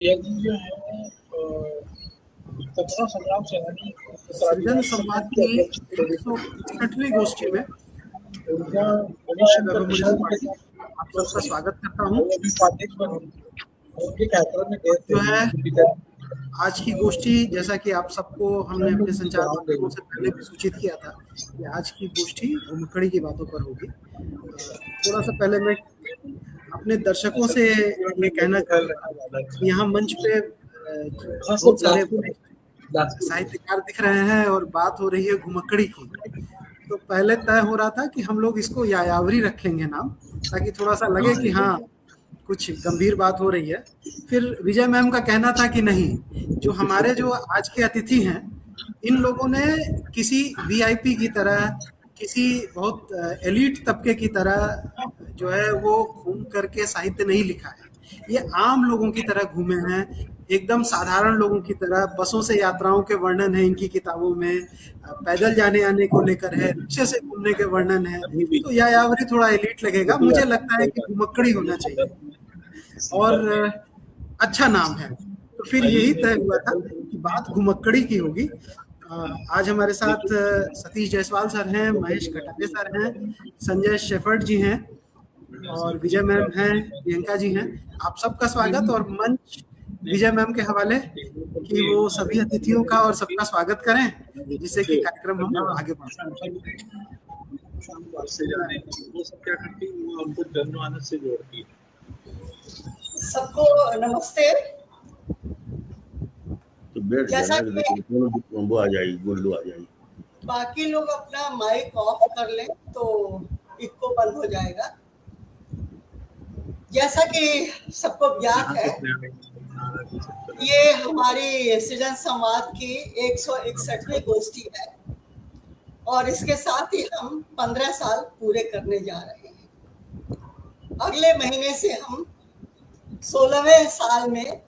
यदि जो है स्वतंत्रता संग्राम सेनानी सृजन संवाद की 161वीं गोष्ठी में उनका वैभव मुझे आप सबका स्वागत करता हूँ। उनके कार्यक्रम में जो है आज की गोष्ठी, जैसा कि आप सबको हमने अपने संचार माध्यमों से पहले भी सूचित किया था कि आज की गोष्ठी घुमक्कड़ी की बातों पर होगी। थोड़ा सा पहले मैं अपने दर्शकों से ये कहना चाहूँगा कि यहाँ मंच पे बहुत सारे साहित्यकार दिख रहे हैं और बात हो रही है घुमक्कड़ी की। तो पहले तय हो रहा था कि हम लोग इसको यायावरी रखेंगे नाम, ताकि थोड़ा सा लगे कि हाँ कुछ गंभीर बात हो रही है। फिर विजय मैम का कहना था कि नहीं, जो हमारे जो आज के अतिथि हैं इन लोगों ने किसी वीआईपी की तरह, किसी बहुत एलीट तबके की तरह जो है वो घूम करके साहित्य नहीं लिखा है। ये आम लोगों की तरह घूमे हैं, एकदम साधारण लोगों की तरह। बसों से यात्राओं के वर्णन है इनकी किताबों में, पैदल जाने आने को लेकर है, रिक्शे से घूमने के वर्णन है। तो यायावरी थोड़ा एलीट लगेगा, मुझे लगता है कि घुमक्कड़ी होना चाहिए और अच्छा नाम है। तो फिर यही तय हुआ था कि बात घुमक्कड़ी की होगी। आज हमारे साथ सतीश जायसवाल सर हैं, महेश कटारे सर हैं, संजय शेफर्ड जी हैं और विजय मैम हैं, प्रियंका जी हैं। आप सबका स्वागत और मंच विजय मैम के हवाले कि वो सभी अतिथियों का और सबका स्वागत करें, जिससे कि कार्यक्रम हम आगे बढ़ सकें। वो सब क्या करती है, वो हमको जनमानस से जोड़ती है। सबको नमस्ते। तो बैठ जैसा वो आ जाएगी, गुल्लू आ जाएगी। बाकी लोग अपना माइक ऑफ कर लें तो इको बंद हो जाएगा। जैसा कि सबको ज्ञात है, ये हमारी सृजन संवाद की 161वीं गोष्ठी है और इसके साथ ही हम 15 साल पूरे करने जा रहे हैं। अगले महीने से हम 16वें साल में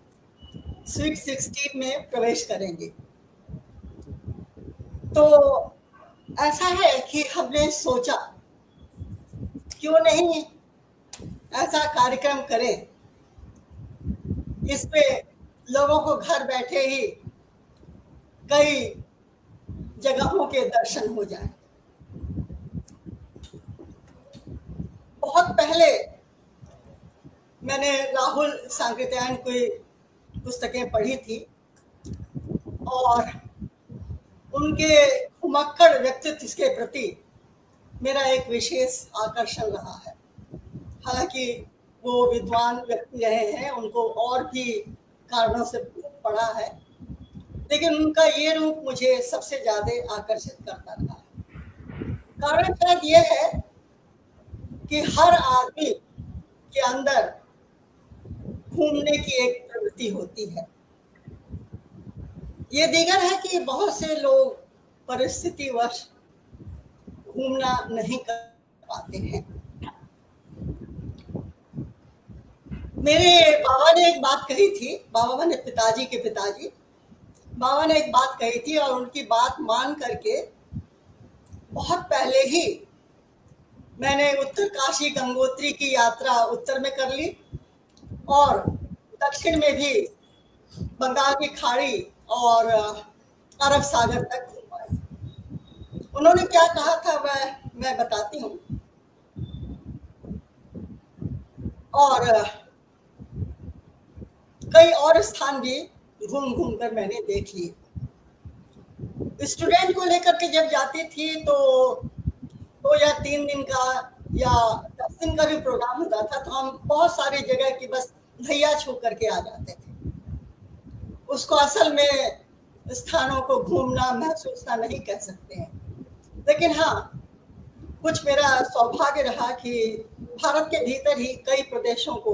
स्वीट 16 में प्रवेश करेंगे। तो ऐसा है कि हमने सोचा क्यों नहीं ऐसा कार्यक्रम करें, इसमें लोगों को घर बैठे ही कई जगहों के दर्शन हो जाए। बहुत पहले मैंने राहुल सांकृत्यायन की पुस्तकें पढ़ी थी और उनके घुमक्कड़ व्यक्तित्व के प्रति मेरा एक विशेष आकर्षण रहा है। हालांकि वो विद्वान व्यक्ति रहे हैं, उनको और भी कारणों से पढ़ा है, लेकिन उनका ये रूप मुझे सबसे ज्यादा आकर्षित करता रहा है। कारण शायद ये है कि हर आदमी के अंदर घूमने की एक प्रवृत्ति होती है। ये दीगर है कि बहुत से लोग परिस्थितिवश घूमना नहीं कर पाते हैं। मेरे बाबा ने एक बात कही थी, बाबा मैंने पिताजी के पिताजी, बाबा ने एक बात कही थी और उनकी बात मान करके बहुत पहले ही मैंने उत्तर काशी गंगोत्री की यात्रा उत्तर में कर ली और दक्षिण में भी बंगाल की खाड़ी और अरब सागर तक घूम आई। उन्होंने क्या कहा था मैं बताती हूँ। और कई और स्थान भी घूम घूम कर मैंने देख लिए। स्टूडेंट को लेकर के जब जाती थी तो 2 या 3 दिन का या 10 दिन का भी प्रोग्राम होता था, तो हम बहुत सारी जगह की बस धैया छू करके आ जाते थे। उसको असल में स्थानों को घूमना महसूसना नहीं कह सकते हैं, लेकिन हाँ कुछ मेरा सौभाग्य रहा कि भारत के भीतर ही कई प्रदेशों को,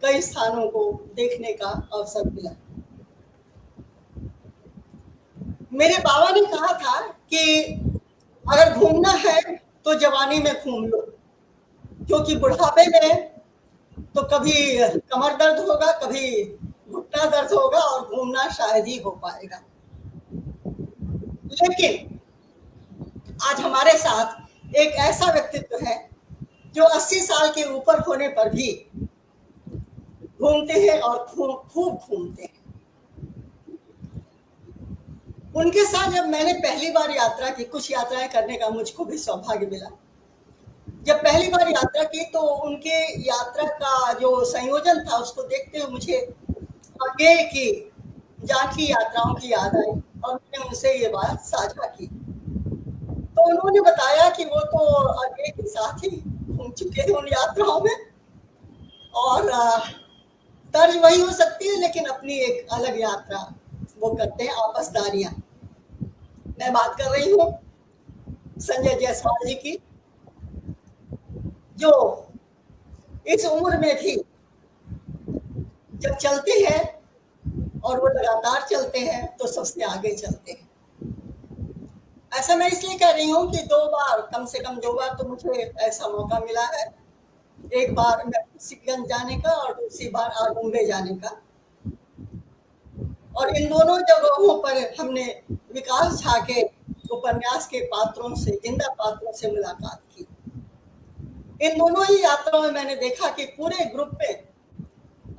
कई स्थानों को देखने का अवसर मिला। मेरे बाबा ने कहा था कि अगर घूमना है तो जवानी में घूम लो, क्योंकि बुढ़ापे में तो कभी कमर दर्द होगा, कभी घुटना दर्द होगा और घूमना शायद ही हो पाएगा। लेकिन आज हमारे साथ एक ऐसा व्यक्तित्व है जो 80 साल के ऊपर होने पर भी घूमते हैं और खूब घूमते हैं। उनके साथ जब मैंने पहली बार यात्रा की, कुछ यात्राएं करने का मुझको भी सौभाग्य मिला। जब पहली बार यात्रा की तो उनके यात्रा का जो संयोजन था उसको देखते हुए मुझे आगे की जानकी यात्राओं की याद आई और मैंने उनसे ये बात साझा की। तो उन्होंने बताया कि वो तो आगे के साथ ही घूम चुके हैं उन यात्राओं में, और तर्ज वही हो सकती है लेकिन अपनी एक अलग यात्रा वो करते हैं, आपसदारियां। मैं बात कर रही हूँ संजय जायसवाल जी की, जो इस उम्र में भी जब चलते हैं और वो लगातार चलते हैं तो सबसे आगे चलते हैं। ऐसा मैं इसलिए कह रही हूँ कि 2 बार, कम से कम 2 बार तो मुझे ऐसा मौका मिला है। एक बार सिकगंज जाने का और दूसरी बार आगुम्बे जाने का, और इन दोनों जगहों पर हमने विकास झा के उपन्यास के पात्रों से, जिंदा पात्रों से मुलाकात की। इन दोनों ही यात्राओं में मैंने देखा कि पूरे ग्रुप में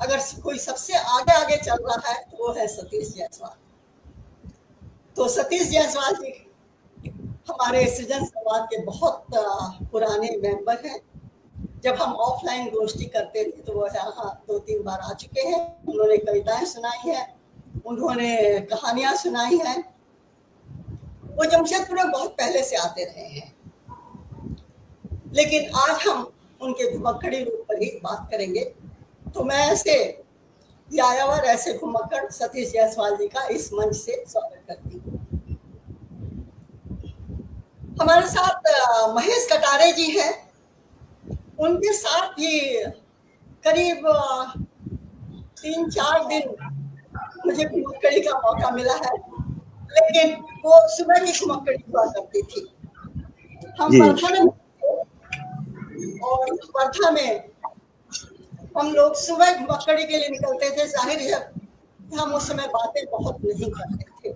अगर कोई सबसे आगे आगे चल रहा है तो वो है सतीश जायसवाल। तो सतीश जायसवाल जी हमारे सृजन संवाद के बहुत पुराने मेंबर हैं। जब हम ऑफलाइन गोष्ठी करते थे तो वो यहाँ 2-3 बार आ चुके हैं। उन्होंने कविताएं सुनाई हैं, उन्होंने कहानियां सुनाई हैं। वो जमशेदपुर में बहुत पहले से आते रहे हैं, लेकिन आज हम उनके घुमक्कड़ी रूप पर ही बात करेंगे। तो मैं ऐसे यायावर, ऐसे घुमक्कड़ सतीश जायसवाल जी का इस मंच से स्वागत करती हूँ। हमारे साथ महेश कटारे जी हैं। उनके साथ भी करीब 3-4 दिन मुझे घुमक्कड़ी का मौका मिला है, लेकिन वो सुबह की घुमक्कड़ी हुआ करती थी। हम वर्धा में, और वर्धा में हम लोग सुबह घुमक्कड़ी के लिए निकलते थे। जाहिर है हम उस समय बातें बहुत नहीं करते थे,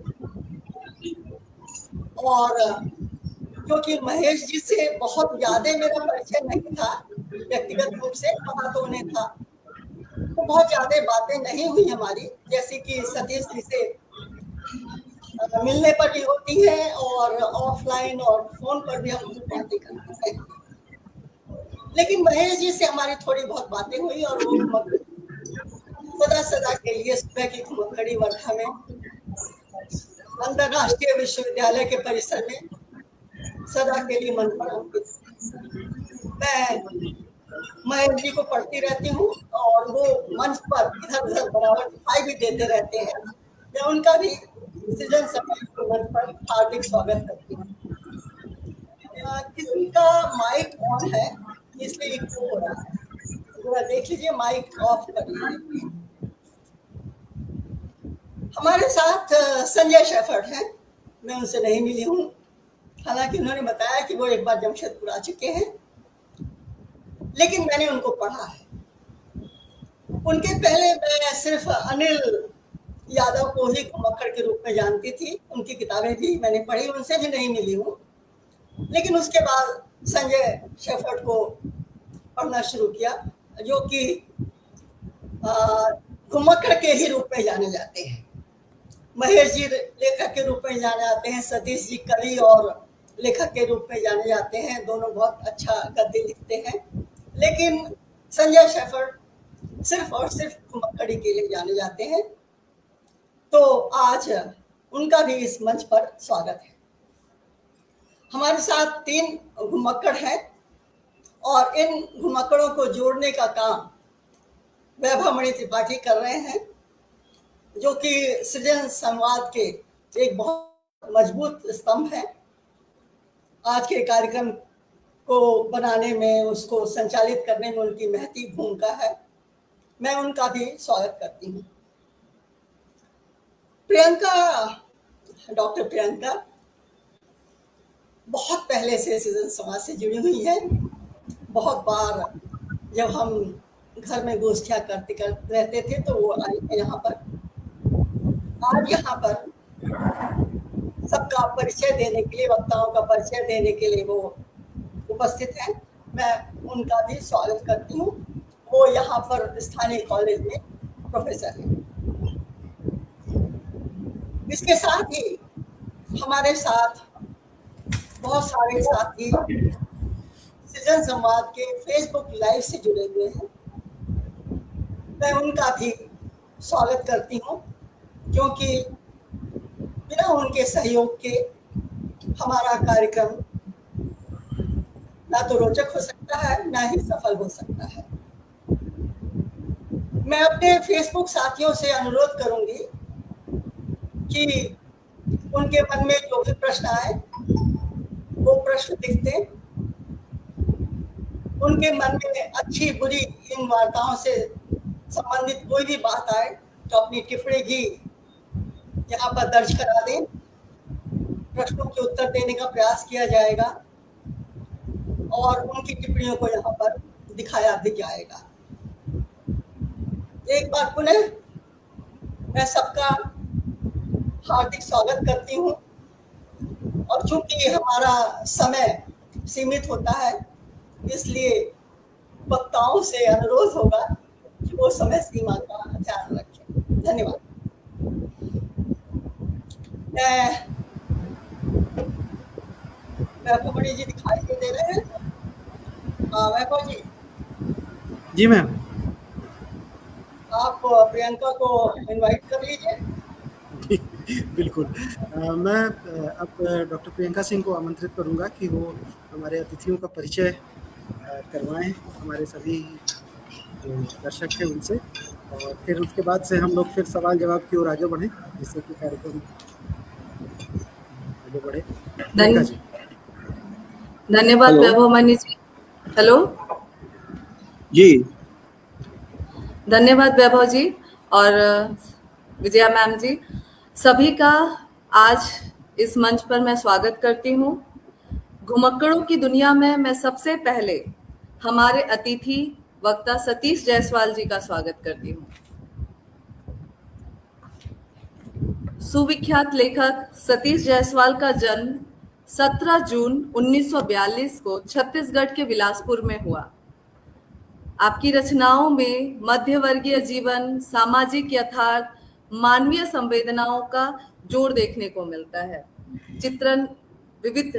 और क्योंकि महेश जी से बहुत ज्यादा मेरा परिचय नहीं था व्यक्तिगत रूप से, पता तो उन्हें था, तो बहुत ज्यादा बातें नहीं हुई हमारी, जैसे कि सतीश जी से मिलने पर भी होती है और ऑफलाइन और फोन पर भी हम बातें करते हैं। लेकिन महेश जी से हमारी थोड़ी बहुत बातें हुई और वो सदा के लिए सुबह की घुमक्कड़ी वर्धा में अंतरराष्ट्रीय विश्वविद्यालय के परिसर में सदा के लिए मन पर अंकित। मैं महेश जी को पढ़ती रहती हूँ और वो मंच पर इधर उधर बराबर दिखाई भी देते रहते हैं। मैं उनका भी सृजन समाज के मंच पर हार्दिक स्वागत करती हूँ। किसी का माइक ऑन है इसलिए इको हो रहा है, जरा देख लीजिए, माइक ऑफ कर लीजिए। हमारे साथ संजय शेफर्ड हैं। मैं उनसे नहीं मिली हूँ, हालांकि उन्होंने बताया कि वो एक बार जमशेदपुर आ चुके हैं, लेकिन मैंने उनको पढ़ा है। उनके पहले मैं सिर्फ अनिल यादव को ही घुमक्कड़ के रूप में जानती थी। उनकी किताबें भी मैंने पढ़ी, उनसे भी नहीं मिली हूँ। लेकिन उसके बाद संजय शेफर्ड को पढ़ना शुरू किया, जो कि घुमक्कड़ के ही रूप में जाने जाते हैं। महेश जी लेखक के रूप में जाने जाते हैं, सतीश जी कवि और लेखक के रूप में जाने जाते हैं। दोनों बहुत अच्छा गद्य लिखते हैं, लेकिन संजय शेफर्ड सिर्फ और सिर्फ घुमक्कड़ी के लिए जाने जाते हैं। तो आज उनका भी इस मंच पर स्वागत है। हमारे साथ 3 घुमक्कड़ हैं और इन घुमक्कड़ों को जोड़ने का काम वैभवमणि त्रिपाठी कर रहे हैं, जो कि सृजन संवाद के एक बहुत मजबूत स्तंभ है। आज के कार्यक्रम को बनाने में, उसको संचालित करने में उनकी महती भूमिका है। मैं उनका भी स्वागत करती हूँ। प्रियंका, डॉक्टर प्रियंका बहुत पहले से सृजन समाज से जुड़ी हुई है। बहुत बार जब हम घर में गोष्ठियाँ करते रहते थे तो वो आई है यहाँ पर। आज यहाँ पर सबका परिचय देने के लिए, वक्ताओं का परिचय देने के लिए वो उपस्थित हैं। मैं उनका भी स्वागत करती हूँ। वो यहाँ पर स्थानीय कॉलेज में प्रोफेसर है। इसके साथ ही हमारे साथ बहुत सारे साथी सृजन संवाद के फेसबुक लाइव से जुड़े हुए हैं। मैं उनका भी स्वागत करती हूँ, क्योंकि बिना उनके सहयोग के हमारा कार्यक्रम ना तो रोचक हो सकता है, ना ही सफल हो सकता है। मैं अपने फेसबुक साथियों से अनुरोध करूंगी कि उनके मन में जो भी प्रश्न आए वो प्रश्न लिख दें। उनके मन में अच्छी बुरी इन वार्ताओं से संबंधित कोई भी बात आए तो अपनी टिप्पणी भी यहाँ पर दर्ज करा दें। प्रश्नों के उत्तर देने का प्रयास किया जाएगा और उनकी टिप्पणियों को यहाँ पर दिखाया भी जाएगा। एक बार पुनः मैं सबका हार्दिक स्वागत करती हूँ, और चूंकि हमारा समय सीमित होता है, इसलिए वक्ताओं से अनुरोध होगा कि वो समय सीमा का ध्यान रखें। धन्यवाद। वैभव जी दिखाई दे रहे हैं? वैभव जी। जी मैम। आप प्रियंका को इनवाइट कर लीजिए। बिल्कुल। मैं अब डॉक्टर प्रियंका सिंह को आमंत्रित करूंगा कि वो हमारे अतिथियों का परिचय करवाएं, हमारे सभी जो दर्शक हैं उनसे, और फिर उसके बाद से हम लोग फिर सवाल जवाब की ओर आगे बढ़ें, जिससे कि कार्यक्रम आगे बढ़े। धन्यवाद वैभव मनी जी। हेलो जी, धन्यवाद वैभव जी और विजया मैम जी। सभी का आज इस मंच पर मैं स्वागत करती हूँ। घुमक्कड़ों की दुनिया में मैं सबसे पहले हमारे अतिथि वक्ता सतीश जायसवाल जी का स्वागत करती हूँ। सुविख्यात लेखक सतीश जायसवाल का जन्म 17 जून 1942 को छत्तीसगढ़ के बिलासपुर में हुआ। आपकी रचनाओं में मध्यवर्गीय जीवन, सामाजिक यथार्थ, मानवीय संवेदनाओं का जोड़ देखने को मिलता है। विविध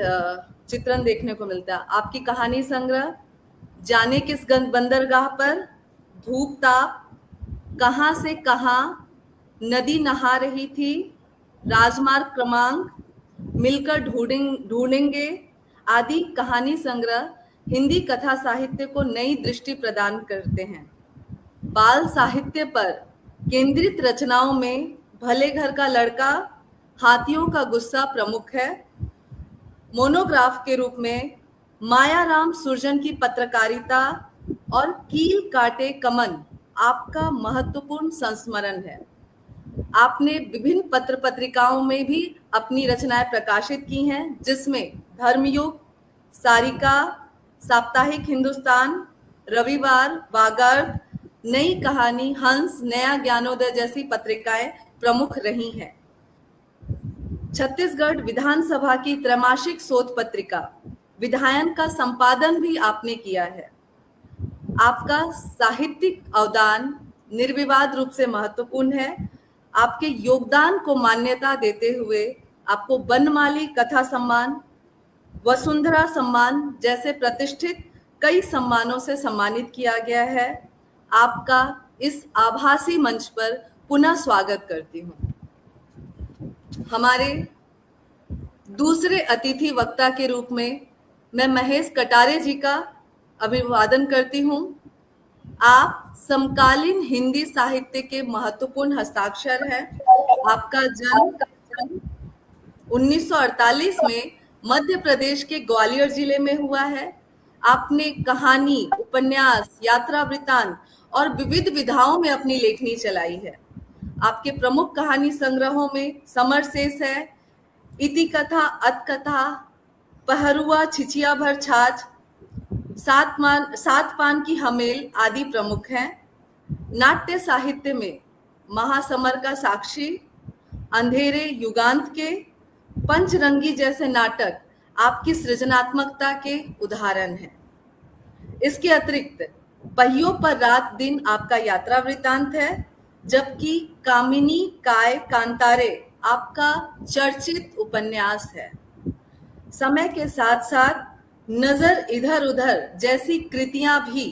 चित्रण देखने को मिलता है। आपकी कहानी संग्रह जाने किस बंदरगाह पर, धूप ताप, कहां से कहां, नदी नहा रही थी, राजमार्ग क्रमांक, मिलकर ढूंढेंगे आदि कहानी संग्रह हिंदी कथा साहित्य को नई दृष्टि प्रदान करते हैं। बाल साहित्य पर केंद्रित रचनाओं में भले घर का लड़का, हाथियों का गुस्सा प्रमुख है। मोनोग्राफ के रूप में मायाराम सुरजन की पत्रकारिता और कील काटे कमन आपका महत्वपूर्ण संस्मरण है। आपने विभिन्न पत्र पत्रिकाओं में भी अपनी रचनाएं प्रकाशित की हैं, जिसमें धर्मयुग, सारिका, साप्ताहिक हिंदुस्तान, रविवार, वागार्ध, नई कहानी, हंस, नया ज्ञानोदय जैसी पत्रिकाएं प्रमुख रही हैं। छत्तीसगढ़ विधानसभा की त्रैमासिक शोध पत्रिका विधायन का संपादन भी आपने किया है। आपका साहित्यिक अवदान निर्विवाद रूप से महत्वपूर्ण है। आपके योगदान को मान्यता देते हुए आपको बनमाली कथा सम्मान, वसुंधरा सम्मान जैसे प्रतिष्ठित कई सम्मानों से सम्मानित किया गया है। आपका इस आभासी मंच पर पुनः स्वागत करती हूँ। हमारे दूसरे अतिथि वक्ता के रूप में मैं महेश कटारे जी का अभिवादन करती हूँ। आप समकालीन हिंदी साहित्य के महत्वपूर्ण हस्ताक्षर हैं। आपका जन्म 1948 में मध्य प्रदेश के ग्वालियर जिले में हुआ है। आपने कहानी, उपन्यास, यात्रा वृत्तांत और विविध विधाओं में अपनी लेखनी चलाई है। आपके प्रमुख कहानी संग्रहों में समरसेस है, इति कथा, अत कथा, पहरुआ, छिछिया भर छाछ, सात पान की हमेल आदि प्रमुख हैं। नाट्य साहित्य में महासमर का साक्षी, अंधेरे युगांत के, पंचरंगी जैसे नाटक आपकी सृजनात्मकता के उदाहरण हैं। इसके अतिरिक्त पहियों पर रात दिन आपका यात्रा वृत्तांत है, जबकि कामिनी काय कांतारे आपका चर्चित उपन्यास है। समय के साथ साथ नजर इधर उधर जैसी कृतियां भी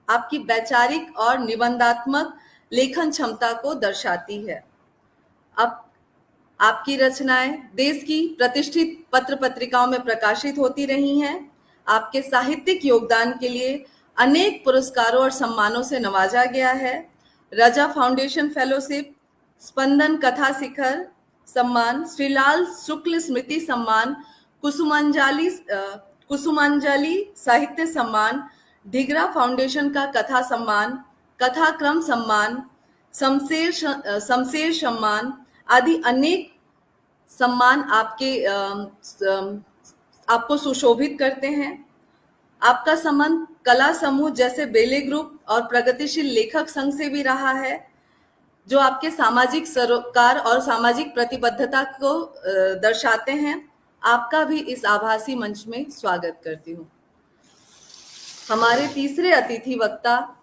आपकी वैचारिक और निबंधात्मक लेखन क्षमता को दर्शाती है। अब आपकी रचनाएं देश की प्रतिष्ठित पत्र पत्रिकाओं में प्रकाशित होती रही हैं। आपके साहित्यिक योगदान के लिए अनेक पुरस्कारों और सम्मानों से नवाजा गया है। रजा फाउंडेशन फेलोशिप, स्पंदन कथा शिखर सम्मान, श्रीलाल शुक्ल स्मृति सम्मान, कुसुमांजलि साहित्य सम्मान, ढिगरा फाउंडेशन का कथा सम्मान, कथाक्रम सम्मान, शमशेर सम्मान आदि अनेक सम्मान आपको सुशोभित करते हैं। आपका संबंध कला समूह जैसे बेले ग्रुप और प्रगतिशील लेखक संघ से भी रहा है, जो आपके सामाजिक सरोकार और सामाजिक प्रतिबद्धता को दर्शाते हैं। आपका भी इस आभासी मंच में स्वागत करती हूँ। हमारे तीसरे अतिथि वक्ता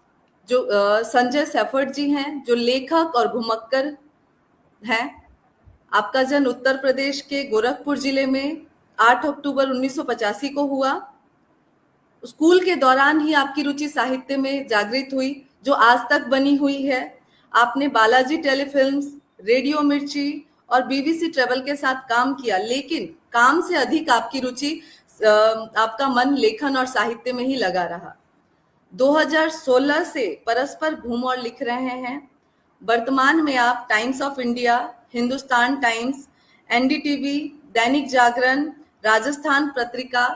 जो संजय सैफर्ट जी हैं, जो लेखक और घुमक्कर हैं। आपका जन्म उत्तर प्रदेश के गोरखपुर जिले में 8 अक्टूबर 1985 को हुआ। स्कूल के दौरान ही आपकी रुचि साहित्य में जागृत हुई, जो आज तक बनी हुई है। आपने बालाजी टेलीफिल्म्स, रेडियो मिर्ची और बीबीसी ट्रेवल के साथ काम किया, लेकिन काम से अधिक आपकी रुचि, आपका मन लेखन और साहित्य में ही लगा रहा। 2016 से परस्पर घूम और लिख रहे हैं। वर्तमान में आप times of India, Hindustan times, NDTV, Dainik Jagran, Rajasthan Patrika,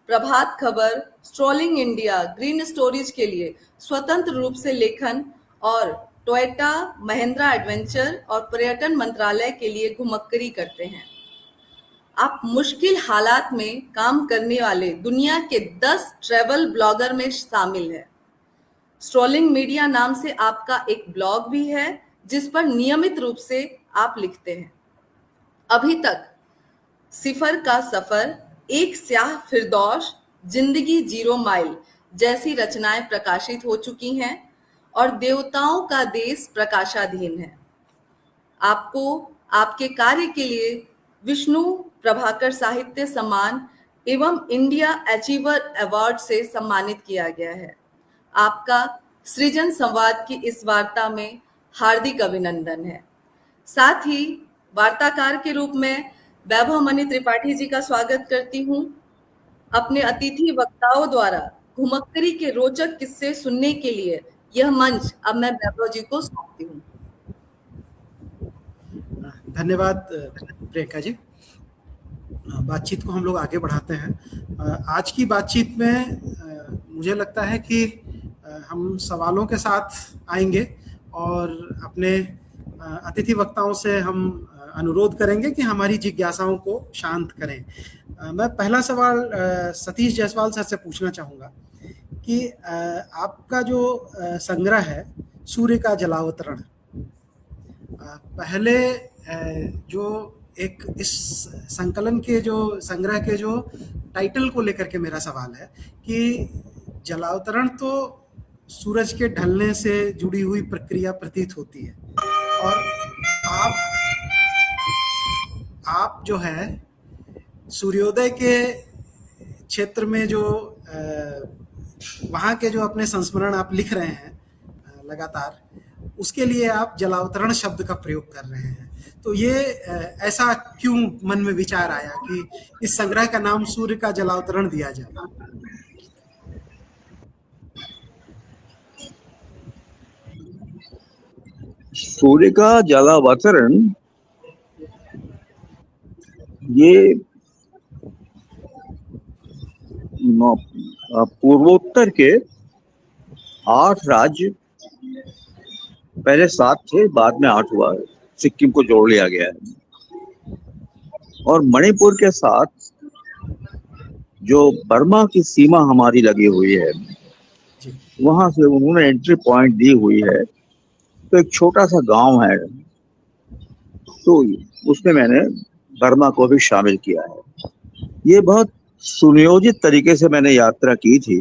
Prabhat Khabar, strolling India, green stories के लिए स्वतंत्र रूप से लेखन और टोयोटा, महिंद्रा एडवेंचर और पर्यटन मंत्रालय के लिए घुमक्करी करते हैं। आप मुश्किल हालात में काम करने वाले दुनिया के 10 ट्रैवल ब्लॉगर में शामिल है। स्ट्रोलिंग मीडिया नाम से आपका एक ब्लॉग भी है, जिस पर नियमित रूप से आप लिखते हैं। अभी तक सिफर का सफर, एक स्याह फिरदौस, जिंदगी 0 माइल जैसी रचनाएं प्रकाशित हो चुकी हैं और देवताओं का देश प्रकाशाधीन है। आपको आपके कार्य के लिए विष्णु प्रभाकर साहित्य सम्मान एवं इंडिया अचीवर अवार्ड से सम्मानित किया गया है। आपका सृजन संवाद की इस वार्ता में हार्दिक अभिनंदन है। साथ ही वार्ताकार के रूप में वैभव मणि त्रिपाठी जी का स्वागत करती हूँ। अपने अतिथि वक्ताओं द्वारा घुमक्करी के रोचक किस्से सुनने के लिए यह मंच अब मैं वैभव जी को सौंपती हूँ। धन्यवाद प्रियंका जी। बातचीत को हम लोग आगे बढ़ाते हैं। आज की बातचीत में मुझे लगता है कि हम सवालों के साथ आएंगे और अपने अतिथि वक्ताओं से हम अनुरोध करेंगे कि हमारी जिज्ञासाओं को शांत करें। मैं पहला सवाल सतीश जायसवाल सर से पूछना चाहूँगा कि आपका जो संग्रह है सूर्य का जलावतरण, पहले जो एक इस संकलन के जो संग्रह के जो टाइटल को लेकर के मेरा सवाल है कि जलावतरण तो सूरज के ढलने से जुड़ी हुई प्रक्रिया प्रतीत होती है और आप जो है सूर्योदय के क्षेत्र में जो वहाँ के जो अपने संस्मरण आप लिख रहे हैं लगातार, उसके लिए आप जलावतरण शब्द का प्रयोग कर रहे हैं। तो ये ऐसा क्यों मन में विचार आया कि इस संग्रह का नाम सूर्य का जलावतरण दिया जाए? सूर्य का जलावतरण ये पूर्वोत्तर के 8 राज्य, पहले 7 थे, बाद में 8 हुआ, सिक्किम को जोड़ लिया गया है। और मणिपुर के साथ जो बर्मा की सीमा हमारी लगी हुई है, वहां से उन्होंने एंट्री पॉइंट दी हुई है। तो एक छोटा सा गांव है, तो उसमें मैंने बर्मा को भी शामिल किया है। ये बहुत सुनियोजित तरीके से मैंने यात्रा की थी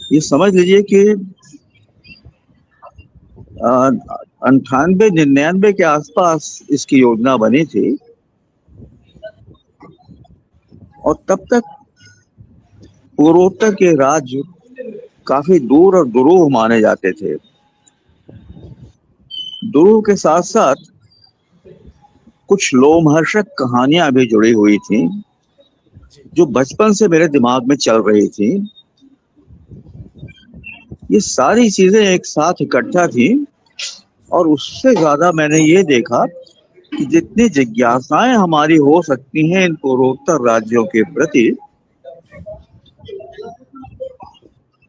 ये समझ लीजिए कि 98-99 के आसपास इसकी योजना बनी थी और तब तक पूर्वोत्तर के राज्य काफी दूर और दुरूह माने जाते थे। दुरूह के साथ साथ कुछ लोमहर्षक कहानियां भी जुड़ी हुई थी जो बचपन से मेरे दिमाग में चल रही थी। ये सारी चीजें एक साथ इकट्ठा थी और उससे ज्यादा मैंने ये देखा कि जितनी जिज्ञासाएं हमारी हो सकती हैं इन पूर्वोत्तर राज्यों के प्रति,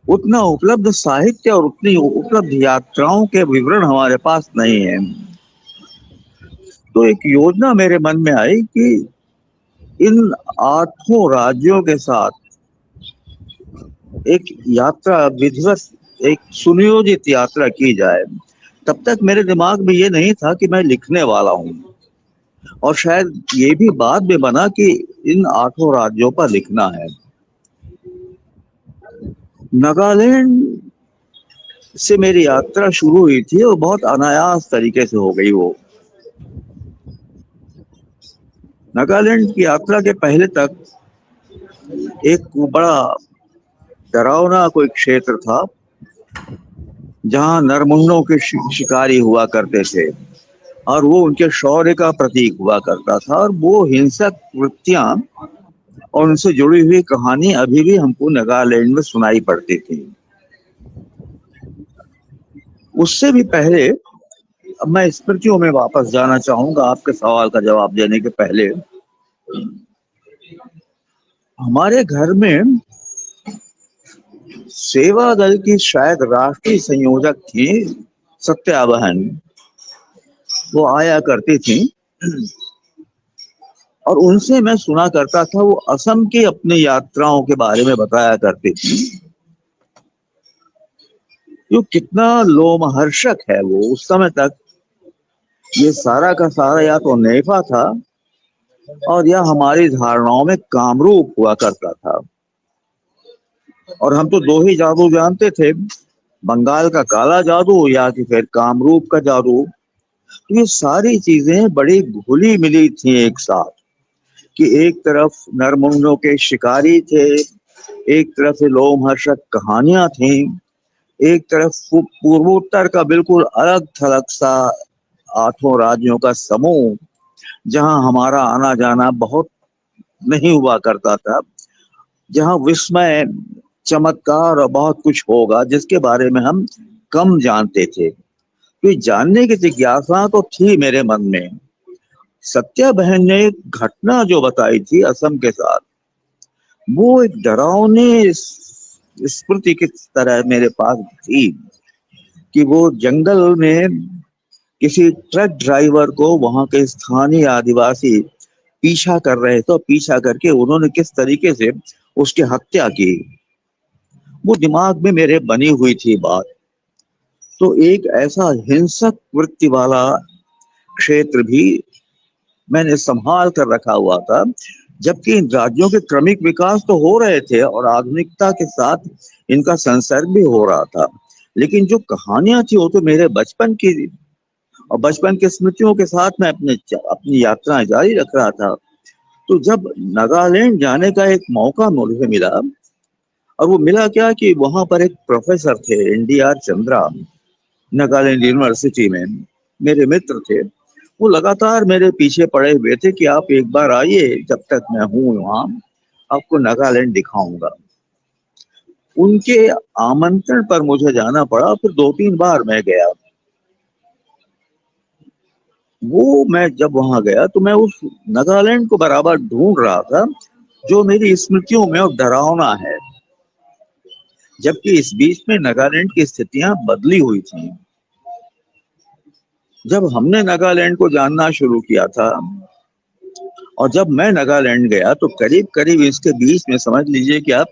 उतना उपलब्ध साहित्य और उतनी उपलब्ध यात्राओं के विवरण हमारे पास नहीं है। तो एक योजना मेरे मन में आई कि इन 8 राज्यों के साथ एक यात्रा, विधिवत एक सुनियोजित यात्रा की जाए। तब तक मेरे दिमाग में ये नहीं था कि मैं लिखने वाला हूँ, और शायद ये भी बाद में बना कि इन 8 राज्यों पर लिखना है। नागालैंड से मेरी यात्रा शुरू हुई थी और बहुत अनायास तरीके से हो गई वो। नागालैंड की यात्रा के पहले तक एक बड़ा डरावना कोई क्षेत्र था जहां नरमुन्नों के शिकारी हुआ करते थे और वो उनके शौर्य का प्रतीक हुआ करता था, और वो हिंसक वृत्तियां और उनसे जुड़ी हुई कहानी अभी भी हमको नागालैंड में सुनाई पड़ती थी। उससे भी पहले अब मैं स्मृतियों में वापस जाना चाहूंगा आपके सवाल का जवाब देने के पहले। हमारे घर में सेवा दल की शायद राष्ट्रीय संयोजक थी सत्या बहन, वो आया करती थी और उनसे मैं सुना करता था। वो असम की अपनी यात्राओं के बारे में बताया करती थी। ये कितना लोमहर्षक है वो। उस समय तक ये सारा का सारा या तो नेफा था और या हमारी धारणाओं में कामरूप हुआ करता था, और हम तो 2 ही जादू जानते थे, बंगाल का काला जादू या कि फिर कामरूप का जादू। ये सारी चीजें बड़ी घुली मिली थी एक साथ, कि एक तरफ नरमुन्नों के शिकारी थे, एक तरफ से लोमहर्षक कहानियां थी, एक तरफ पूर्वोत्तर का बिल्कुल अलग थलग सा 8 राज्यों का समूह जहां हमारा आना जाना बहुत नहीं हुआ करता था, जहां विस्मय, चमत्कार और बहुत कुछ होगा जिसके बारे में हम कम जानते थे। तो जानने की जिज्ञासा तो थी मेरे मन में। सत्या बहन ने एक घटना जो बताई थी असम के साथ, वो एक डरावनी स्मृति की तरह मेरे पास थी कि वो जंगल में किसी ट्रक ड्राइवर को वहां के स्थानीय आदिवासी पीछा कर रहे थे, पीछा करके उन्होंने किस तरीके से उसकी हत्या की, वो दिमाग में मेरे बनी हुई थी बात। तो एक ऐसा हिंसक वृत्ति वाला क्षेत्र भी मैंने संभाल कर रखा हुआ था, जबकि इन राज्यों के क्रमिक विकास तो हो रहे थे और आधुनिकता के साथ इनका संसर्ग भी हो रहा था, लेकिन जो कहानियां थी वो तो मेरे बचपन की, और बचपन की स्मृतियों के साथ मैं अपनी यात्राएं जारी रख रहा था। तो जब नागालैंड जाने का एक मौका मुझे मिला, और वो मिला क्या कि वहां पर एक प्रोफेसर थे NDR चंद्रा, नागालैंड यूनिवर्सिटी में मेरे मित्र थे। वो लगातार मेरे पीछे पड़े हुए थे कि आप एक बार आइए, जब तक मैं हूँ वहां आपको नागालैंड दिखाऊंगा। उनके आमंत्रण पर मुझे जाना पड़ा, फिर 2-3 बार मैं गया। वो मैं जब वहां गया तो मैं उस नागालैंड को बराबर ढूंढ रहा था जो मेरी स्मृतियों में और डरावना है, जबकि इस बीच में नागालैंड की स्थितियां बदली हुई थी। जब हमने नागालैंड को जानना शुरू किया था और जब मैं नागालैंड गया तो करीब करीब इसके बीच में समझ लीजिए कि आप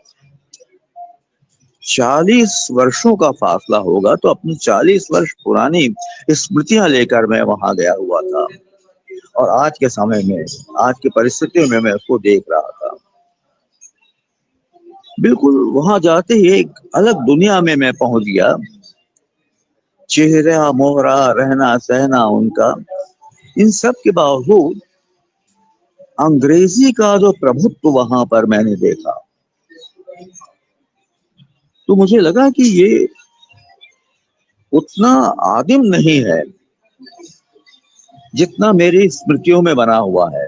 40 वर्षों का फासला होगा। तो अपनी 40 वर्ष पुरानी स्मृतियां लेकर मैं वहां गया हुआ था, और आज के समय में, आज की परिस्थितियों में मैं उसको देख रहा था। बिल्कुल वहां जाते ही एक अलग दुनिया में मैं पहुंच गया। चेहरा मोहरा, रहना सहना उनका, इन सब के बावजूद अंग्रेजी का जो प्रभुत्व वहां पर मैंने देखा, तो मुझे लगा कि ये उतना आदिम नहीं है जितना मेरी स्मृतियों में बना हुआ है।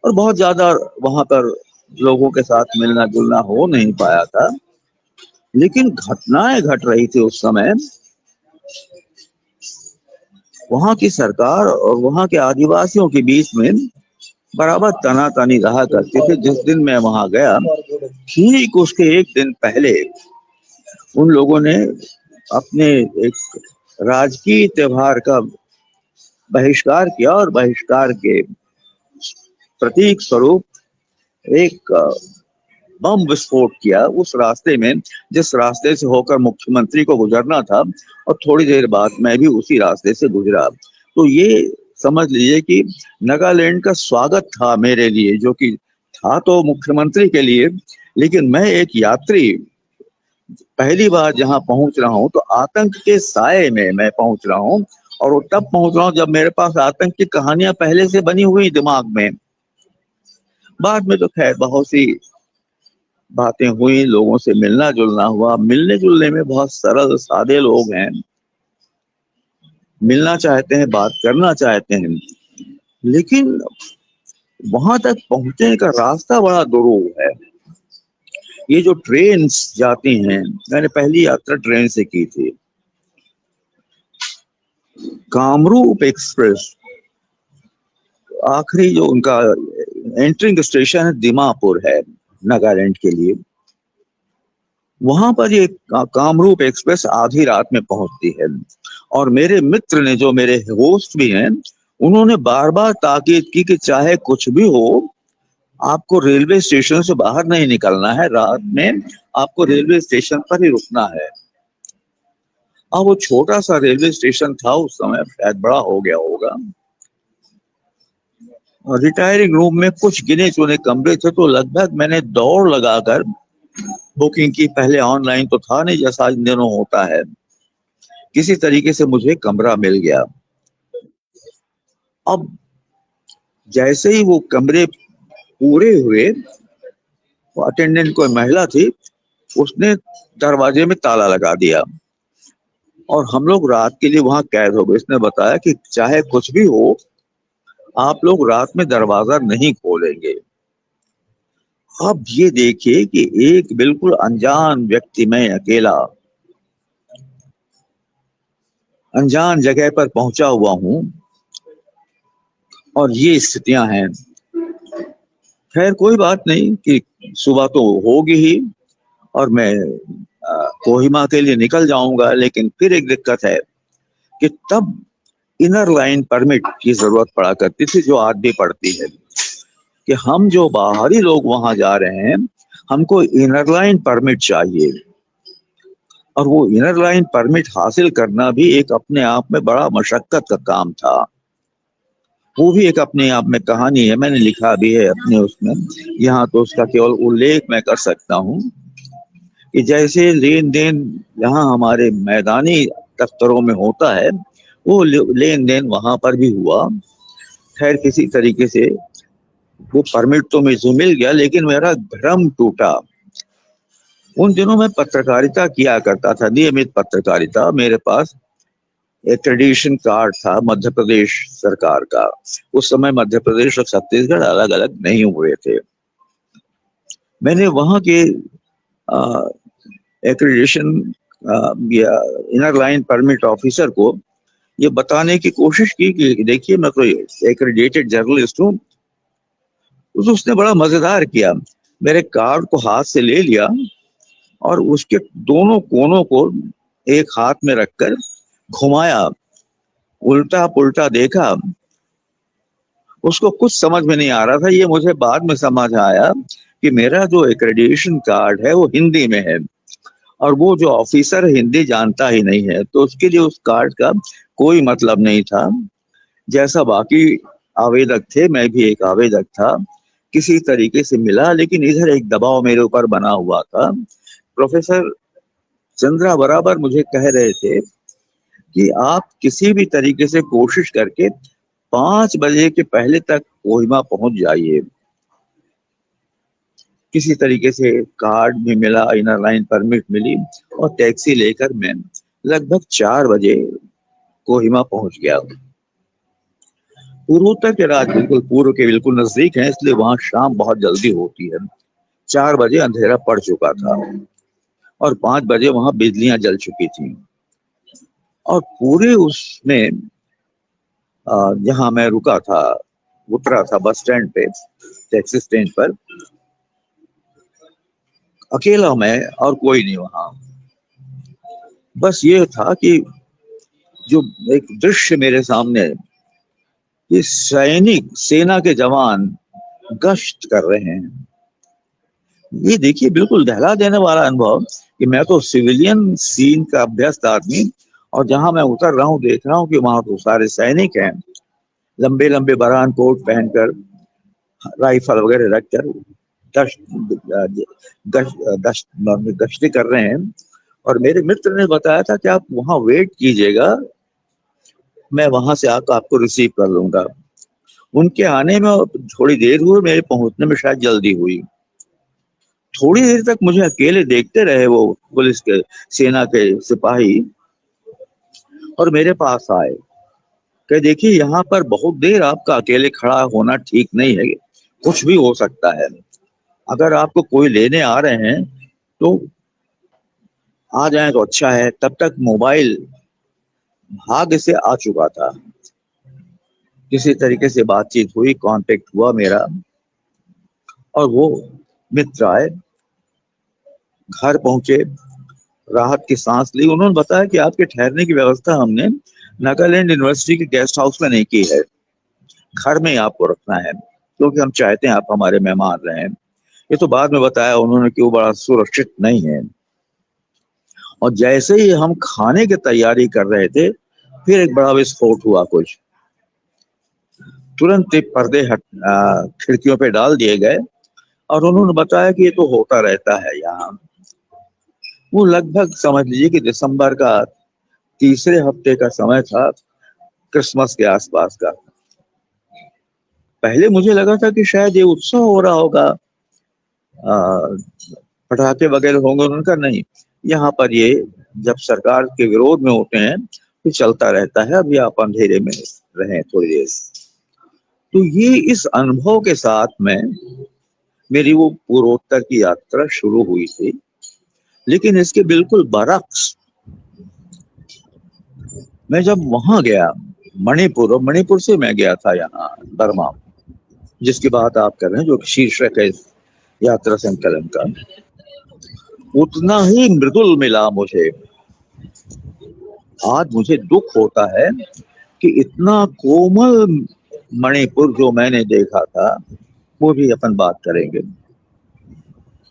और बहुत ज्यादा वहां पर लोगों के साथ मिलना जुलना हो नहीं पाया था, लेकिन घटनाएं घट रही थी उस समय। वहां की सरकार और वहां के आदिवासियों के बीच में बराबर तनातनी रहा करती थी। जिस दिन मैं वहां गया, ठीक उसके एक दिन पहले उन लोगों ने अपने एक राजकीय त्योहार का बहिष्कार किया और बहिष्कार के प्रतीक स्वरूप एक बम विस्फोट किया उस रास्ते में, जिस रास्ते से होकर मुख्यमंत्री को गुजरना था। और थोड़ी देर बाद मैं भी उसी रास्ते से गुजरा। तो ये समझ लीजिए कि नागालैंड का स्वागत था मेरे लिए, जो कि था तो मुख्यमंत्री के लिए, लेकिन मैं एक यात्री पहली बार जहां पहुंच रहा हूं तो आतंक के साए में मैं पहुंच रहा हूं। और वो तब पहुंच रहा हूं जब मेरे पास आतंक की कहानियां पहले से बनी हुई दिमाग में। बाद में तो खैर बहुत सी बातें हुई, लोगों से मिलना जुलना हुआ। मिलने जुलने में बहुत सरल सादे लोग हैं, मिलना चाहते हैं, बात करना चाहते हैं, लेकिन वहां तक पहुंचने का रास्ता बड़ा दुरूह है। ये जो ट्रेन जाती हैं, मैंने पहली यात्रा ट्रेन से की थी, कामरूप एक्सप्रेस, आखिरी जो उनका एंट्रिंग स्टेशन है दीमापुर है नागालैंड के लिए। वहां पर ये कामरूप एक्सप्रेस आधी रात में पहुंचती है। और मेरे मित्र ने, जो मेरे होस्ट भी हैं, उन्होंने बार बार ताकीद की कि चाहे कुछ भी हो, आपको रेलवे स्टेशन से बाहर नहीं निकलना है, रात में आपको रेलवे स्टेशन पर ही रुकना है। अब वो छोटा सा रेलवे स्टेशन था उस समय, शायद बड़ा हो गया होगा। रिटायरिंग रूम में कुछ गिने चुने कमरे थे, तो लगभग मैंने दौड़ लगाकर बुकिंग की। पहले ऑनलाइन तो था नहीं जैसा इन दिनों होता है। किसी तरीके से मुझे कमरा मिल गया। अब जैसे ही वो कमरे पूरे हुए, वो अटेंडेंट कोई महिला थी, उसने दरवाजे में ताला लगा दिया और हम लोग रात के लिए वहां कैद हो गए। उसने बताया कि चाहे कुछ भी हो, आप लोग रात में दरवाजा नहीं खोलेंगे। अब ये देखिए कि एक बिल्कुल अनजान व्यक्ति, मैं अकेला अनजान जगह पर पहुंचा हुआ हूं, और ये स्थितियां हैं। खैर कोई बात नहीं कि सुबह तो होगी ही और मैं कोहिमा के लिए निकल जाऊंगा। लेकिन फिर एक दिक्कत है कि तब इनर लाइन परमिट की जरूरत पड़ा करती थी, जो आज भी पड़ती है, कि हम जो बाहरी लोग वहां जा रहे हैं, हमको इनर लाइन परमिट चाहिए। और वो इनर लाइन परमिट हासिल करना भी एक अपने आप में बड़ा मशक्कत का काम था। वो भी एक अपने आप में कहानी है, मैंने लिखा भी है अपने उसमें। यहाँ तो उसका केवल उल्लेख मैं कर सकता हूँ कि जैसे लेन देन यहाँ हमारे मैदानी दफ्तरों में होता है, वो लेन देन वहां पर भी हुआ। खैर किसी तरीके से वो परमिट तो मुझे मिल गया, लेकिन मेरा भ्रम टूटा। उन दिनों में पत्रकारिता किया करता था, नियमित पत्रकारिता। मेरे पास एक्रेडिटेशन कार्ड था मध्य प्रदेश सरकार का। उस समय मध्य प्रदेश और छत्तीसगढ़ अलग अलग नहीं हुए थे। मैंने वहां के एक्रेडिटेशन या इनर लाइन परमिट ऑफिसर को ये बताने की कोशिश की कि देखिए मैं तो एक्रेडिटेड जर्नलिस्ट हूँ। उसने बड़ा मजेदार किया, मेरे कार्ड को हाथ से ले लिया और उसके दोनों कोनों को एक हाथ में रखकर घुमाया, उल्टा पुल्टा देखा। उसको कुछ समझ में नहीं आ रहा था। ये मुझे बाद में समझ आया कि मेरा जो एक्रेडिटेशन कार्ड है वो हिंदी में है, और वो जो ऑफिसर हिंदी जानता ही नहीं है, तो उसके लिए उस कार्ड का कोई मतलब नहीं था। जैसा बाकी आवेदक थे, मैं भी एक आवेदक था। किसी तरीके से मिला, लेकिन इधर एक दबाव मेरे ऊपर बना हुआ था। प्रोफेसर चंद्रा बराबर मुझे कह रहे थे कि आप किसी भी तरीके से कोशिश करके 5 बजे के पहले तक कोहिमा पहुंच जाइए। किसी तरीके से कार्ड भी मिला, इनर लाइन परमिट मिली और टैक्सी लेकर मैं लगभग 4 बजे कोहिमा पहुंच गया। पूर्वोत्तर के राज्य बिल्कुल पूर्व के बिल्कुल नजदीक हैं, इसलिए वहां शाम बहुत जल्दी होती है। 4 बजे अंधेरा पड़ चुका था और 5 बजे वहां बिजलियां जल चुकी थी। और पूरे उसमें जहां मैं रुका था, उतरा था बस स्टैंड पे, टैक्सी स्टैंड पर, अकेला मैं और कोई नहीं वहां। बस ये था कि जो एक दृश्य मेरे सामने, ये सैनिक, सेना के जवान गश्त कर रहे हैं। ये देखिए बिल्कुल दहला देने वाला अनुभव कि मैं तो सिविलियन सीन का अभ्यस्त आदमी, और जहां मैं उतर रहा हूँ देख रहा हूँ कि वहां तो सारे सैनिक हैं, लंबे लंबे बरान कोट पहनकर, राइफल वगैरह रखकर गश्ती कर रहे हैं। और मेरे मित्र ने बताया था कि आप वहां वेट कीजिएगा, मैं वहां से आकर आपको रिसीव कर लूंगा। उनके आने में थोड़ी देर हुई, मेरे पहुंचने में शायद जल्दी हुई। थोड़ी देर तक मुझे अकेले देखते रहे वो पुलिस के, सेना के सिपाही, और मेरे पास आए कि देखिए यहाँ पर बहुत देर आपका अकेले खड़ा होना ठीक नहीं है, कुछ भी हो सकता है। अगर आपको कोई लेने आ रहे हैं तो आ जाए तो अच्छा है। तब तक मोबाइल भाग्य से आ चुका था, किसी तरीके से बातचीत हुई, कांटेक्ट हुआ मेरा, और वो मित्र आए, घर पहुंचे, राहत की सांस ली। उन्होंने बताया कि आपके ठहरने की व्यवस्था हमने नागालैंड यूनिवर्सिटी के गेस्ट हाउस में नहीं की है, घर में ही आपको रखना है, क्योंकि हम चाहते हैं आप हमारे मेहमान रहें। ये तो बाद में बताया उन्होंने कि वो बड़ा सुरक्षित नहीं है। और जैसे ही हम खाने की तैयारी कर रहे थे, फिर एक बड़ा विस्फोट हुआ। कुछ तुरंत पर्दे खिड़कियों पे डाल दिए गए, और उन्होंने बताया कि ये तो होता रहता है यहाँ। वो लगभग समझ लीजिए कि दिसंबर का तीसरे हफ्ते का समय था, क्रिसमस के आसपास का। पहले मुझे लगा था कि शायद ये उत्सव हो रहा होगा, पटाखे वगैरह होंगे। उनका नहीं, यहाँ पर ये जब सरकार के विरोध में होते हैं तो चलता रहता है। अभी आप अंधेरे में रहें थोड़ी देर। तो ये इस अनुभव के साथ में मेरी वो पूर्वोत्तर की यात्रा शुरू हुई थी। लेकिन इसके बिल्कुल बरक्स मैं जब वहां गया मणिपुर, और मणिपुर से मैं गया था यहाँ बर्मा, जिसकी बात आप कर रहे हैं, जो शीर्षक है यात्रा संकलन का, उतना ही मृदुल मिला मुझे। आज मुझे दुख होता है कि इतना कोमल मणिपुर जो मैंने देखा था, वो भी अपन बात करेंगे।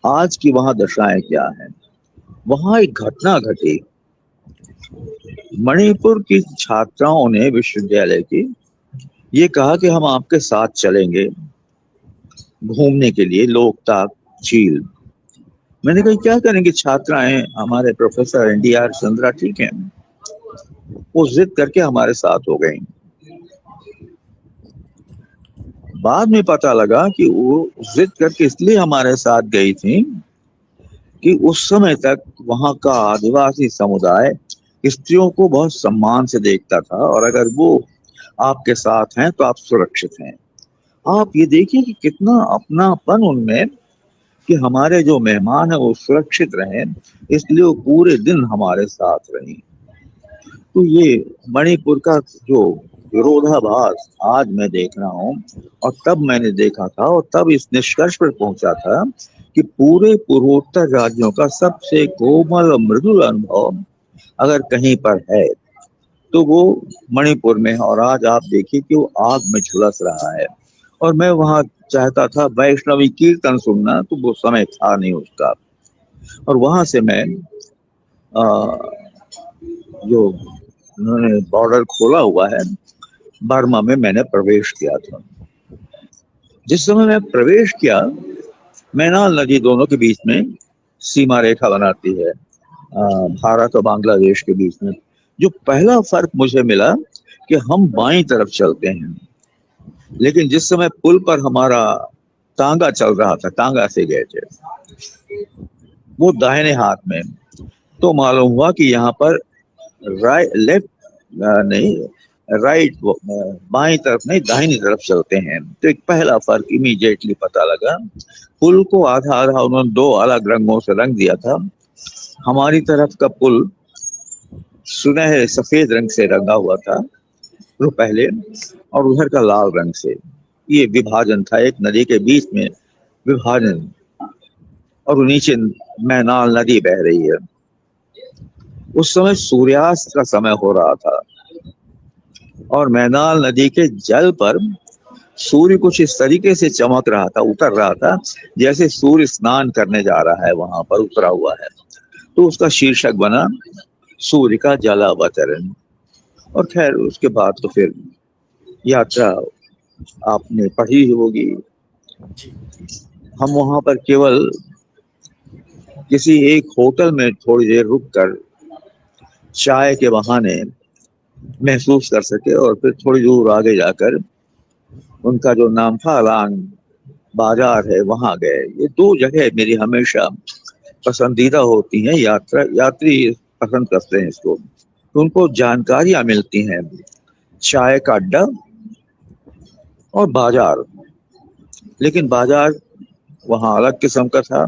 आज की वहां दशाएं क्या हैं। वहां एक घटना घटी। मणिपुर की छात्राओं ने विश्वविद्यालय की ये कहा कि हम आपके साथ चलेंगे घूमने के लिए लोकताक झील। मैंने कहा क्या करेंगे छात्राएं, हमारे प्रोफेसर NDR चंद्रा ठीक है, वो जिद करके हमारे साथ हो गई। बाद में पता लगा कि वो जिद करके इसलिए हमारे साथ गई थी कि उस समय तक वहां का आदिवासी समुदाय स्त्रियों को बहुत सम्मान से देखता था, और अगर वो आपके साथ हैं तो आप सुरक्षित हैं। आप ये देखिए कि कितना अपनापन उनमें, कि हमारे जो मेहमान है वो सुरक्षित रहें, इसलिए वो पूरे दिन हमारे साथ रही। तो ये मणिपुर का जो विरोधाभास आज मैं देख रहा हूँ, और तब मैंने देखा था, और तब इस निष्कर्ष पर पहुंचा था कि पूरे पूर्वोत्तर राज्यों का सबसे कोमल और मृदुल अनुभव अगर कहीं पर है तो वो मणिपुर में है। और आज आप देखिए कि वो आग में झुलस रहा है। और मैं वहां चाहता था वैष्णवी कीर्तन सुनना, तो वो समय था नहीं उसका। और वहां से मैं जो उन्होंने बॉर्डर खोला हुआ है बर्मा में, मैंने प्रवेश किया था। जिस समय मैं प्रवेश किया, मैनाल नदी दोनों के बीच में सीमा रेखा बनाती है, भारत और बांग्लादेश के बीच में। जो पहला फर्क मुझे मिला कि हम बाईं तरफ चलते हैं, लेकिन जिस समय पुल पर हमारा तांगा चल रहा था, तांगा से गए थे, वो दाहिने हाथ में, तो मालूम हुआ कि यहाँ पर राइट बाईं तरफ नहीं, दाहिनी तरफ चलते हैं। तो एक पहला फर्क इमीडिएटली पता लगा। पुल को आधा आधा उन्होंने दो अलग रंगों से रंग दिया था। हमारी तरफ का पुल सुनहरे सफेद रंग से रंगा हुआ था तो पहले, और उधर का लाल रंग से। ये विभाजन था, एक नदी के बीच में विभाजन, और नीचे मैनाल नदी बह रही है। उस समय सूर्यास्त का समय हो रहा था और मैनाल नदी के जल पर सूर्य कुछ इस तरीके से चमक रहा था, उतर रहा था, जैसे सूर्य स्नान करने जा रहा है, वहां पर उतरा हुआ है। तो उसका शीर्षक बना सूर्य का जलावतरण। और खैर उसके बाद तो फिर यात्रा आपने पढ़ी होगी। हम वहां पर केवल किसी एक होटल में थोड़ी देर रुककर चाय के बहाने महसूस कर सके, और फिर थोड़ी दूर आगे जाकर उनका जो नाम था अलांग बाजार है, वहां गए। ये दो जगह मेरी हमेशा पसंदीदा होती हैं। यात्री पसंद करते हैं इसको, तो उनको जानकारियां मिलती हैं। चाय का अड्डा और बाजार, लेकिन बाजार वहाँ अलग किस्म का था,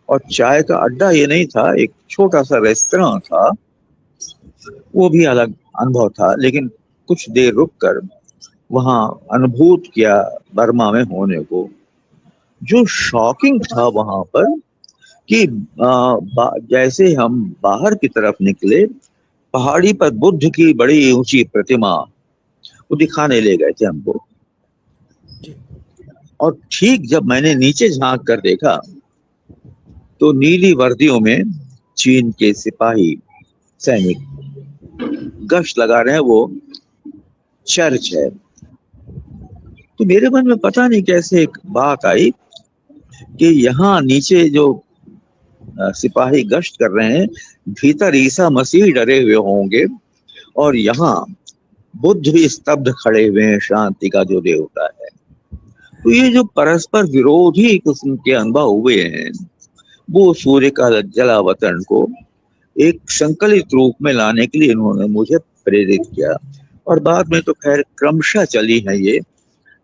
और चाय का अड्डा ये नहीं था, एक छोटा सा रेस्तरां था, वो भी अलग अनुभव था। लेकिन कुछ देर रुककर वहाँ अनुभूत किया बर्मा में होने को। जो शॉकिंग था वहां पर कि जैसे हम बाहर की तरफ निकले, पहाड़ी पर बुद्ध की बड़ी ऊंची प्रतिमा वो दिखाने ले गए थे हमको, और ठीक जब मैंने नीचे झांक कर देखा तो नीली वर्दियों में चीन के सिपाही सैनिक गश्त लगा रहे हैं, वो चर्च है। तो मेरे मन में पता नहीं कैसे एक बात आई कि यहाँ नीचे जो सिपाही गश्त कर रहे हैं, भीतर ईसा मसीह डरे हुए होंगे, और यहाँ बुद्ध भी स्तब्ध खड़े हुए हैं, शांति का जो देवता है। तो ये जो परस्पर विरोधी किस्म के अनुभव हुए हैं, वो सूर्य का जलावतरण को एक संकलित रूप में लाने के लिए इन्होंने मुझे प्रेरित किया। और बाद में तो खैर क्रमशः चली है ये,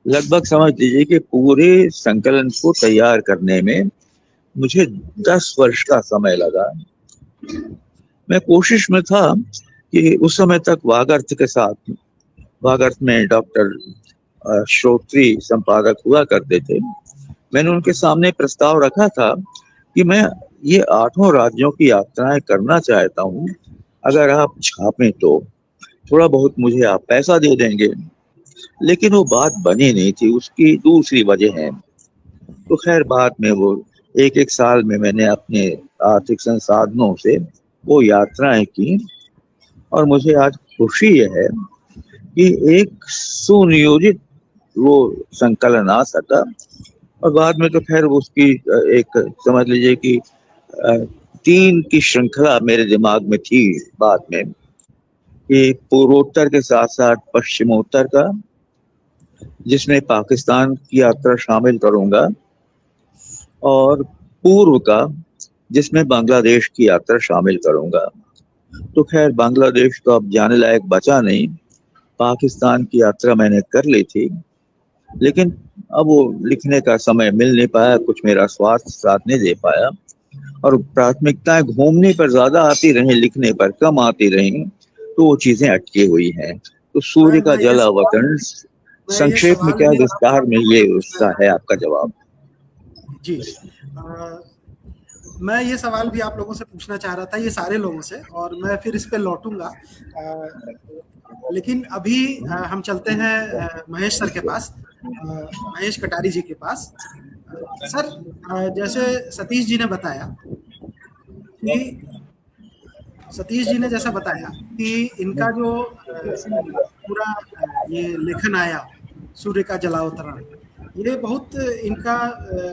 लगभग समझ लीजिए कि पूरे संकलन को तैयार करने में मुझे 10 वर्ष का समय लगा। मैं कोशिश में था कि उस समय तक वागर्थ के साथ, वागर्थ में डॉक्टर श्रोत्री संपादक हुआ करते थे, मैंने उनके सामने प्रस्ताव रखा था कि मैं ये 8 राज्यों की यात्राएं करना चाहता हूँ, अगर आप छापें तो थोड़ा बहुत मुझे आप पैसा दे देंगे। लेकिन वो बात बनी नहीं थी, उसकी दूसरी वजह है। तो खैर बाद में वो एक साल में मैंने अपने आर्थिक संसाधनों से वो यात्राएं की, और मुझे आज खुशी है कि एक सुनियोजित वो संकलन आ सका। और बाद में तो खैर उसकी एक समझ लीजिए कि 3 की श्रृंखला मेरे दिमाग में थी बाद में, कि पूर्वोत्तर के साथ साथ पश्चिमोत्तर का, जिसमें पाकिस्तान की यात्रा शामिल करूंगा, और पूर्व का, जिसमें बांग्लादेश की यात्रा शामिल करूंगा। तो खैर बांग्लादेश तो अब जाने लायक बचा नहीं, पाकिस्तान की यात्रा मैंने कर ली थी, लेकिन अब वो लिखने का समय मिल नहीं पाया, कुछ मेरा स्वास्थ्य साथ नहीं दे पाया, और प्राथमिकताएं घूमने पर ज्यादा आती रही, लिखने पर कम आती रही, तो वो चीजें अटकी हुई हैं। तो सूर्य का जलावतरण संक्षेप में क्या, विस्तार में ये उसका है आपका जवाब। जी, मैं ये सवाल भी आप लोगों से पूछना चाह रहा था, ये सारे लोगों से, और मैं फिर इस पे लौटूंगा। लेकिन अभी हम चलते हैं महेश सर के पास, महेश कटारी जी के पास। सर, जैसे सतीश जी ने जैसा बताया कि इनका जो पूरा ये लेखन आया सूर्य का जलावतरण, ये बहुत इनका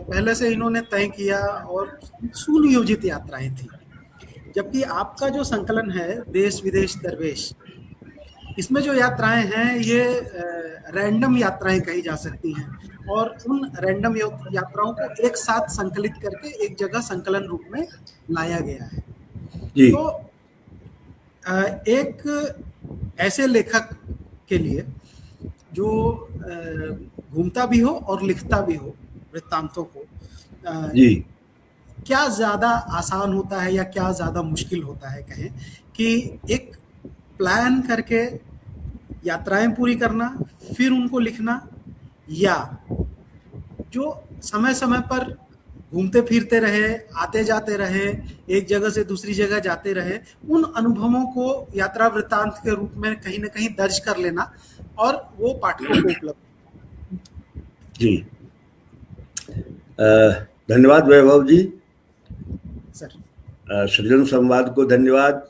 पहले से इन्होंने तय किया और सुनियोजित यात्राएं थी। जबकि आपका जो संकलन है देश विदेश दरवेश, इसमें जो यात्राएं हैं ये रैंडम यात्राएं कही जा सकती हैं और उन रैंडम यात्राओं को एक साथ संकलित करके एक जगह संकलन रूप में लाया गया है। जी तो एक ऐसे लेखक के लिए जो घूमता भी हो और लिखता भी हो वृत्तांतों को, जी क्या ज्यादा आसान होता है या क्या ज्यादा मुश्किल होता है कहें कि एक प्लान करके यात्राएं पूरी करना फिर उनको लिखना, या जो समय समय पर घूमते फिरते रहे, आते जाते रहे, एक जगह से दूसरी जगह जाते रहे, उन अनुभवों को यात्रा वृत्तांत के रूप में कहीं ना कहीं दर्ज कर लेना और वो पाठकों को उपलब्ध। जी धन्यवाद वैभव जी। सर सृजन संवाद को धन्यवाद,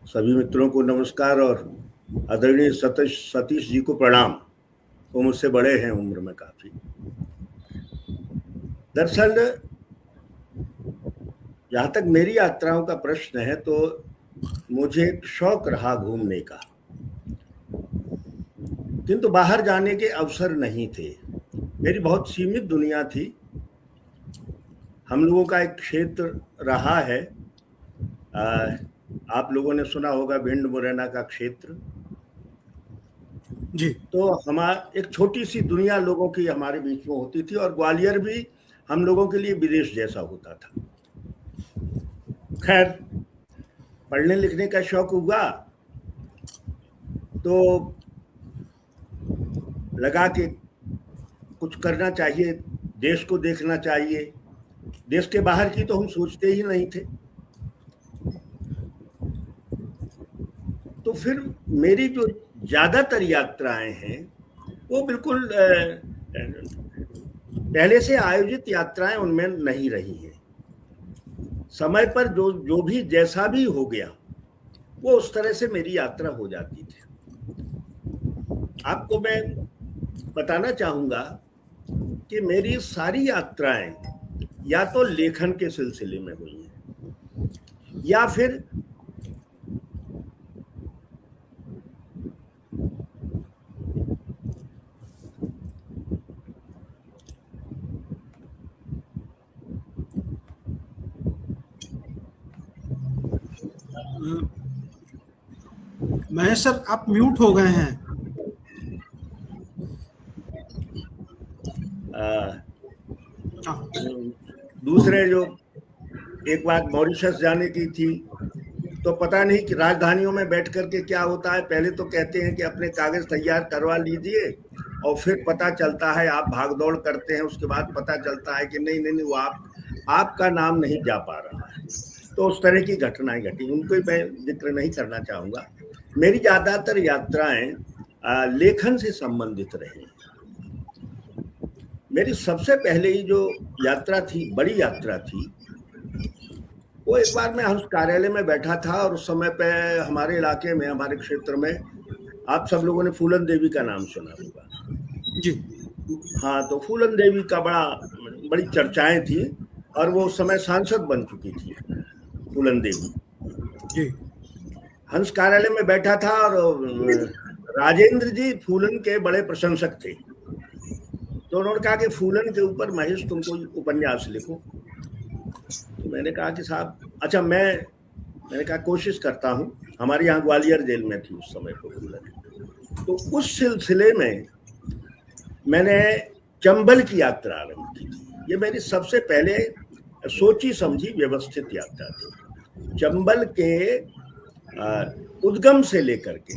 सभी मित्रों को नमस्कार और आदरणीय सतीश जी को प्रणाम। वो मुझसे बड़े हैं उम्र में काफी। दरअसल जहाँ तक मेरी यात्राओं का प्रश्न है तो मुझे शौक रहा घूमने का, किंतु बाहर जाने के अवसर नहीं थे। मेरी बहुत सीमित दुनिया थी। हम लोगों का एक क्षेत्र रहा है, आप लोगों ने सुना होगा भिंड मुरैना का क्षेत्र जी। तो हमारा एक छोटी सी दुनिया लोगों की हमारे बीच में होती थी और ग्वालियर भी हम लोगों के लिए विदेश जैसा होता था। खैर पढ़ने लिखने का शौक हुआ तो लगा कि कुछ करना चाहिए, देश को देखना चाहिए। देश के बाहर की तो हम सोचते ही नहीं थे। तो फिर मेरी जो ज्यादातर यात्राएं हैं वो बिल्कुल पहले से आयोजित यात्राएं उनमें नहीं रही हैं। समय पर जो भी जैसा भी हो गया वो उस तरह से मेरी यात्रा हो जाती थी। आपको मैं बताना चाहूंगा कि मेरी सारी यात्राएं या तो लेखन के सिलसिले में हुई हैं या फिर महेश सर आप म्यूट हो गए हैं। दूसरे जो एक बात मॉरिशस जाने की थी तो पता नहीं कि राजधानियों में बैठ करके क्या होता है। पहले तो कहते हैं कि अपने कागज तैयार करवा लीजिए और फिर पता चलता है आप भागदौड़ करते हैं, उसके बाद पता चलता है कि नहीं नहीं नहीं वो आपका नाम नहीं जा पा रहा है। तो उस तरह की घटनाएं घटी, उनको मैं जिक्र नहीं करना चाहूँगा। मेरी ज़्यादातर यात्राएं लेखन से संबंधित रही। मेरी सबसे पहले ही जो यात्रा थी, बड़ी यात्रा थी, वो एक बार मैं हंस कार्यालय में बैठा था और उस समय पे हमारे इलाके में, हमारे क्षेत्र में आप सब लोगों ने फूलन देवी का नाम सुना होगा जी। हाँ, तो फूलन देवी का बड़ी चर्चाएं थी और वो उस समय सांसद बन चुकी थी फूलन देवी जी। हंस कार्यालय में बैठा था और राजेंद्र जी फूलन के बड़े प्रशंसक थे। तो उन्होंने कहा कि फूलन के ऊपर महेश तुम कोई उपन्यास लिखो। तो मैंने कहा कि साहब अच्छा, मैंने कहा कोशिश करता हूँ। हमारे यहाँ ग्वालियर जेल में थी उस समय पर फूलन। तो उस सिलसिले में मैंने चंबल की यात्रा आरंभ की थी। ये मेरी सबसे पहले सोची समझी व्यवस्थित यात्रा थी। चंबल के उद्गम से लेकर के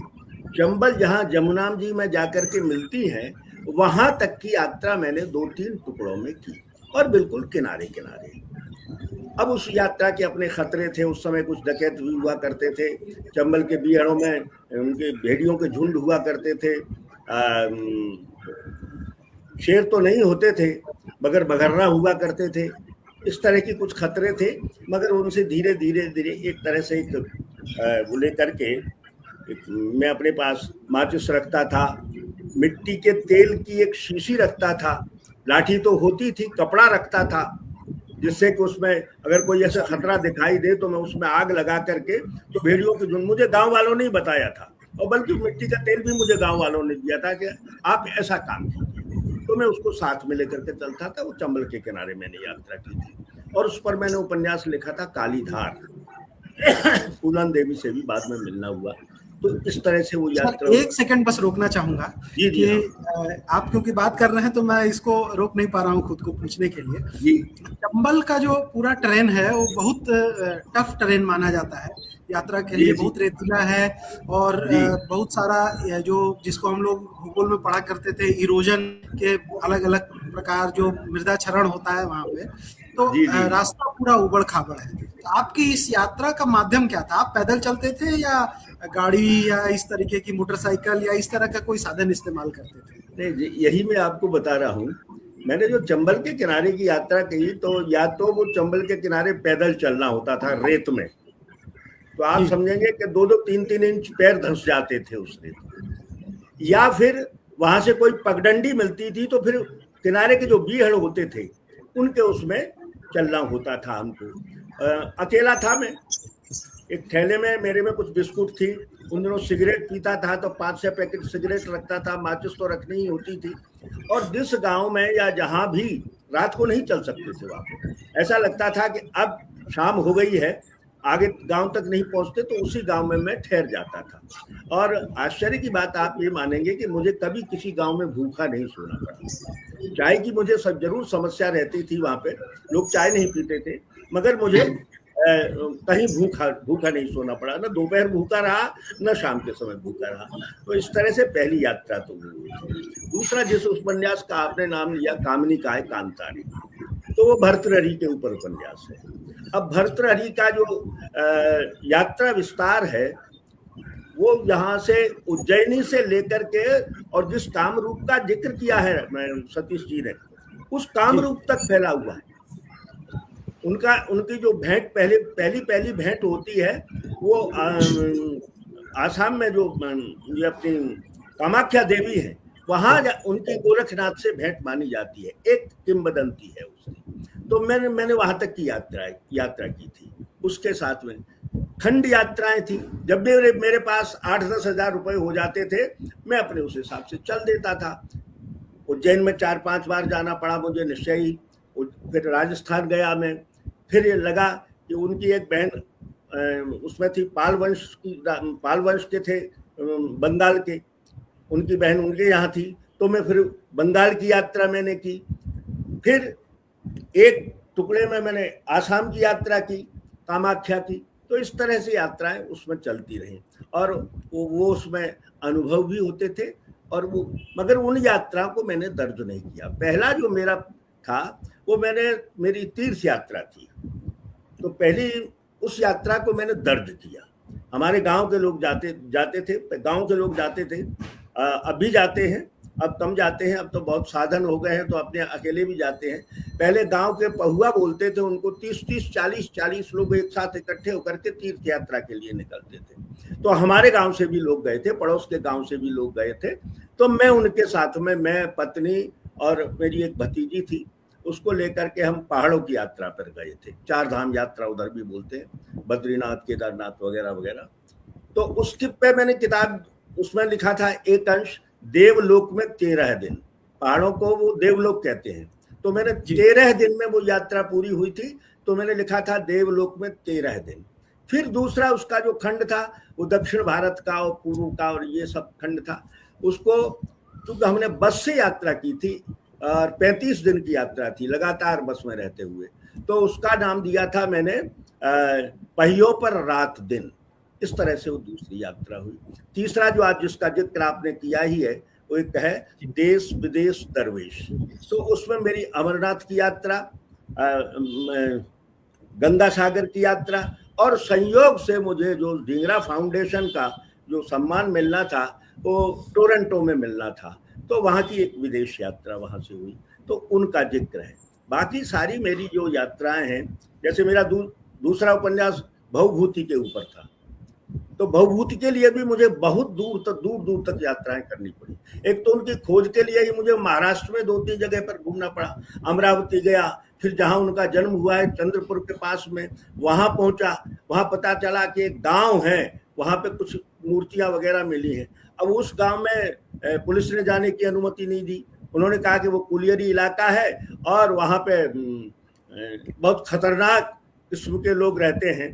चंबल जहाँ जमुना जी में जाकर के मिलती है वहां तक की यात्रा मैंने 2-3 टुकड़ों में की और बिल्कुल किनारे किनारे। अब उस यात्रा के अपने खतरे थे। उस समय कुछ डकैत हुआ करते थे चंबल के बीहड़ों में, उनके भेड़ियों के झुंड हुआ करते थे। शेर तो नहीं होते थे मगर बघर्रा हुआ करते थे। इस तरह की कुछ खतरे थे, मगर उनसे धीरे धीरे धीरे एक तरह से वो लेकर के मैं अपने पास माचिस रखता था, मिट्टी के तेल की एक शीशी रखता था लाठी तो होती थी, कपड़ा रखता था जिससे कि उसमें अगर कोई ऐसा खतरा दिखाई दे तो मैं उसमें आग लगा करके, तो भेड़ियों के झुंड, मुझे गांव वालों ने ही बताया था, और बल्कि मिट्टी का तेल भी मुझे गांव वालों ने दिया था कि आप ऐसा काम कीजिए, तो मैं उसको साथ में लेकर के चलता था। वो चंबल के किनारे मैंने यात्रा की थी, और उस पर मैंने उपन्यास लिखा था कालीधार। फूलन देवी से भी बाद में मिलना हुआ। तो इस तरह से वो यात्रा। एक सेकंड बस रोकना चाहूंगा कि आप क्योंकि बात कर रहे हैं तो मैं इसको रोक नहीं पा रहा हूँ खुद को पूछने के लिए। जी, चंबल का जो पूरा ट्रेन है वो बहुत टफ ट्रेन माना जाता है यात्रा के लिए, बहुत रेतीला है, और बहुत सारा जो जिसको हम लोग भूगोल में पढ़ा करते थे, इरोजन के अलग अलग प्रकार जो मृदा क्षरण होता है वहां पे, तो रास्ता पूरा उबड़ खाबड़ है। तो आपकी इस यात्रा का माध्यम क्या था? आप पैदल चलते थे या गाड़ी या इस तरीके की मोटरसाइकिल या इस तरह का कोई साधन इस्तेमाल करते थे? नहीं, यही मैं आपको बता रहा हूँ। मैंने जो चंबल के किनारे की यात्रा की, तो या तो वो चंबल के किनारे पैदल चलना होता था रेत में, तो आप समझेंगे कि 2-2, 3-3 इंच पैर धंस जाते थे उस रेत में, या फिर वहां से कोई पगडंडी मिलती थी तो फिर किनारे के जो बीहड़ होते थे उनके उसमें चलना होता था हमको। अकेला था मैं, एक थैले में मेरे में कुछ बिस्कुट थी, उन दिनों सिगरेट पीता था तो 5-6 पैकेट सिगरेट रखता था, माचिस तो रखनी ही होती थी। और जिस गांव में या जहां भी रात को नहीं चल सकते थे वहां पे, ऐसा लगता था कि अब शाम हो गई है, आगे गांव तक नहीं पहुंचते, तो उसी गांव में मैं ठहर जाता था। और आश्चर्य की बात आप ये मानेंगे कि मुझे कभी किसी गांव में भूखा नहीं सोना पड़ा। चाय की मुझे सब जरूर समस्या रहती थी, वहां पे लोग चाय नहीं पीते थे, मगर मुझे कहीं भूखा नहीं सोना पड़ा, ना दोपहर भूखा रहा न शाम के समय भूखा रहा। तो इस तरह से पहली यात्रा तो हुई। दूसरा, जिस उपन्यास का आपने नाम लिया कामिनी काय कांतारी, तो वो भर्तृहरि के ऊपर उपन्यास है। अब भर्तृहरि का जो यात्रा विस्तार है वो यहाँ से उज्जैनी से लेकर के, और जिस कामरूप का जिक्र किया है सतीश जी ने, उस कामरूप तक फैला हुआ है। उनकी जो भेंट पहली भेंट होती है वो आसाम में जो ये अपनी कामाख्या देवी है, वहां उनकी गोरखनाथ से भेंट मानी जाती है, एक किंवदंती है उसकी। तो मैंने वहां तक की यात्रा की थी। उसके साथ में खंड यात्राएं थी। जब भी मेरे पास 8-10 हजार रुपए हो जाते थे, मैं अपने उस हिसाब से चल देता था। उज्जैन में 4-5 बार जाना पड़ा मुझे निश्चय ही। फिर राजस्थान गया मैं, फिर ये लगा कि उनकी एक बहन उसमें थी, पाल वंश के थे बंगाल के, उनकी बहन उनके यहाँ थी, तो मैं फिर बंगाल की यात्रा मैंने की। फिर एक टुकड़े में मैंने आसाम की यात्रा की, कामाख्या की। तो इस तरह से यात्राएं उसमें चलती रही, और वो उसमें अनुभव भी होते थे, और वो, मगर उन यात्राओं को मैंने दर्ज नहीं किया। पहला जो मेरा था वो मेरी तीर्थ यात्रा थी, तो पहली उस यात्रा को मैंने दर्ज किया। हमारे गांव के लोग जाते थे, गांव के लोग जाते थे, अब भी जाते हैं, अब कम जाते हैं, अब तो बहुत साधन हो गए हैं तो अपने अकेले भी जाते हैं। पहले गांव के पहुआ बोलते थे उनको, 30-30, 40-40 लोग एक साथ इकट्ठे होकर के तीर्थ यात्रा के लिए निकलते थे। तो हमारे गांव से भी लोग गए थे, पड़ोस के गांव से भी लोग गए थे, तो मैं उनके साथ में, मैं, पत्नी और मेरी एक भतीजी थी, उसको लेकर के हम पहाड़ों की यात्रा पर गए थे। 4 धाम यात्रा उधर भी बोलते हैं, बद्रीनाथ, केदारनाथ वगैरह वगैरह। तो उसके पे मैंने किताब उसमें लिखा था एक अंश, देवलोक में 13 दिन। पहाड़ों को वो देवलोक कहते हैं, तो मैंने 13 दिन में वो यात्रा पूरी हुई थी, तो मैंने लिखा था देवलोक में 13 दिन। फिर दूसरा उसका जो खंड था वो दक्षिण भारत का और पूर्व का और ये सब खंड था। उसको क्योंकि हमने बस से यात्रा की थी और 35 दिन की यात्रा थी लगातार बस में रहते हुए, तो उसका नाम दिया था मैंने पहियों पर रात दिन। इस तरह से वो दूसरी यात्रा हुई। तीसरा जो आज जिसका जिक्र आपने किया ही है, वो एक है देश विदेश दरवेश। तो उसमें मेरी अमरनाथ की यात्रा, गंगा सागर की यात्रा, और संयोग से मुझे जो ढींगरा फाउंडेशन का जो सम्मान मिलना था वो टोरंटो में मिलना था, तो वहाँ की एक विदेश यात्रा वहाँ से हुई, तो उनका जिक्र है। बाकी सारी मेरी जो यात्राएं हैं, जैसे मेरा दूसरा उपन्यास भवभूति के ऊपर था, तो भवभूति के लिए भी मुझे बहुत दूर तक यात्राएं करनी पड़ी। एक तो उनकी खोज के लिए ही मुझे महाराष्ट्र में 2-3 जगह पर घूमना पड़ा। अमरावती गया, फिर जहां उनका जन्म हुआ है चंद्रपुर के पास में, वहां पहुंचा। वहां पता चला कि एक गांव है, वहां पे कुछ मूर्तियां वगैरह मिली हैं। अब उस गांव में पुलिस ने जाने की अनुमति नहीं दी। उन्होंने कहा कि वो कुलियरी इलाका है और वहां पे बहुत खतरनाक किस्म के लोग रहते हैं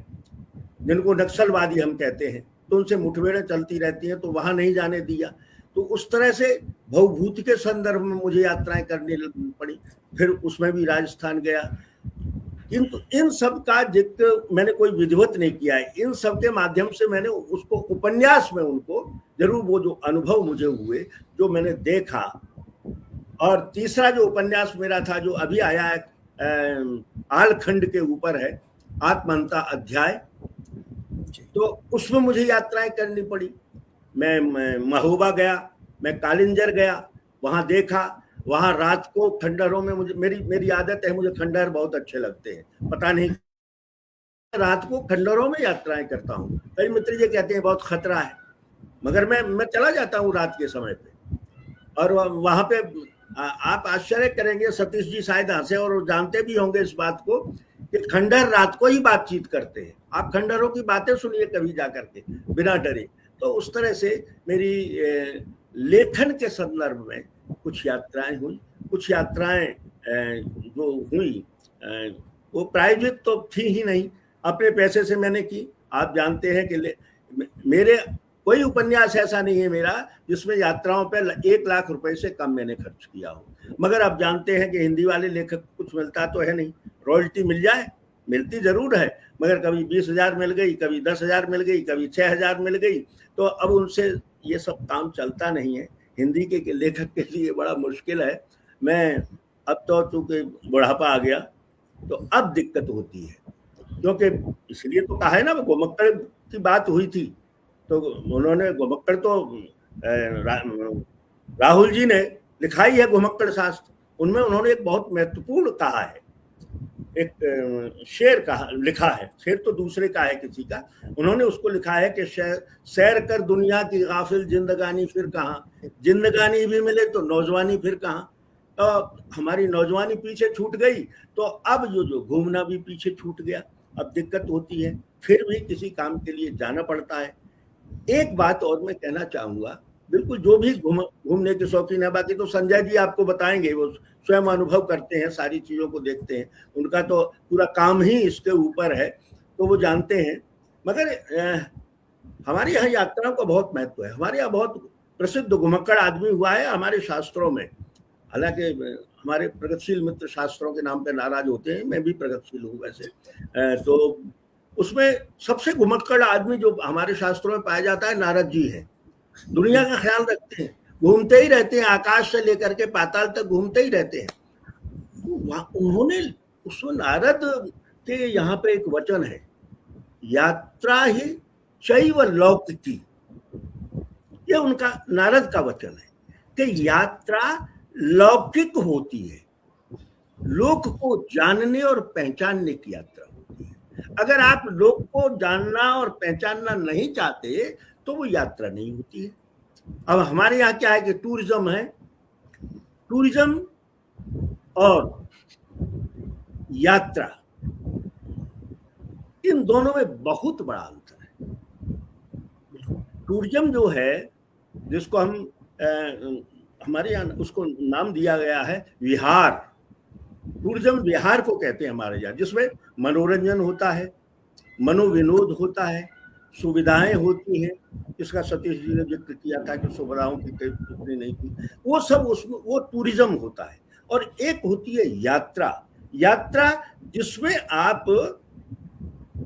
जिनको नक्सलवादी हम कहते हैं, तो उनसे मुठभेड़ें चलती रहती हैं, तो वहां नहीं जाने दिया। तो उस तरह से भवभूति के संदर्भ में मुझे यात्राएं करनी पड़ी। फिर उसमें भी राजस्थान गया, किंतु इन सब का जिक्र मैंने कोई विधिवत नहीं किया है। इन सब के माध्यम से मैंने उसको उपन्यास में उनको जरूर वो जो अनुभव मुझे हुए, जो मैंने देखा। और तीसरा जो उपन्यास मेरा था जो अभी आया है आलखंड के ऊपर है, आत्महंता अध्याय, तो उसमें मुझे यात्राएं करनी पड़ी। मैं महोबा गया, मैं कालिंजर गया, वहां देखा। वहां रात को खंडहरों में मुझे मेरी आदत है, मुझे खंडहर बहुत अच्छे लगते हैं। पता नहीं रात को खंडहरों में यात्राएं करता हूँ। कई मित्र जी कहते हैं बहुत खतरा है, मगर मैं चला जाता हूँ रात के समय पे। और वहां पे आप आश्चर्य करेंगे, सतीश जी शायद हंसे और जानते भी होंगे इस बात को कि खंडहर रात को ही बातचीत करते हैं। आप खंडहरों की बातें सुनिए कभी जाकर के, बिना डरे। तो उस तरह से मेरी लेखन के संदर्भ में कुछ यात्राएं हुई। कुछ यात्राएं जो हुई वो प्रायोजित तो थी ही नहीं, अपने पैसे से मैंने की। आप जानते हैं कि मेरे कोई उपन्यास ऐसा नहीं है मेरा जिसमें यात्राओं पे 1 लाख रुपए से कम मैंने खर्च किया हो। मगर आप जानते हैं कि हिंदी वाले लेखक कुछ मिलता तो है नहीं। रॉयल्टी मिल जाए, मिलती जरूर है, मगर कभी 20,000 मिल गई, कभी 10,000 मिल गई, कभी 6,000 मिल गई। तो अब उनसे ये सब काम चलता नहीं है। हिंदी के लेखक के लिए बड़ा मुश्किल है। मैं अब तो चूंकि बुढ़ापा आ गया तो अब दिक्कत होती है, क्योंकि इसलिए तो कहा है ना, गोमक्कड़ की बात हुई थी तो उन्होंने गोमक्कड़ तो राहुल जी ने लिखा ही है गोमक्कड़ शास्त्र, उनमें उन्होंने एक बहुत महत्वपूर्ण कहा है, एक शेर कहा लिखा है। शेर तो दूसरे का है किसी का, उन्होंने उसको लिखा है कि सैर कर दुनिया की गाफिल जिंदगानी फिर कहाँ, जिंदगानी भी मिले तो नौजवानी फिर कहाँ। तो हमारी नौजवानी पीछे छूट गई, तो अब जो घूमना भी पीछे छूट गया। अब दिक्कत होती है, फिर भी किसी काम के लिए जाना पड़ता है। एक बात और मैं कहना चाहूंगा, बिल्कुल जो भी घूमने के शौकीन है, बाकी तो संजय जी आपको बताएंगे, वो स्वयं अनुभव करते हैं, सारी चीजों को देखते हैं, उनका तो पूरा काम ही इसके ऊपर है, तो वो जानते हैं। मगर हमारे यहाँ यात्राओं का बहुत महत्व है। हमारे यहाँ बहुत प्रसिद्ध घुमक्कड़ आदमी हुआ है हमारे शास्त्रों में। हालांकि हमारे प्रगतिशील मित्र शास्त्रों के नाम पे नाराज होते हैं, मैं भी प्रगतिशील हूँ वैसे, तो उसमें सबसे घुमक्कड़ आदमी जो हमारे शास्त्रों में पाया जाता है नारद जी है। दुनिया का ख्याल रखते हैं, घूमते ही रहते हैं, आकाश से लेकर के पाताल तक घूमते ही रहते हैं। उन्होंने उसमें नारद के यहाँ पे एक वचन है, यात्रा ही चैव लौकिकी, ये उनका नारद का वचन है कि यात्रा लौकिक होती है, लोक को जानने और पहचानने की यात्रा होती है। अगर आप लोक को जानना और पहचानना नहीं चाहते तो वो यात्रा नहीं होती है। अब हमारे यहाँ क्या है कि टूरिज्म है, टूरिज्म और यात्रा, इन दोनों में बहुत बड़ा अंतर है। टूरिज्म जो है, जिसको हम हमारे यहाँ उसको नाम दिया गया है विहार, टूरिज्म विहार को कहते हैं हमारे यहाँ, जिसमें मनोरंजन होता है, मनोविनोद होता है, सुविधाएं होती हैं। इसका सतीश जी ने जिक्र किया था कि सुविधाओं की कितनी नहीं थी, वो सब उसमें वो टूरिज्म होता है। और एक होती है यात्रा, यात्रा जिसमें आप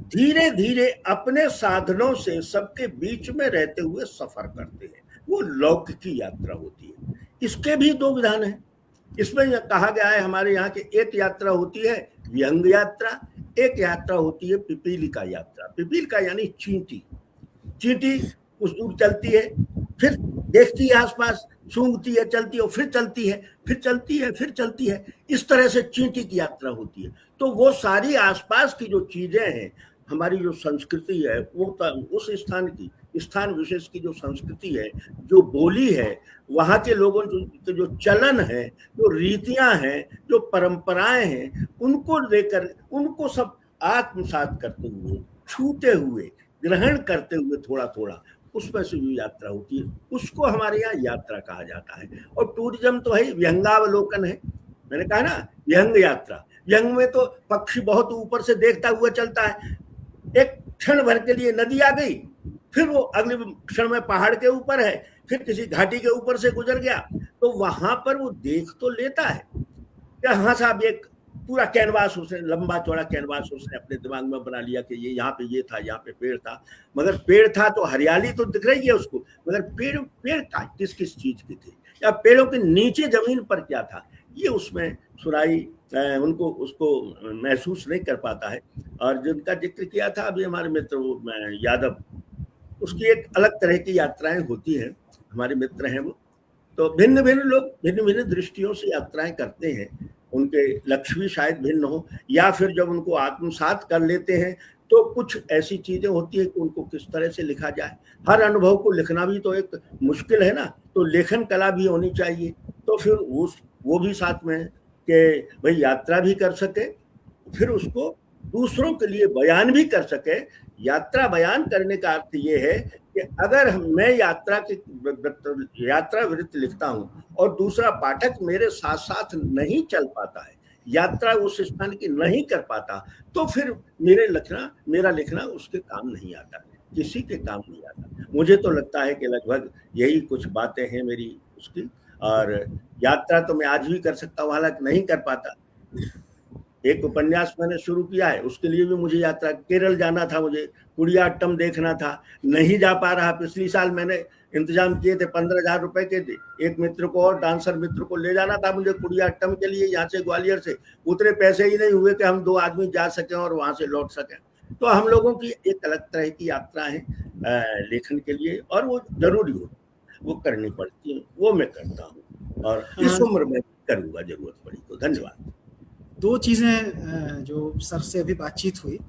धीरे धीरे अपने साधनों से सबके बीच में रहते हुए सफर करते हैं, वो लौकिकी यात्रा होती है। इसके भी 2 विधान हैं। इसमें कहा गया है हमारे यहाँ के एक यात्रा होती है विहंग यात्रा, एक यात्रा होती है पिपीलिका यात्रा। पिपीलिका यानी चींटी, चींटी कुछ दूर चलती है, फिर देखती है आसपास, सूंघती है, चलती है, फिर चलती है, फिर चलती है, फिर चलती है। इस तरह से चींटी की यात्रा होती है। तो वो सारी आसपास की जो चीजें हैं हमारी जो संस्कृति है वो उस स्थान की, स्थान विशेष की जो संस्कृति है, जो बोली है, वहाँ के लोगों के जो चलन है, जो रीतियां हैं, जो परंपराएं हैं, उनको लेकर, उनको सब आत्मसात करते हुए, छूते हुए, ग्रहण करते हुए थोड़ा थोड़ा, उसमें से जो यात्रा होती है उसको हमारे यहाँ यात्रा कहा जाता है। और टूरिज्म तो है, व्यंगावलोकन है। मैंने कहा ना, व्यंग यात्रा। व्यंग में तो पक्षी बहुत ऊपर से देखता हुआ चलता है, एक क्षण भर के लिए नदी आ गई, फिर वो अगले क्षण में पहाड़ के ऊपर है, फिर किसी घाटी के ऊपर से गुजर गया, तो वहां पर वो देख तो लेता है क्या, हाँ साहब, एक पूरा कैनवास उसने, लंबा चौड़ा कैनवास उसने अपने दिमाग में बना लिया कि ये यहाँ पे ये था, यहाँ पे पेड़ था, मगर पेड़ था तो हरियाली तो दिख रही है उसको, मगर पेड़ पेड़ का किस किस चीज के थे, या पेड़ों के नीचे जमीन पर क्या था, ये उसमें सुराई उनको उसको महसूस नहीं कर पाता है। और जिनका जिक्र किया था अभी हमारे मित्र यादव, उसकी एक अलग तरह की यात्राएं होती हैं, हमारे मित्र हैं वो, तो भिन्न भिन्न लोग भिन्न भिन्न दृष्टियों से यात्राएं करते हैं, उनके लक्ष्य भी शायद भिन्न हो, या फिर जब उनको आत्मसात कर लेते हैं तो कुछ ऐसी चीजें होती है कि उनको किस तरह से लिखा जाए। हर अनुभव को लिखना भी तो एक मुश्किल है ना, तो लेखन कला भी होनी चाहिए। तो फिर वो भी साथ में कि भाई यात्रा भी कर सके, फिर उसको दूसरों के लिए बयान भी कर सके। यात्रा बयान करने का अर्थ ये है कि अगर मैं यात्रा वृत्त लिखता हूं और दूसरा पाठक मेरे साथ साथ नहीं चल पाता है, यात्रा उस स्थान की नहीं कर पाता, तो फिर मेरा लिखना उसके काम नहीं आता, किसी के काम नहीं आता। मुझे तो लगता है कि लगभग यही कुछ बातें हैं मेरी उसकी। और यात्रा तो मैं आज भी कर सकता हूँ, हालांकि नहीं कर पाता। एक उपन्यास मैंने शुरू किया है, उसके लिए भी मुझे यात्रा, केरल जाना था, मुझे कुडियाट्टम देखना था, नहीं जा पा रहा। पिछली साल मैंने इंतजाम किए थे 15,000 रुपए के, एक मित्र को और डांसर मित्र को ले जाना था मुझे कुडियाट्टम के लिए, यहाँ से ग्वालियर से। उतने पैसे ही नहीं हुए कि हम 2 आदमी जा सकें और वहां से लौट सकें। तो हम लोगों की एक अलग तरह की यात्रा है लेखन के लिए, और वो जरूरी हो, वो करनी पड़ती है, वो मैं करता हूँ और इस उम्र में करूंगा जरूरत पड़ी तो। धन्यवाद। 2 चीज़ें जो सर से अभी बातचीत हुई,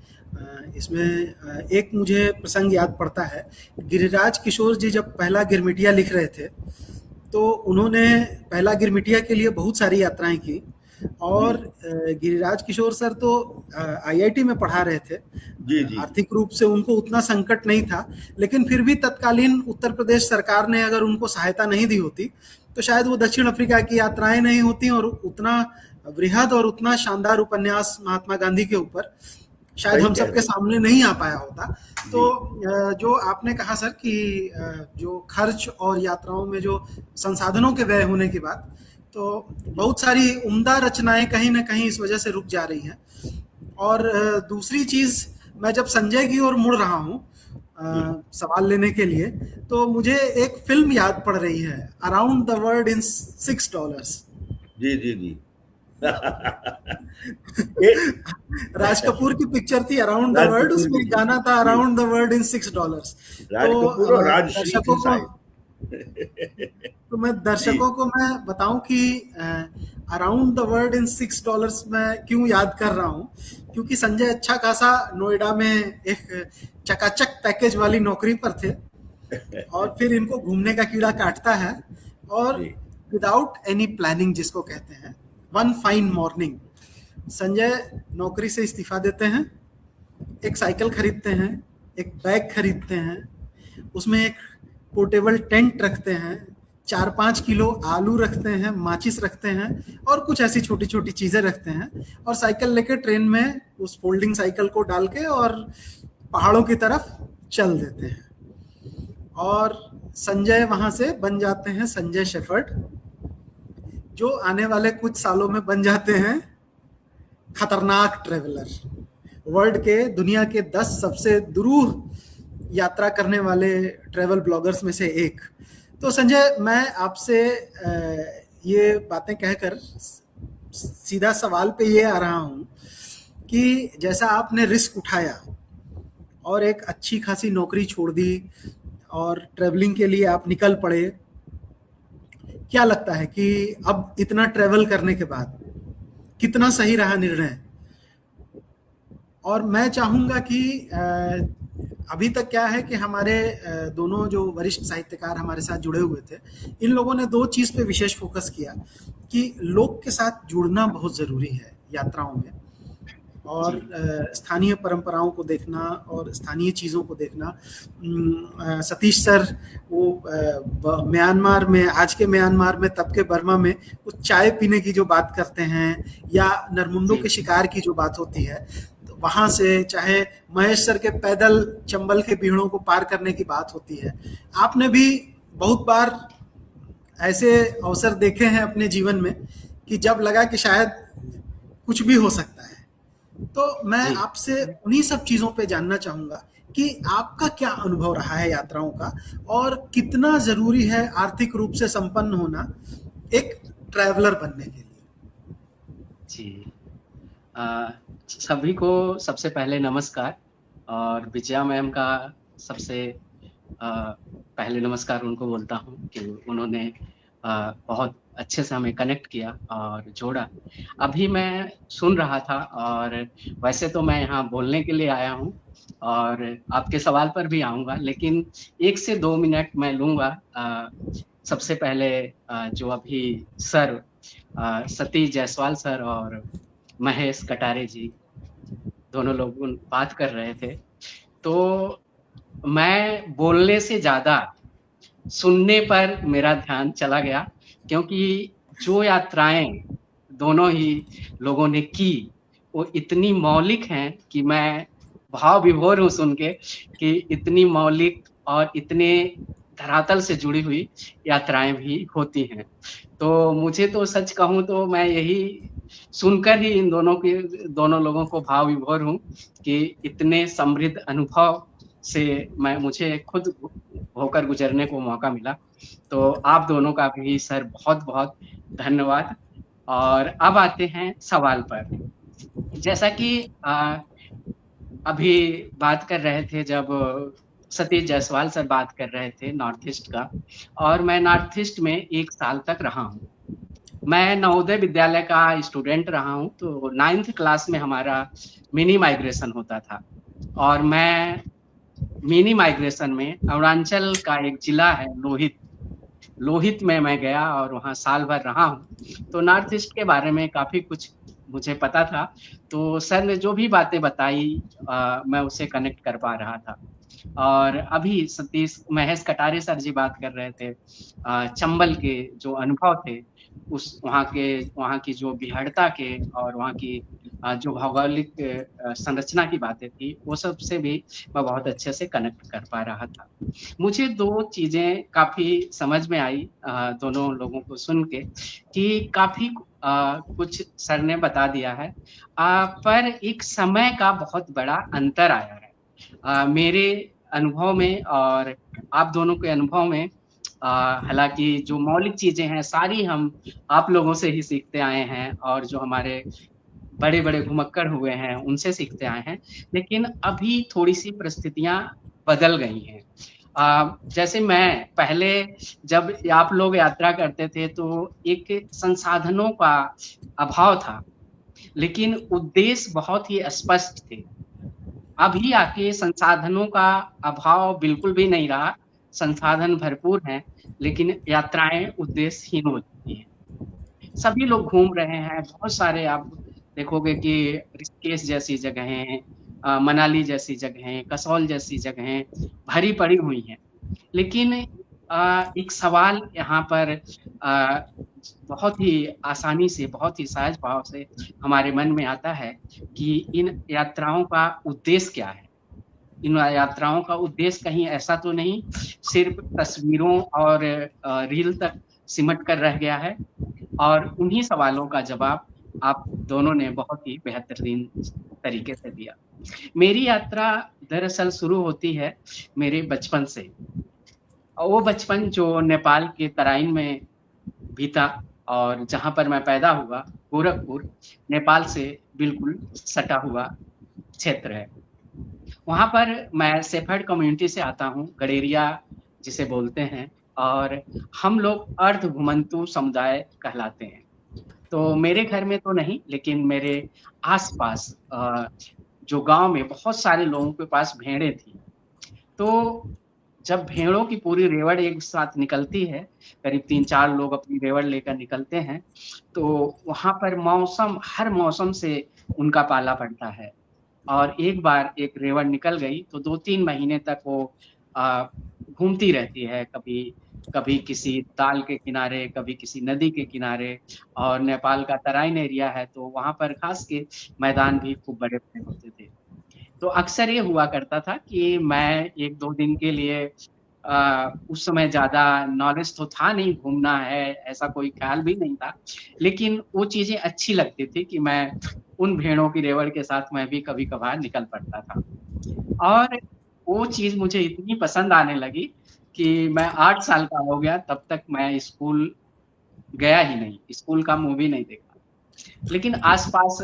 इसमें एक मुझे प्रसंग याद पड़ता है। गिरिराज किशोर जी जब पहला गिरमिटिया लिख रहे थे तो उन्होंने पहला गिरमिटिया के लिए बहुत सारी यात्राएं की, और गिरिराज किशोर सर तो आईआईटी में पढ़ा रहे थे। जी। आर्थिक रूप से उनको उतना संकट नहीं था, लेकिन फिर भी तत्कालीन उत्तर प्रदेश सरकार ने अगर उनको सहायता नहीं दी होती तो शायद वो दक्षिण अफ्रीका की यात्राएं नहीं होती, और उतना वृहद और उतना शानदार उपन्यास महात्मा गांधी के ऊपर शायद हम सबके सामने नहीं आ पाया होता। तो जो आपने कहा सर कि जो खर्च और यात्राओं में जो संसाधनों के व्यय होने की बात, तो बहुत सारी उम्दा रचनाएं कहीं ना कहीं इस वजह से रुक जा रही हैं। और दूसरी चीज, मैं जब संजय की ओर मुड़ रहा हूँ सवाल लेने के लिए, तो मुझे एक फिल्म याद पड़ रही है, अराउंड द वर्ल्ड इन $6। जी। राज कपूर की पिक्चर थी अराउंड द वर्ल्ड, उसमें गाना था अराउंड द वर्ल्ड इन $6। तो मैं दर्शकों को मैं बताऊं कि अराउंड द वर्ल्ड इन $6 मैं क्यों याद कर रहा हूं, क्योंकि संजय अच्छा खासा नोएडा में एक चकाचक पैकेज वाली नौकरी पर थे, और फिर इनको घूमने का कीड़ा काटता है, और विदाउट एनी प्लानिंग जिसको कहते हैं, वन फाइन मॉर्निंग संजय नौकरी से इस्तीफा देते हैं, एक साइकिल खरीदते हैं, एक बैग खरीदते हैं, उसमें एक पोर्टेबल टेंट रखते हैं, 4-5 किलो आलू रखते हैं, माचिस रखते हैं, और कुछ ऐसी छोटी छोटी चीजें रखते हैं, और साइकिल लेके ट्रेन में उस फोल्डिंग साइकिल को डाल के और पहाड़ों की तरफ चल देते हैं। और संजय वहां से बन जाते हैं संजय शेफर्ड, जो आने वाले कुछ सालों में बन जाते हैं खतरनाक ट्रेवलर, वर्ल्ड के दुनिया के 10 सबसे दुरूह यात्रा करने वाले ट्रेवल ब्लॉगर्स में से एक। तो संजय, मैं आपसे ये बातें कहकर सीधा सवाल पे ये आ रहा हूँ कि जैसा आपने रिस्क उठाया और एक अच्छी खासी नौकरी छोड़ दी और ट्रेवलिंग के लिए आप निकल पड़े, क्या लगता है कि अब इतना ट्रेवल करने के बाद कितना सही रहा निर्णय, और मैं चाहूँगा कि अभी तक क्या है कि हमारे दोनों जो वरिष्ठ साहित्यकार हमारे साथ जुड़े हुए थे, इन लोगों ने 2 चीज़ पे विशेष फ़ोकस किया कि लोग के साथ जुड़ना बहुत ज़रूरी है यात्राओं में, और स्थानीय परंपराओं को देखना और स्थानीय चीज़ों को देखना। सतीश सर वो म्यांमार में, आज के म्यांमार में तब के बर्मा में उस चाय पीने की जो बात करते हैं, या नरमुंडों के शिकार की जो बात होती है, तो वहाँ से चाहे महेश सर के पैदल चंबल के बीड़ों को पार करने की बात होती है। आपने भी बहुत बार ऐसे अवसर देखे हैं अपने जीवन में कि जब लगा कि शायद कुछ भी हो सकता है। तो मैं आपसे उन्हीं सब चीज़ों पे जानना चाहूँगा कि आपका क्या अनुभव रहा है यात्राओं का, और कितना ज़रूरी है आर्थिक रूप से संपन्न होना एक ट्रैवलर बनने के लिए। जी, सभी को सबसे पहले नमस्कार, और विजया मैम का सबसे पहले नमस्कार उनको बोलता हूँ कि उन्होंने बहुत अच्छे से हमें कनेक्ट किया और जोड़ा। अभी मैं सुन रहा था, और वैसे तो मैं यहाँ बोलने के लिए आया हूँ और आपके सवाल पर भी आऊँगा, लेकिन 1 से 2 मिनट मैं लूँगा। सबसे पहले जो अभी सर सतीश जायसवाल सर और महेश कटारे जी दोनों लोग बात कर रहे थे, तो मैं बोलने से ज़्यादा सुनने पर मेरा ध्यान चला गया, क्योंकि जो यात्राएं दोनों ही लोगों ने की वो इतनी मौलिक हैं कि मैं भाव विभोर हूँ सुन के कि इतनी मौलिक और इतने धरातल से जुड़ी हुई यात्राएं भी होती हैं। तो मुझे तो सच कहूँ तो मैं यही सुनकर ही इन दोनों लोगों को भाव विभोर हूँ कि इतने समृद्ध अनुभव से मुझे खुद होकर गुजरने को मौका मिला। तो आप दोनों का भी सर बहुत बहुत धन्यवाद। और अब आते हैं सवाल पर। जैसा कि अभी बात कर रहे थे, जब सतीश जायसवाल सर बात कर रहे थे नॉर्थ ईस्ट का, और मैं नॉर्थ ईस्ट में 1 साल तक रहा हूँ। मैं नवोदय विद्यालय का स्टूडेंट रहा हूँ, तो 9th क्लास में हमारा मिनी माइग्रेशन होता था, और मैं मिनी माइग्रेशन में अरुणाचल का एक जिला है लोहित में मैं गया और वहाँ साल भर रहा हूँ। तो नॉर्थ ईस्ट के बारे में काफ़ी कुछ मुझे पता था, तो सर ने जो भी बातें बताई मैं उसे कनेक्ट कर पा रहा था। और अभी महेश कटारे सर जी बात कर रहे थे चंबल के जो अनुभव थे, उस वहाँ की जो विहड़ता के और वहाँ की जो भौगोलिक संरचना की बातें थी, वो सब से भी मैं बहुत अच्छे से कनेक्ट कर पा रहा था। मुझे 2 चीज़ें काफ़ी समझ में आई दोनों लोगों को सुन के, कि काफ़ी कुछ सर ने बता दिया है, पर एक समय का बहुत बड़ा अंतर आया है मेरे अनुभव में और आप दोनों के अनुभव में। हालांकि जो मौलिक चीजें हैं सारी हम आप लोगों से ही सीखते आए हैं, और जो हमारे बड़े बड़े घुमक्कड़ हुए हैं उनसे सीखते आए हैं, लेकिन अभी थोड़ी सी परिस्थितियां बदल गई हैं। जैसे मैं पहले जब आप लोग यात्रा करते थे तो एक संसाधनों का अभाव था, लेकिन उद्देश्य बहुत ही स्पष्ट थे। अभी आके संसाधनों का अभाव बिल्कुल भी नहीं रहा, संसाधन भरपूर हैं, लेकिन यात्राएं उद्देश्यहीन हो चुकी हैं। सभी लोग घूम रहे हैं, बहुत सारे आप देखोगे कि ऋषिकेश जैसी जगहें, मनाली जैसी जगहें, कसौल जैसी जगहें भरी पड़ी हुई हैं। लेकिन एक सवाल यहाँ पर बहुत ही आसानी से, बहुत ही सहज भाव से हमारे मन में आता है कि इन यात्राओं का उद्देश्य क्या है। इन यात्राओं का उद्देश्य कहीं ऐसा तो नहीं सिर्फ तस्वीरों और रील तक सिमट कर रह गया है, और उन्हीं सवालों का जवाब आप दोनों ने बहुत ही बेहतरीन तरीके से दिया। मेरी यात्रा दरअसल शुरू होती है मेरे बचपन से, और वो बचपन जो नेपाल के तराइन में बीता, और जहाँ पर मैं पैदा हुआ गोरखपुर नेपाल से बिल्कुल सटा हुआ क्षेत्र है। वहाँ पर मैं सेफर्ड कम्युनिटी से आता हूँ, गडेरिया जिसे बोलते हैं, और हम लोग अर्ध घुमंतु समुदाय कहलाते हैं। तो मेरे घर में तो नहीं, लेकिन मेरे आसपास जो गांव में बहुत सारे लोगों के पास भेड़ें थी। तो जब भेड़ों की पूरी रेवड़ एक साथ निकलती है, करीब 3-4 लोग अपनी रेवड़ लेकर निकलते हैं, तो वहाँ पर मौसम, हर मौसम से उनका पाला पड़ता है। और एक बार एक रेवड़ निकल गई तो 2-3 महीने तक वो घूमती रहती है, कभी कभी किसी ताल के किनारे, कभी किसी नदी के किनारे। और नेपाल का तराइन एरिया है, तो वहाँ पर घास के मैदान भी खूब बड़े-बड़े होते थे। तो अक्सर ये हुआ करता था कि मैं 1-2 दिन के लिए उस समय ज़्यादा नॉलेज तो था नहीं, घूमना है ऐसा कोई ख़्याल भी नहीं था। लेकिन वो चीज़ें अच्छी लगती थी कि मैं उन भेड़ों की रेवड़ के साथ मैं भी कभी-कभार निकल पड़ता था। और वो चीज़ मुझे इतनी पसंद आने लगी कि मैं 8 साल का हो गया, तब तक मैं स्कूल गया ही नहीं, स्कूल का मुँह भी नहीं देखा। लेकिन आस-पास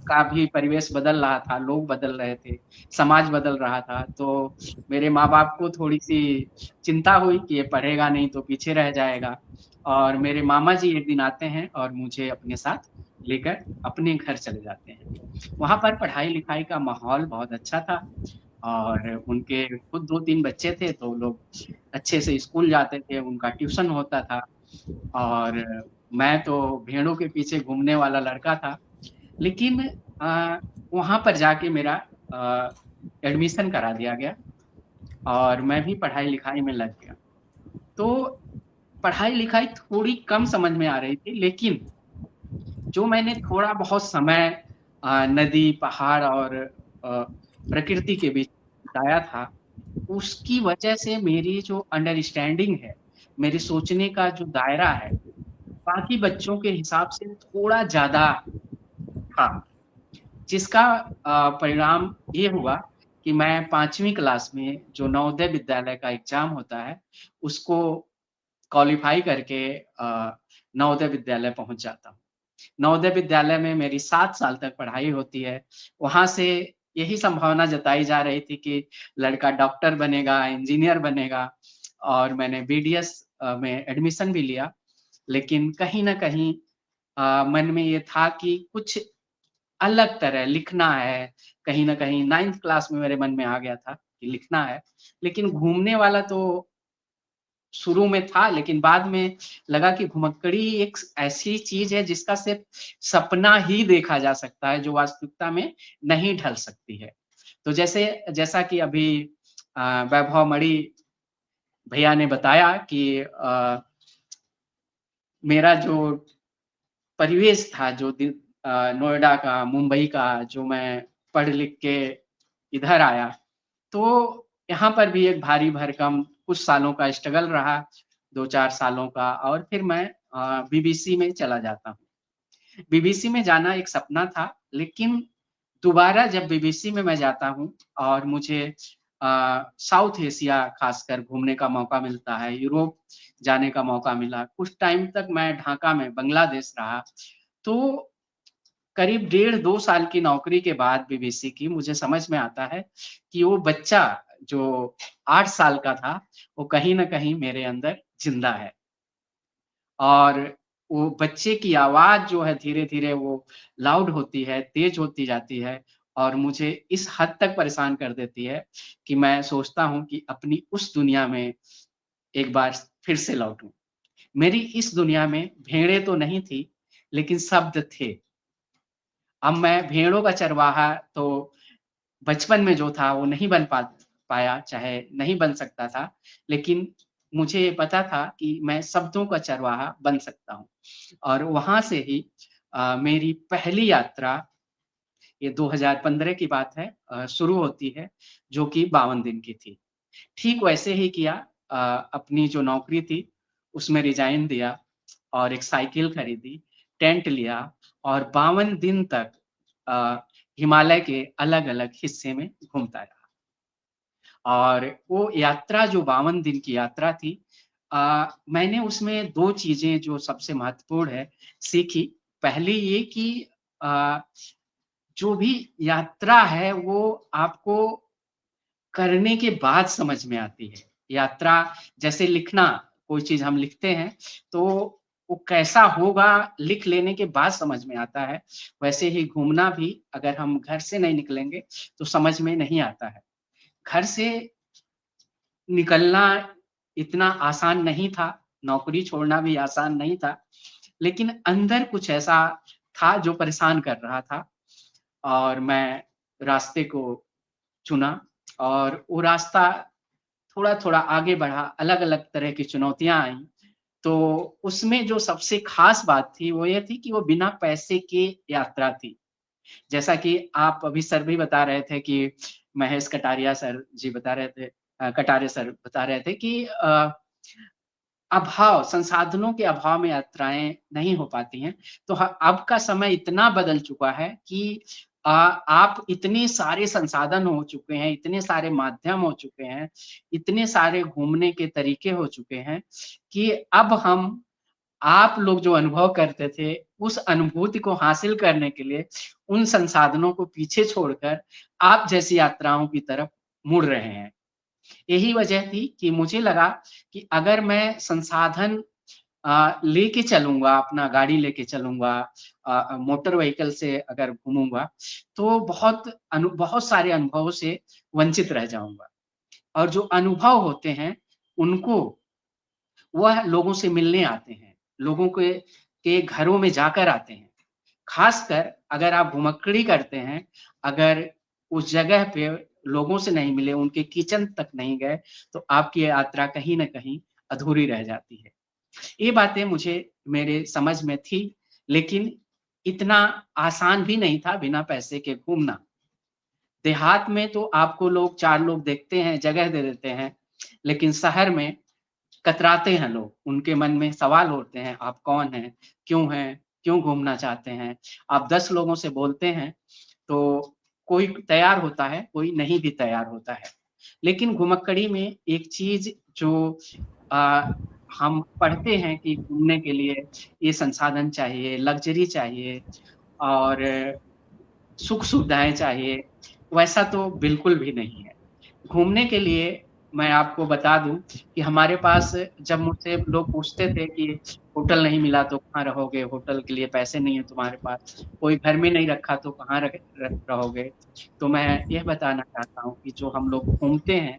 का भी परिवेश बदल रहा था, लोग बदल रहे थे, समाज बदल रहा था, तो मेरे माँ-बाप को थोड़ी-सी चिंता हुई कि ये पढ़ेगा नहीं तो पीछे रह जाएगा। और मेरे मामा जी एक दिन आते हैं और मुझे अपने साथ लेकर अपने घर चले जाते हैं। वहाँ पर पढ़ाई-लिखाई का माहौल बहुत अच्छा था और उनके खुद 2-3 बच्चे थे, तो लोग अच्छे से स्कूल जाते थे, उनका ट्यूशन होता था। और मैं तो भेड़ों के पीछे घूमने वाला लड़का था। लेकिन वहाँ पर जाके मेरा एडमिशन करा दिया गया और मैं भी पढ़ाई-लिखाई में लग गया। तो पढ़ाई-लिखाई थोड़ी कम समझ में आ रही थी, लेकिन जो मैंने थोड़ा बहुत समय नदी, पहाड़ और प्रकृति के बीच बिताया था, उसकी वजह से मेरी जो अंडरस्टैंडिंग है, मेरे सोचने का जो दायरा है, बाकी बच्चों के हिसाब से थोड़ा ज़्यादा था। जिसका परिणाम ये हुआ कि मैं 5वीं क्लास में जो नवोदय विद्यालय का एग्ज़ाम होता है, उसको क्वालीफाई करके नवोदय विद्यालय पहुँच जाता हूँ। नवोदय विद्यालय में मेरी 7 साल तक पढ़ाई होती है। वहाँ से यही संभावना जताई जा रही थी कि लड़का डॉक्टर बनेगा, इंजीनियर बनेगा और मैंने बीडीएस में एडमिशन भी लिया। लेकिन कहीं न कहीं मन में ये था कि कुछ अलग तरह लिखना है, कहीं न कहीं 9th क्लास में मेरे मन में आ गया था कि लिखना है। लेकिन घूमने वाला तो शुरू में था, लेकिन बाद में लगा कि घुमक्कड़ी एक ऐसी चीज़ है जिसका सिर्फ़ सपना ही देखा जा सकता है, जो वास्तविकता में नहीं ढल सकती है। तो जैसा कि अभी वैभव मणि भैया ने बताया कि मेरा जो परिवेश था, जो नोएडा का, मुंबई का, जो मैं पढ़ लिख के इधर आया, तो यहाँ पर भी एक भारी भरकम कुछ सालों का स्ट्रगल रहा, 2-4 सालों का। और फिर मैं बीबीसी में चला जाता हूँ। बीबीसी में जाना एक सपना था, लेकिन दोबारा जब बीबीसी में मैं जाता हूँ और मुझे साउथ एशिया खासकर घूमने का मौका मिलता है, यूरोप जाने का मौका मिला। कुछ टाइम तक मैं ढाका में बांग्लादेश रहा। तो करीब 1.5-2 साल की नौकरी के बाद बीबीसी की मुझे समझ में आता है कि वो बच्चा जो 8 साल का था, वो कहीं न कहीं मेरे अंदर ज़िंदा है। और वो बच्चे की आवाज़ जो है धीरे-धीरे वो लाउड होती है, तेज़ होती जाती है और मुझे इस हद तक परेशान कर देती है कि मैं सोचता हूँ कि अपनी उस दुनिया में एक बार फिर से लौटूँ। मेरी इस दुनिया में भेड़ें तो नहीं थी, लेकिन शब्द थे। अब मैं भेड़ों का चरवाहा तो बचपन में जो था वो नहीं बन पाया, चाहे नहीं बन सकता था, लेकिन मुझे ये पता था कि मैं शब्दों का चरवाहा बन सकता हूँ। और वहाँ से ही मेरी पहली यात्रा, ये 2015 की बात है, शुरू होती है, जो कि 52 दिन की थी। ठीक वैसे ही किया, अपनी जो नौकरी थी, उसमें रिज़ाइन दिया और एक साइकिल खरीदी, टेंट लिया और 52 दिन तक हिमालय के अलग-अलग हिस्से में घूमता रहा। और वो यात्रा जो 52 दिन की यात्रा थी, मैंने उसमें 2 चीज़ें जो सबसे महत्वपूर्ण है, सीखी। पहली ये कि जो भी यात्रा है, वो आपको करने के बाद समझ में आती है। यात्रा जैसे लिखना, कोई चीज़ हम लिखते हैं, तो वो कैसा होगा लिख लेने के बाद समझ में आता है। वैसे ही घूमना भी अगर हम घर से नहीं निकलेंगे तो समझ में नहीं आता है। घर से निकलना इतना आसान नहीं था, नौकरी छोड़ना भी आसान नहीं था, लेकिन अंदर कुछ ऐसा था जो परेशान कर रहा था और मैं रास्ते को चुना और वो रास्ता थोड़ा-थोड़ा आगे बढ़ा, अलग-अलग तरह की चुनौतियाँ आईं। तो उसमें जो सबसे ख़ास बात थी वो ये थी कि वो बिना पैसे के यात्रा थी। जैसा कि आप अभी सर भी बता रहे थे कि महेश कटारिया सर जी बता रहे थे कटारे सर बता रहे थे कि अभाव, संसाधनों के अभाव में यात्राएँ नहीं हो पाती हैं। तो अब का समय इतना बदल चुका है कि आप इतने सारे संसाधन हो चुके हैं, इतने सारे माध्यम हो चुके हैं, इतने सारे घूमने के तरीके हो चुके हैं कि अब हम आप लोग जो अनुभव करते थे, उस अनुभूति को हासिल करने के लिए उन संसाधनों को पीछे छोड़कर आप जैसी यात्राओं की तरफ मुड़ रहे हैं। यही वजह थी कि मुझे लगा कि अगर मैं संसाधन लेके चलूँगा, अपना गाड़ी लेके चलूँगा, मोटर व्हीकल से अगर घूमूँगा, तो बहुत सारे अनुभवों से वंचित रह जाऊँगा। और जो अनुभव होते हैं, उनको वह लोगों से मिलने आते हैं, लोगों के घरों में जाकर आते हैं। ख़ासकर अगर आप घुमक्कड़ी करते हैं, अगर उस जगह पे लोगों से नहीं मिले, उनके किचन तक नहीं गए, तो आपकी यात्रा कहीं न कहीं अधूरी रह जाती है। ये बातें मेरे समझ में थी, लेकिन इतना आसान भी नहीं था बिना पैसे के घूमना। देहात में तो आपको 4 लोग देखते हैं, जगह दे देते हैं, लेकिन शहर में कतराते हैं लोग, उनके मन में सवाल होते हैं, आप कौन हैं? क्यों हैं? क्यों घूमना चाहते हैं? आप 10 लोगों से बोलते हैं, तो कोई तैयार होता है, कोई नहीं भी तैयार होता है। लेकिन घुमक्कड़ी में एक चीज़ जो हम पढ़ते हैं कि घूमने के लिए ये संसाधन चाहिए, लग्ज़री चाहिए और सुख-सुविधाएँ चाहिए, वैसा तो बिल्कुल भी नहीं है। घूमने के लिए मैं आपको बता दूँ कि हमारे पास जब मुझसे लोग पूछते थे कि होटल नहीं मिला तो कहाँ रहोगे? होटल के लिए पैसे नहीं है तुम्हारे पास, कोई घर में नहीं रखा तो कहाँ रहोगे? तो मैं यह बताना चाहता हूँ कि जो हम लोग घूमते हैं,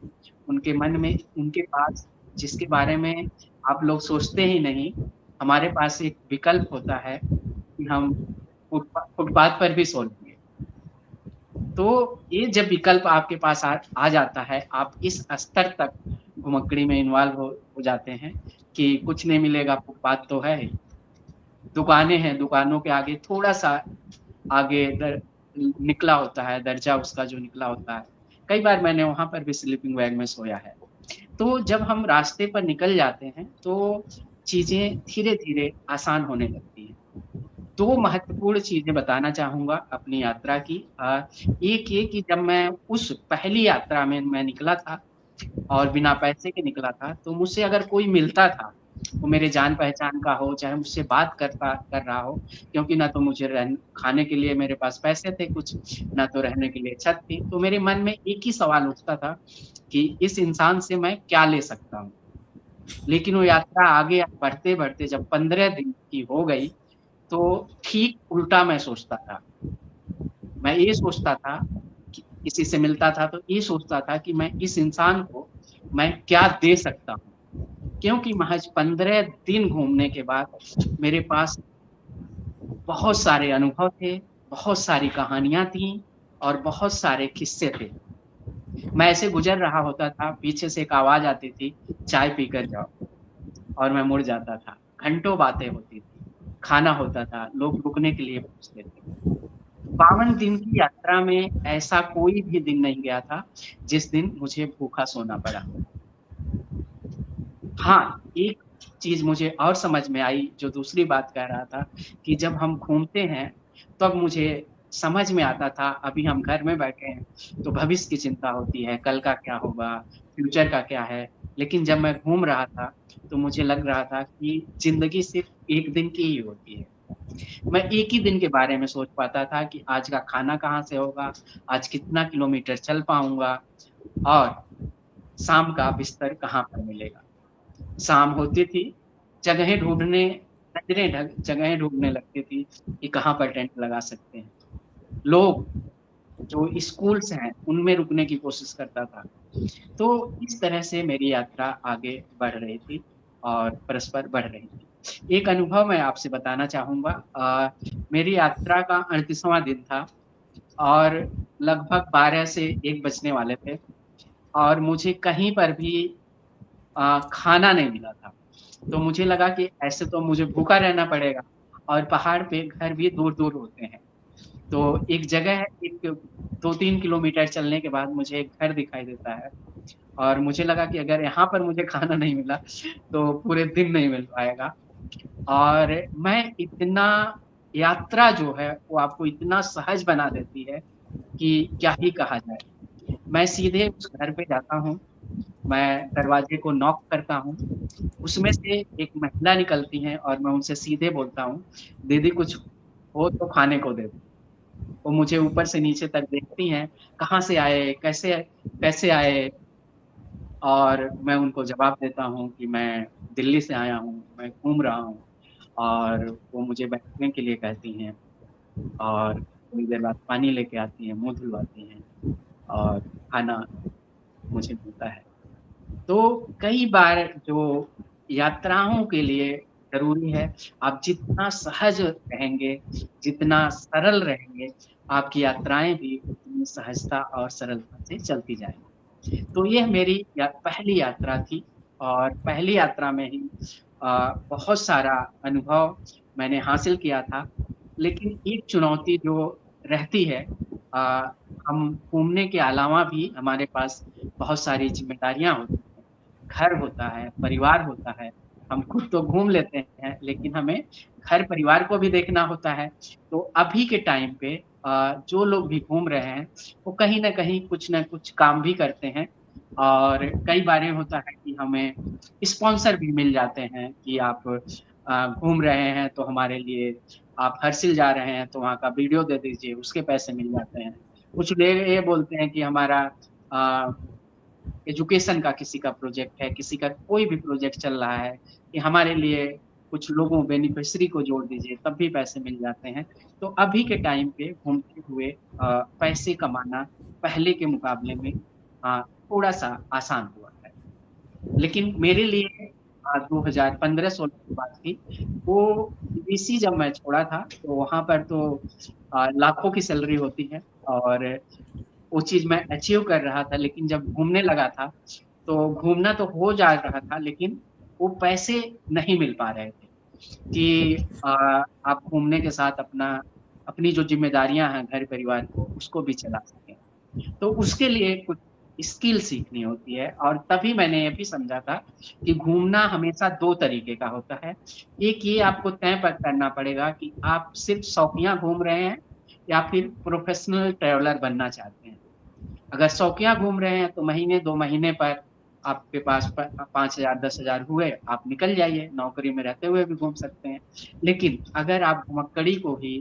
उनके मन में उनके पास जिसके बारे में आप लोग सोचते ही नहीं, हमारे पास एक विकल्प होता है कि हम फुटपाथ पर भी सो लेंगे। तो ये जब विकल्प आपके पास आ जाता है, आप इस स्तर तक घुमक्कड़ी में इन्वॉल्व हो जाते हैं कि कुछ नहीं मिलेगा, फुटपाथ तो है ही। दुकानें हैं, दुकानों के आगे थोड़ा-सा आगे निकला होता है, दर्जा उसका जो निकला होता है। कई बार मैंने वहाँ पर भी स्लीपिंग बैग में सोया है। तो जब हम रास्ते पर निकल जाते हैं, तो चीज़ें धीरे-धीरे आसान होने लगती हैं। 2 महत्वपूर्ण चीज़ें बताना चाहूँगा अपनी यात्रा की। एक ये कि जब मैं उस पहली यात्रा में मैं निकला था और बिना पैसे के निकला था, तो मुझसे अगर कोई मिलता था, वो मेरे जान-पहचान का हो, चाहे मुझसे बात कर रहा हो, क्योंकि ना तो मुझे खाने के लिए मेरे पास पैसे थे कुछ, ना तो रहने के लिए छत थी। तो मेरे मन में एक ही सवाल उठता था कि इस इंसान से मैं क्या ले सकता हूँ? लेकिन वो यात्रा आगे बढ़ते-बढ़ते जब 15 दिन की हो गई, तो ठीक उल्टा मैं सोचता था। मैं ये सोचता था कि किसी से मिलता था तो ये सोचता था कि मैं इस इंसान को मैं क्या दे सकता हूँ? क्योंकि महज़ 15 दिन घूमने के बाद मेरे पास बहुत सारे अनुभव थे, बहुत सारी कहानियाँ थीं और बहुत सारे किस्से थे। मैं ऐसे गुज़र रहा होता था, पीछे से एक आवाज़ आती थी, चाय पीकर जाओ और मैं मुड़ जाता था। घंटों बातें होती थी, खाना होता था, लोग रुकने के लिए पूछते थे। 52 दिन की यात्रा में ऐसा कोई भी दिन नहीं गया था, जिस दिन मुझे भूखा सोना पड़ा। हाँ, एक चीज़ मुझे और समझ में आई, जो दूसरी बात कह रहा था कि जब हम घूमते हैं, तब मुझे समझ में आता था, अभी हम घर में बैठे हैं, तो भविष्य की चिंता होती है, कल का क्या होगा, फ्यूचर का क्या है। लेकिन जब मैं घूम रहा था, तो मुझे लग रहा था कि ज़िंदगी सिर्फ़ एक दिन की ही होती है। मैं एक ही दिन के बारे में सोच पाता था कि आज का खाना कहाँ से होगा, आज कितना किलोमीटर चल पाऊँगा और शाम का बिस्तर कहाँ पर मिलेगा। शाम होती थी, जगहें ढूँढने नजरें जगहें ढूंढने लगती थी कि कहाँ पर टेंट लगा सकते हैं। लोग जो स्कूल्स हैं उनमें रुकने की कोशिश करता था। तो इस तरह से मेरी यात्रा आगे बढ़ रही थी और परस्पर बढ़ रही थी। एक अनुभव मैं आपसे बताना चाहूँगा। मेरी यात्रा का 38वां दिन था और लगभग 12 से 1 बजने वाले थे और मुझे कहीं पर भी खाना नहीं मिला था। तो मुझे लगा कि ऐसे तो मुझे भूखा रहना पड़ेगा और पहाड़ पे घर भी दूर-दूर होते हैं। तो एक जगह है, एक 2-3 किलोमीटर चलने के बाद मुझे एक घर दिखाई देता है और मुझे लगा कि अगर यहाँ पर मुझे खाना नहीं मिला तो पूरे दिन नहीं मिल पाएगा। और मैं इतना यात्रा जो है वो आपको इतना सहज बना देती है कि क्या ही कहा जाए। मैं सीधे उस घर पे जाता हूँ, मैं दरवाजे को नॉक करता हूँ, उसमें से एक महिला निकलती हैं और मैं उनसे सीधे बोलता हूँ, दीदी कुछ हो तो खाने को दे दो। वो मुझे ऊपर से नीचे तक देखती हैं, कहाँ से आए, कैसे आए? और मैं उनको जवाब देता हूँ कि मैं दिल्ली से आया हूँ, मैं घूम रहा हूँ और वो मुझे बैठने के लिए कहती हैं और थोड़ी देर बाद पानी लेके आती हैं, मुँह धुलवाती हैं और खाना मुझे मिलता है। तो कई बार जो यात्राओं के लिए ज़रूरी है, आप जितना सहज रहेंगे, जितना सरल रहेंगे, आपकी यात्राएँ भी उतनी सहजता और सरलता से चलती जाएँगी। तो यह मेरी पहली यात्रा थी और पहली यात्रा में ही बहुत सारा अनुभव मैंने हासिल किया था। लेकिन एक चुनौती जो रहती है, अ, हम घूमने के अलावा भी हमारे पास बहुत सारी ज़िम्मेदारियाँ होती हैं। घर होता है, परिवार होता है, हम खुद तो घूम लेते हैं, लेकिन हमें घर परिवार को भी देखना होता है। तो अभी के टाइम पे जो लोग भी घूम रहे हैं, वो कहीं न कहीं कुछ न कुछ काम भी करते हैं और कई बारें होता है कि हमें स्पॉन्सर भी मिल जाते हैं कि आप घूम रहे हैं तो हमारे लिए आप हर्सिल जा रहे हैं तो वहाँ का वीडियो दे दीजिए, उसके पैसे मिल जाते हैं। कुछ लोग ये बोलते हैं कि हमारा अ, एजुकेशन का किसी का प्रोजेक्ट है, किसी का कोई भी प्रोजेक्ट चल रहा है कि हमारे लिए कुछ लोगों बेनिफिशियरी को जोड़ दीजिए, तब भी पैसे मिल जाते हैं। तो अभी के टाइम पे घूमते हुए पैसे कमाना पहले के मुकाबले में थोड़ा-सा आसान हुआ है। लेकिन मेरे लिए 2015-16 की बात थी, वो बीबीसी जब मैं छोड़ा था, तो वहाँ पर तो लाखों की सैलरी होती है और वो चीज़ मैं अचीव कर रहा था, लेकिन जब घूमने लगा था, तो घूमना तो हो जा रहा था, लेकिन वो पैसे नहीं मिल पा रहे थे कि आप घूमने के साथ अपनी जो ज़िम्मेदारियाँ हैं घर परिवार को, उसको भी चला सकें। तो उसके लिए कुछ स्किल सीखनी होती है और तभी मैंने ये भी समझा था कि घूमना हमेशा 2 तरीके का होता है। एक ये आपको तय करना पड़ेगा कि आप सिर्फ़ शौकिया घूम रहे हैं या फिर प्रोफ़ेशनल ट्रैवलर बनना चाहते हैं। अगर शौकिया घूम रहे हैं तो महीने 2 महीने पर आपके पास 5,000 10,000 हुए, आप निकल जाइए, नौकरी में रहते हुए भी घूम सकते हैं। लेकिन अगर आप घुमक्कड़ी को ही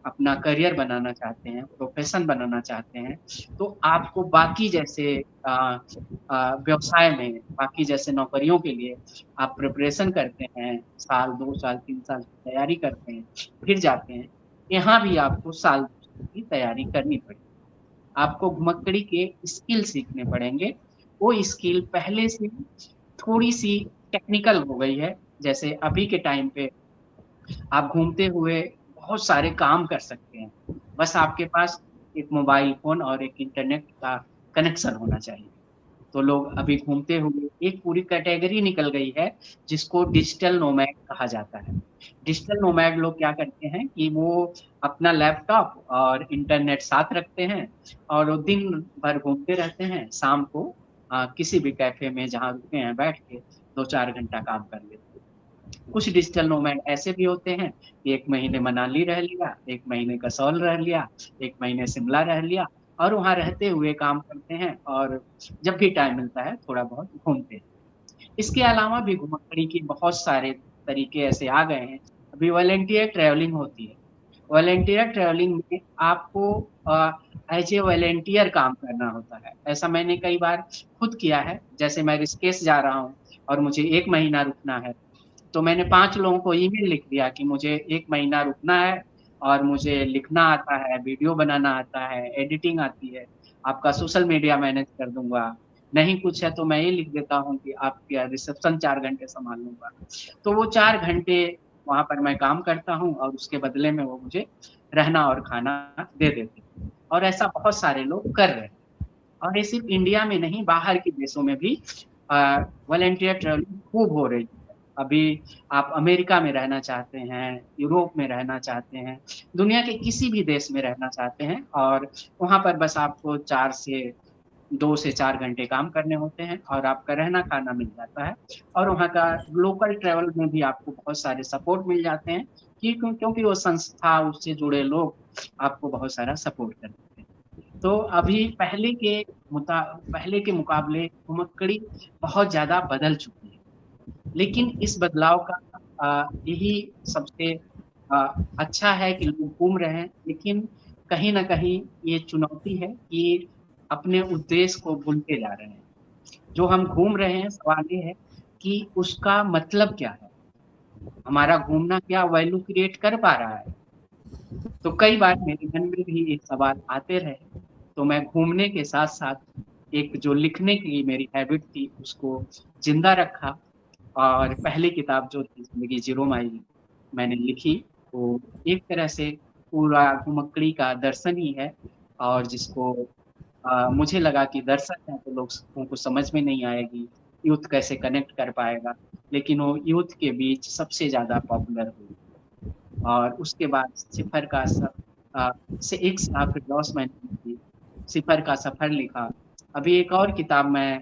अपना करियर बनाना चाहते हैं, प्रोफ़ेशन बनाना चाहते हैं, तो आपको बाकी जैसे व्यवसाय में, बाकी जैसे नौकरियों के लिए आप प्रिपरेशन करते हैं, साल, 2 साल, 3 साल की तैयारी करते हैं, फिर जाते हैं। यहाँ भी आपको साल 2 साल की तैयारी करनी पड़ेगी। आपको घुमक्कड़ी के स्किल सीखने पड़ेंगे। वो स्किल पहले से थोड़ी-सी टेक्निकल हो गई है। जैसे अभी के टाइम पे आप घूमते हुए बहुत सारे काम कर सकते हैं। बस आपके पास एक मोबाइल फ़ोन और एक इंटरनेट का कनेक्शन होना चाहिए। तो लोग अभी घूमते हुए एक पूरी कैटेगरी निकल गई है, जिसको डिजिटल नोमैड कहा जाता है। डिजिटल नोमैड लोग क्या करते हैं कि वो अपना लैपटॉप और इंटरनेट साथ रखते हैं और वो दिन भर घूमते रहते हैं। शाम को किसी भी कैफ़े में जहाँ रुके हैं बैठ के 2-4 घंटा काम कर लेते हैं। कुछ डिजिटल नोमैड ऐसे भी होते हैं कि 1 महीने मनाली रह लिया, 1 महीने कसौल रह लिया, 1 महीने शिमला रह लिया और वहाँ रहते हुए काम करते हैं और जब भी टाइम मिलता है थोड़ा बहुत घूमते हैं। इसके अलावा भी घुमक्कड़ी के बहुत सारे तरीके ऐसे आ गए हैं। अभी वॉलंटियर ट्रैवलिंग होती है। वॉलंटियर ट्रैवलिंग में आपको एज़ ए वॉलंटियर काम करना होता है। ऐसा मैंने कई बार खुद किया है। जैसे मैं ऋषिकेश जा रहा हूँ और मुझे 1 महीना रुकना है, तो मैंने 5 लोगों को ईमेल लिख दिया कि मुझे 1 महीना रुकना है और मुझे लिखना आता है, वीडियो बनाना आता है, एडिटिंग आती है, आपका सोशल मीडिया मैनेज कर दूंगा, नहीं कुछ है तो मैं ये लिख देता हूँ कि आपका रिसेप्शन 4 घंटे संभाल लूंगा। तो वो 4 घंटे वहाँ पर मैं काम करता हूँ और उसके बदले में वो मुझे रहना और खाना दे देते हैं। और ऐसा बहुत सारे लोग कर रहे हैं। और ये सिर्फ इंडिया में नहीं, बाहर के देशों में भी वॉलंटियर ट्रैवलिंग खूब हो रही है। अभी आप अमेरिका में रहना चाहते हैं, यूरोप में रहना चाहते हैं, दुनिया के किसी भी देश में रहना चाहते हैं और वहाँ पर बस आपको 2 से 4 घंटे काम करने होते हैं और आपका रहना खाना मिल जाता है। और वहाँ का लोकल ट्रैवल में भी आपको बहुत सारे सपोर्ट मिल जाते हैं क्योंकि वो संस्था, उससे जुड़े लोग आपको बहुत सारा सपोर्ट करते हैं। तो अभी पहले के मुकाबले घुमक्कड़ी बहुत ज़्यादा बदल चुकी है, लेकिन इस बदलाव का यही सबसे अच्छा है कि लोग घूम रहे हैं, लेकिन कहीं ना कहीं ये चुनौती है कि अपने उद्देश्य को भूलते जा रहे हैं। जो हम घूम रहे हैं, सवाल ये है कि उसका मतलब क्या है, हमारा घूमना क्या वैल्यू क्रिएट कर पा रहा है। तो कई बार मेरे मन में भी एक सवाल आते रहे, तो मैं घूमने के साथ साथ एक जो लिखने की मेरी हैबिट थी उसको जिंदा रखा और पहली किताब जो थी जिंदगी 0 माइल मैंने लिखी। तो एक तरह से पूरा घुमक्कड़ी का दर्शन ही है और जिसको मुझे लगा कि दर्शन है तो लोगों को समझ में नहीं आएगी, यूथ कैसे कनेक्ट कर पाएगा, लेकिन वो यूथ के बीच सबसे ज़्यादा पॉपुलर हुई। और उसके बाद सिफर का एक फिरदौस मैंने लिखी, सिफर का सफ़र लिखा। अभी एक और किताब मैं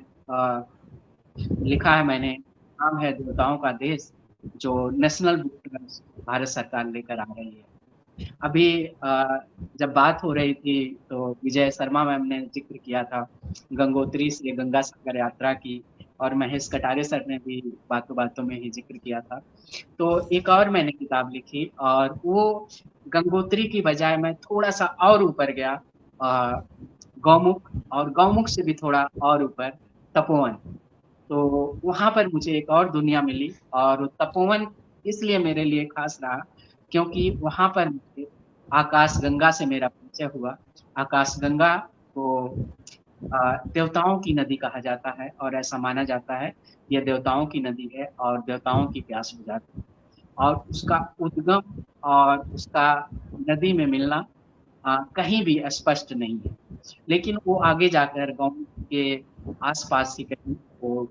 लिखा है मैंने, नाम है देवताओं का देश, जो नेशनल बुक ट्रस्ट भारत सरकार लेकर आ रही है। अभी जब बात हो रही थी तो विजय शर्मा मैम ने जिक्र किया था गंगोत्री से गंगा सागर यात्रा की, और महेश कटारे सर ने भी बातों बातों में ही जिक्र किया था। तो एक और मैंने किताब लिखी और वो गंगोत्री की बजाय मैं थोड़ा सा और ऊपर गया, गौमुख, और गौमुख से भी थोड़ा और ऊपर तपोवन। तो वहाँ पर मुझे एक और दुनिया मिली और तपोवन इसलिए मेरे लिए खास रहा क्योंकि वहाँ पर मुझे आकाश गंगा से मेरा परिचय हुआ। आकाश गंगा को देवताओं की नदी कहा जाता है और ऐसा माना जाता है यह देवताओं की नदी है और देवताओं की प्यास बुझाती है। और उसका उद्गम और उसका नदी में मिलना कहीं भी स्पष्ट नहीं है, लेकिन वो आगे जाकर गाँव के आसपास ही कहीं वो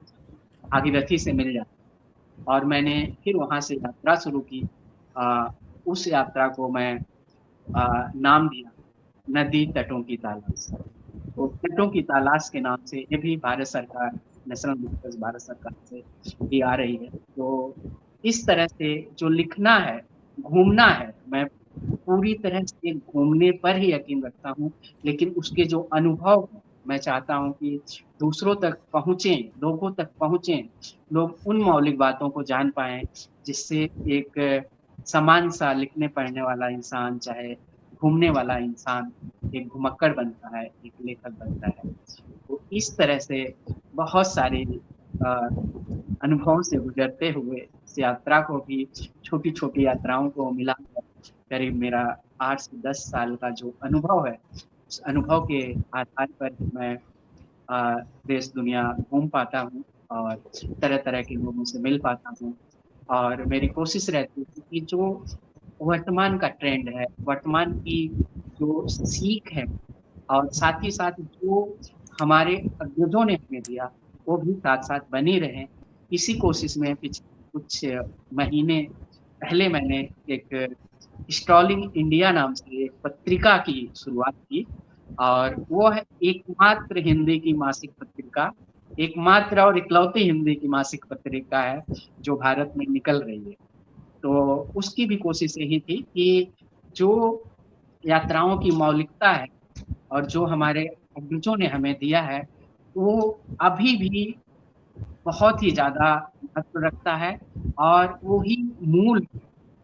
भागीरथी से मिल जाता। और मैंने फिर वहाँ से यात्रा शुरू की। उस यात्रा को मैं नाम दिया नदी तटों की तलाश। तो तटों की तलाश के नाम से ये भी भारत सरकार, नेशनल बुक ट्रस्ट भारत सरकार से भी आ रही है। तो इस तरह से जो लिखना है, घूमना है, मैं पूरी तरह से घूमने पर ही यकीन रखता हूँ, लेकिन उसके जो अनुभव मैं चाहता हूँ कि दूसरों तक पहुँचें, लोगों तक पहुँचें, लोग उन मौलिक बातों को जान पाएं जिससे एक समान सा लिखने पढ़ने वाला इंसान, चाहे घूमने वाला इंसान, एक घुमक्कड़ बनता है, एक लेखक बनता है। तो इस तरह से बहुत सारे अनुभवों से गुजरते हुए इस यात्रा को भी, छोटी छोटी यात्राओं को मिलाकर करीब मेरा 8 से 10 साल का जो अनुभव है, उस अनुभव के आधार पर मैं देश दुनिया घूम पाता हूँ और तरह तरह के लोगों से मिल पाता हूँ। और मेरी कोशिश रहती है कि जो वर्तमान का ट्रेंड है, वर्तमान की जो सीख है, और साथ ही साथ जो हमारे अग्रजों ने हमें दिया, वो भी साथ साथ बनी रहे। इसी कोशिश में पिछले कुछ महीने पहले मैंने एक स्ट्रॉलिंग इंडिया नाम से एक पत्रिका की शुरुआत की, और वो है एकमात्र हिंदी की मासिक पत्रिका, एकमात्र और इकलौती हिंदी की मासिक पत्रिका है जो भारत में निकल रही है। तो उसकी भी कोशिश यही थी कि जो यात्राओं की मौलिकता है और जो हमारे अग्रजों ने हमें दिया है, वो अभी भी बहुत ही ज़्यादा महत्व रखता है और वो ही मूल,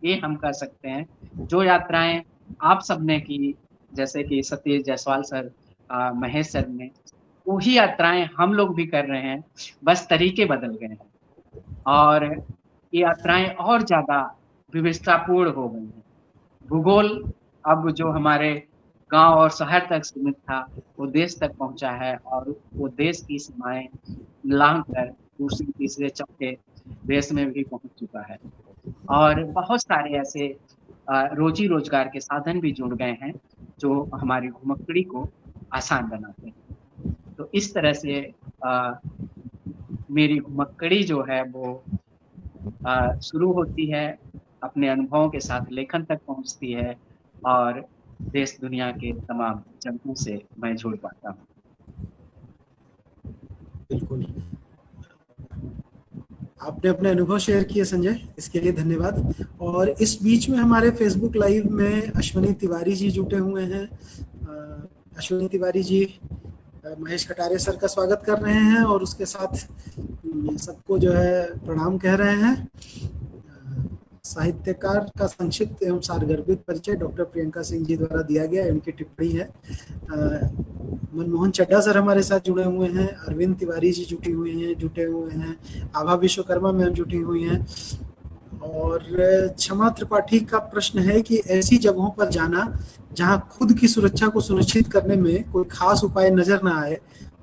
ये हम कह सकते हैं। जो यात्राएं आप सबने की, जैसे कि सतीश जायसवाल सर, महेश सर ने, वही यात्राएं हम लोग भी कर रहे हैं, बस तरीके बदल गए हैं। और ये यात्राएं और ज्यादा विविधतापूर्ण हो गई हैं। भूगोल अब जो हमारे गांव और शहर तक सीमित था वो देश तक पहुंचा है, और वो देश की सीमाएं लांघ कर दूसरे तीसरे चौथे देश में भी पहुंच चुका है। और बहुत सारे ऐसे रोजी रोजगार के साधन भी जुड़ गए हैं जो हमारी घुमक्कड़ी को आसान बनाते हैं। तो इस तरह से मेरी घुमक्कड़ी जो है वो शुरू होती है, अपने अनुभवों के साथ लेखन तक पहुंचती है, और देश दुनिया के तमाम जगहों से मैं जुड़ पाता हूँ। बिल्कुल, आपने अपने अनुभव शेयर किए संजय, इसके लिए धन्यवाद। और इस बीच में हमारे फेसबुक लाइव में अश्विनी तिवारी जी जुटे हुए हैं। अश्विनी तिवारी जी महेश कटारे सर का स्वागत कर रहे हैं और उसके साथ सबको जो है प्रणाम कह रहे हैं। साहित्यकार का संक्षिप्त एवं सारगर्भित परिचय डॉक्टर प्रियंका सिंह जी द्वारा दिया गया, उनकी टिप्पणी है। मनमोहन चड्ढा सर हमारे साथ जुड़े हुए हैं, अरविंद तिवारी जी जुटे हुए हैं, आभा विश्वकर्मा मैम जुटी हुई हैं। और क्षमा त्रिपाठी का प्रश्न है कि ऐसी जगहों पर जाना जहां खुद की सुरक्षा को सुनिश्चित करने में कोई खास उपाय नजर ना आए,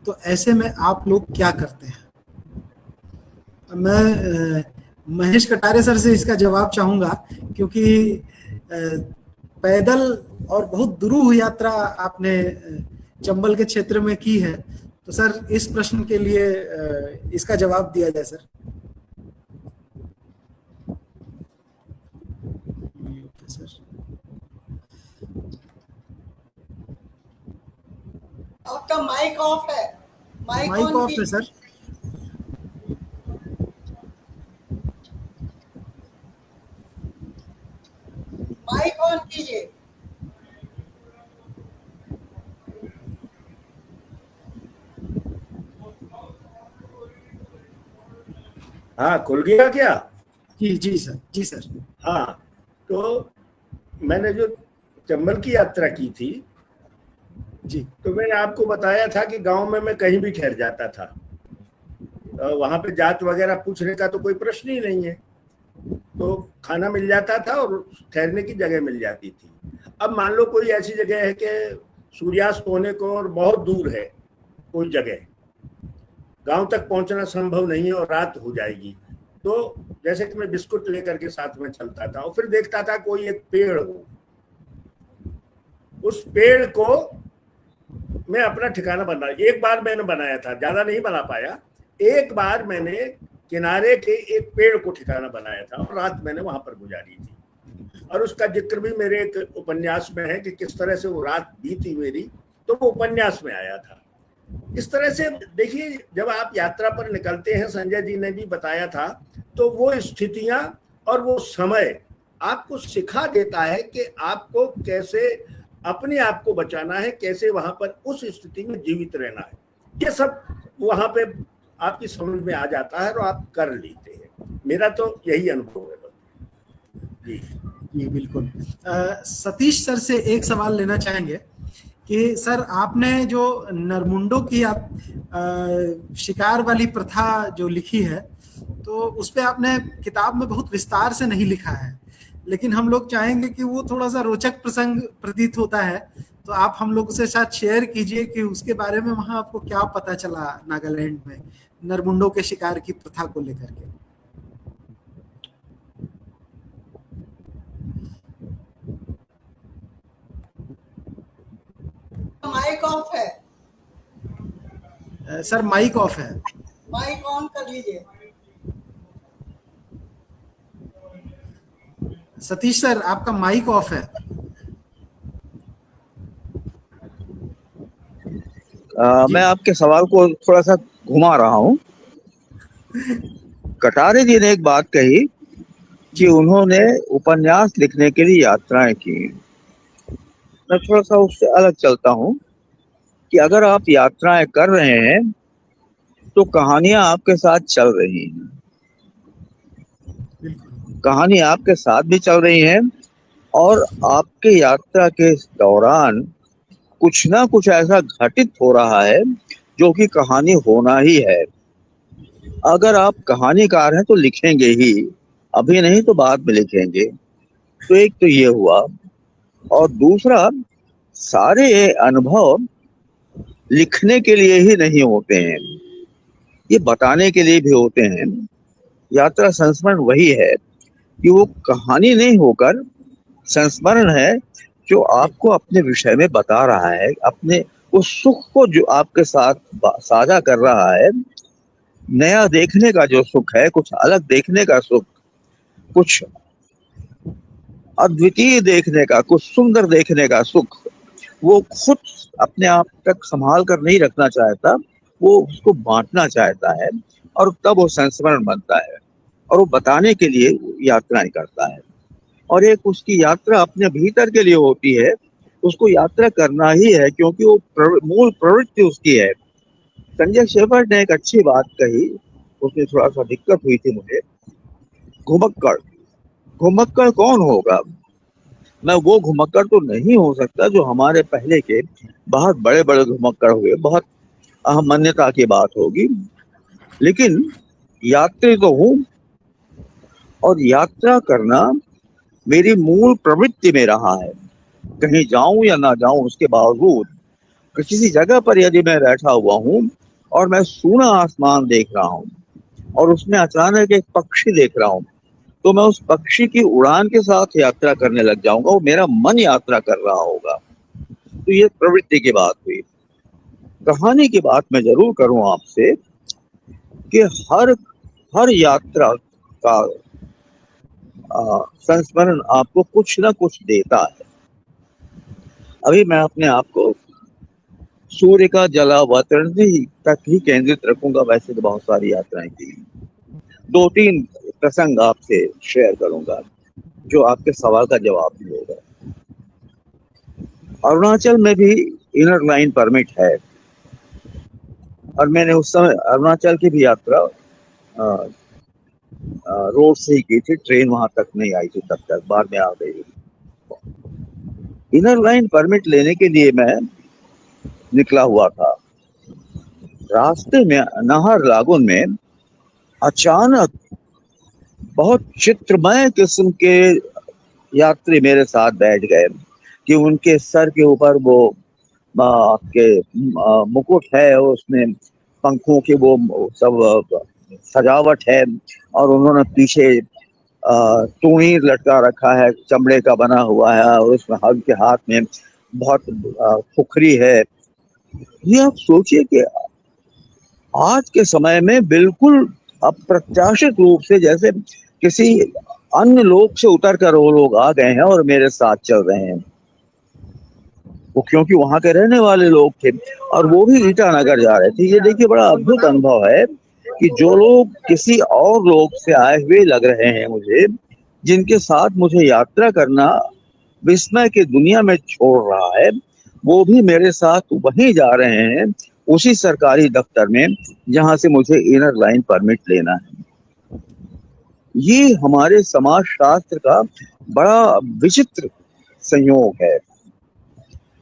तो ऐसे में आप लोग क्या करते हैं? मैं महेश कटारे सर से इसका जवाब चाहूंगा, क्योंकि पैदल और बहुत दुरूह यात्रा आपने चंबल के क्षेत्र में की है, तो सर इस प्रश्न के लिए इसका जवाब दिया जाए सर। आपका माइक ऑफ है। माइक ऑफ है सर। माइक ऑन कीजिए। हाँ, खुल गया क्या? जी सर, जी सर। हाँ, तो मैंने जो चंबल की यात्रा की थी जी, तो मैंने आपको बताया था कि गांव में मैं कहीं भी ठहर जाता था। वहां पे जात वगैरह पूछने का तो कोई प्रश्न ही नहीं है, तो खाना मिल जाता था और ठहरने की जगह मिल जाती थी। अब मान लो कोई ऐसी जगह है कि सूर्यास्त होने को और बहुत दूर है कोई जगह, गांव तक पहुंचना संभव नहीं है और रात हो जाएगी, तो जैसे कि मैं बिस्कुट लेकर के साथ में चलता था और फिर देखता था कोई एक पेड़ हो, उस पेड़ को मैं अपना ठिकाना बना। एक बार मैंने बनाया था, ज्यादा नहीं बना पाया। एक बार मैंने किनारे के एक पेड़ को ठिकाना बनाया था और रात मैंने वहां पर गुजारी थी, और उसका जिक्र भी मेरे एक उपन्यास में है कि किस तरह से वो रात बीती मेरी, तो वो उपन्यास में आया था। इस तरह से देखिए, जब आप यात्रा पर निकलते हैं, संजय जी ने भी बताया था, तो वो स्थितियां और वो समय आपको सिखा देता है कि आपको कैसे अपने आप को बचाना है, कैसे वहां पर उस स्थिति में जीवित रहना है। ये सब वहां पे आपकी समझ में आ जाता है और आप कर लेते हैं। मेरा तो यही अनुभव है। जी बिल्कुल। सतीश सर से एक सवाल लेना चाहेंगे कि सर आपने जो नरमुंडों की शिकार वाली प्रथा जो लिखी है, तो उस पे आपने किताब में बहुत विस्तार से नहीं लिखा है, लेकिन हम लोग चाहेंगे कि वो थोड़ा सा रोचक प्रसंग प्रतीत होता है, तो आप हम लोग से साथ शेयर कीजिए कि उसके बारे में वहां आपको क्या पता चला नागालैंड में नरमुंडों के शिकार की प्रथा को लेकर के। माइक ऑफ है सर, माइक ऑफ है। माइक ऑन कर लीजिए। सतीश सर, आपका माइक ऑफ है। मैं आपके सवाल को थोड़ा सा घुमा रहा हूँ। कटारे जी ने एक बात कही कि उन्होंने उपन्यास लिखने के लिए यात्राएं की। मैं थोड़ा सा उससे अलग चलता हूँ कि अगर आप यात्राएं कर रहे हैं तो कहानियां आपके साथ चल रही हैं, कहानी आपके साथ भी चल रही है, और आपके यात्रा के दौरान कुछ ना कुछ ऐसा घटित हो रहा है जो कि कहानी होना ही है। अगर आप कहानीकार हैं तो लिखेंगे ही, अभी नहीं तो बाद में लिखेंगे। तो एक तो ये हुआ, और दूसरा सारे अनुभव लिखने के लिए ही नहीं होते हैं, ये बताने के लिए भी होते हैं। यात्रा संस्मरण वही है कि वो कहानी नहीं होकर संस्मरण है जो आपको अपने विषय में बता रहा है, अपने उस सुख को जो आपके साथ साझा कर रहा है। नया देखने का जो सुख है, कुछ अलग देखने का सुख, कुछ अद्वितीय देखने का, कुछ सुंदर देखने का सुख, वो खुद अपने आप तक संभाल कर नहीं रखना चाहता, वो उसको बांटना चाहता है, और तब वो संस्मरण बनता है, और वो बताने के लिए यात्राएं करता है। और एक उसकी यात्रा अपने भीतर के लिए होती है, उसको यात्रा करना ही है, क्योंकि वो मूल प्रवृत्ति उसकी है। संजय शेफर्ड ने एक अच्छी बात कही, उसमें थोड़ा सा दिक्कत हुई थी मुझे। घुमक्कड़, घुमक्कड़ कौन होगा? मैं वो घुमक्कड़ तो नहीं हो सकता जो हमारे पहले के बहुत बड़े बड़े घुमक्कड़ हुए, बहुत अहमन्यता की बात होगी, लेकिन यात्री तो हूं, और यात्रा करना मेरी मूल प्रवृत्ति में रहा है। कहीं जाऊं या ना जाऊं, उसके बावजूद किसी जगह पर यदि मैं बैठा हुआ हूं और मैं सूना आसमान देख रहा हूं और उसमें अचानक एक पक्षी देख रहा हूं, तो मैं उस पक्षी की उड़ान के साथ यात्रा करने लग जाऊंगा, वो मेरा मन यात्रा कर रहा होगा। तो ये प्रवृत्ति की बात हुई। कहानी की बात मैं जरूर करूं आपसे कि हर यात्रा का संस्मरण आपको कुछ ना कुछ देता है। अभी मैं अपने आप को सूर्य का जलावतरण तक ही केंद्रित रखूंगा, वैसे तो बहुत सारी यात्राएं की। 2-3 प्रसंग आपसे शेयर करूंगा जो आपके सवाल का जवाब भी होगा। अरुणाचल में भी इनर लाइन परमिट है, और मैंने उस समय अरुणाचल की भी यात्रा रोड से ही की थी, ट्रेन वहां तक नहीं आई थी तब तक, बाद में आ गई। इनर लाइन परमिट लेने के लिए मैं निकला हुआ था। रास्ते में नाहर लागुन में अचानक बहुत चित्रमय किस्म के यात्री मेरे साथ बैठ गए कि उनके सर के ऊपर वो आपके मुकुट है, उसमें पंखों की वो सब सजावट है, और उन्होंने पीछे तूणीर लटका रखा है, चमड़े का बना हुआ है, और उसमें उनके हाथ में बहुत फुकरी है। ये आप सोचिए कि आज के समय में बिल्कुल अप्रत्याशित रूप से जैसे किसी अन्य लोक से उतर कर वो लोग आ गए हैं और मेरे साथ चल रहे हैं। वो क्योंकि वहां के रहने वाले लोग थे, और वो भी ईटानगर जा रहे थे। ये देखिए बड़ा अद्भुत अनुभव है कि जो लोग किसी और लोक से आए हुए लग रहे हैं मुझे, जिनके साथ मुझे यात्रा करना विस्मय की दुनिया में छोड़ रहा है, वो भी मेरे साथ वहीं जा रहे हैं, उसी सरकारी दफ्तर में जहां से मुझे इनर लाइन परमिट लेना है। ये हमारे समाज शास्त्र का बड़ा विचित्र संयोग है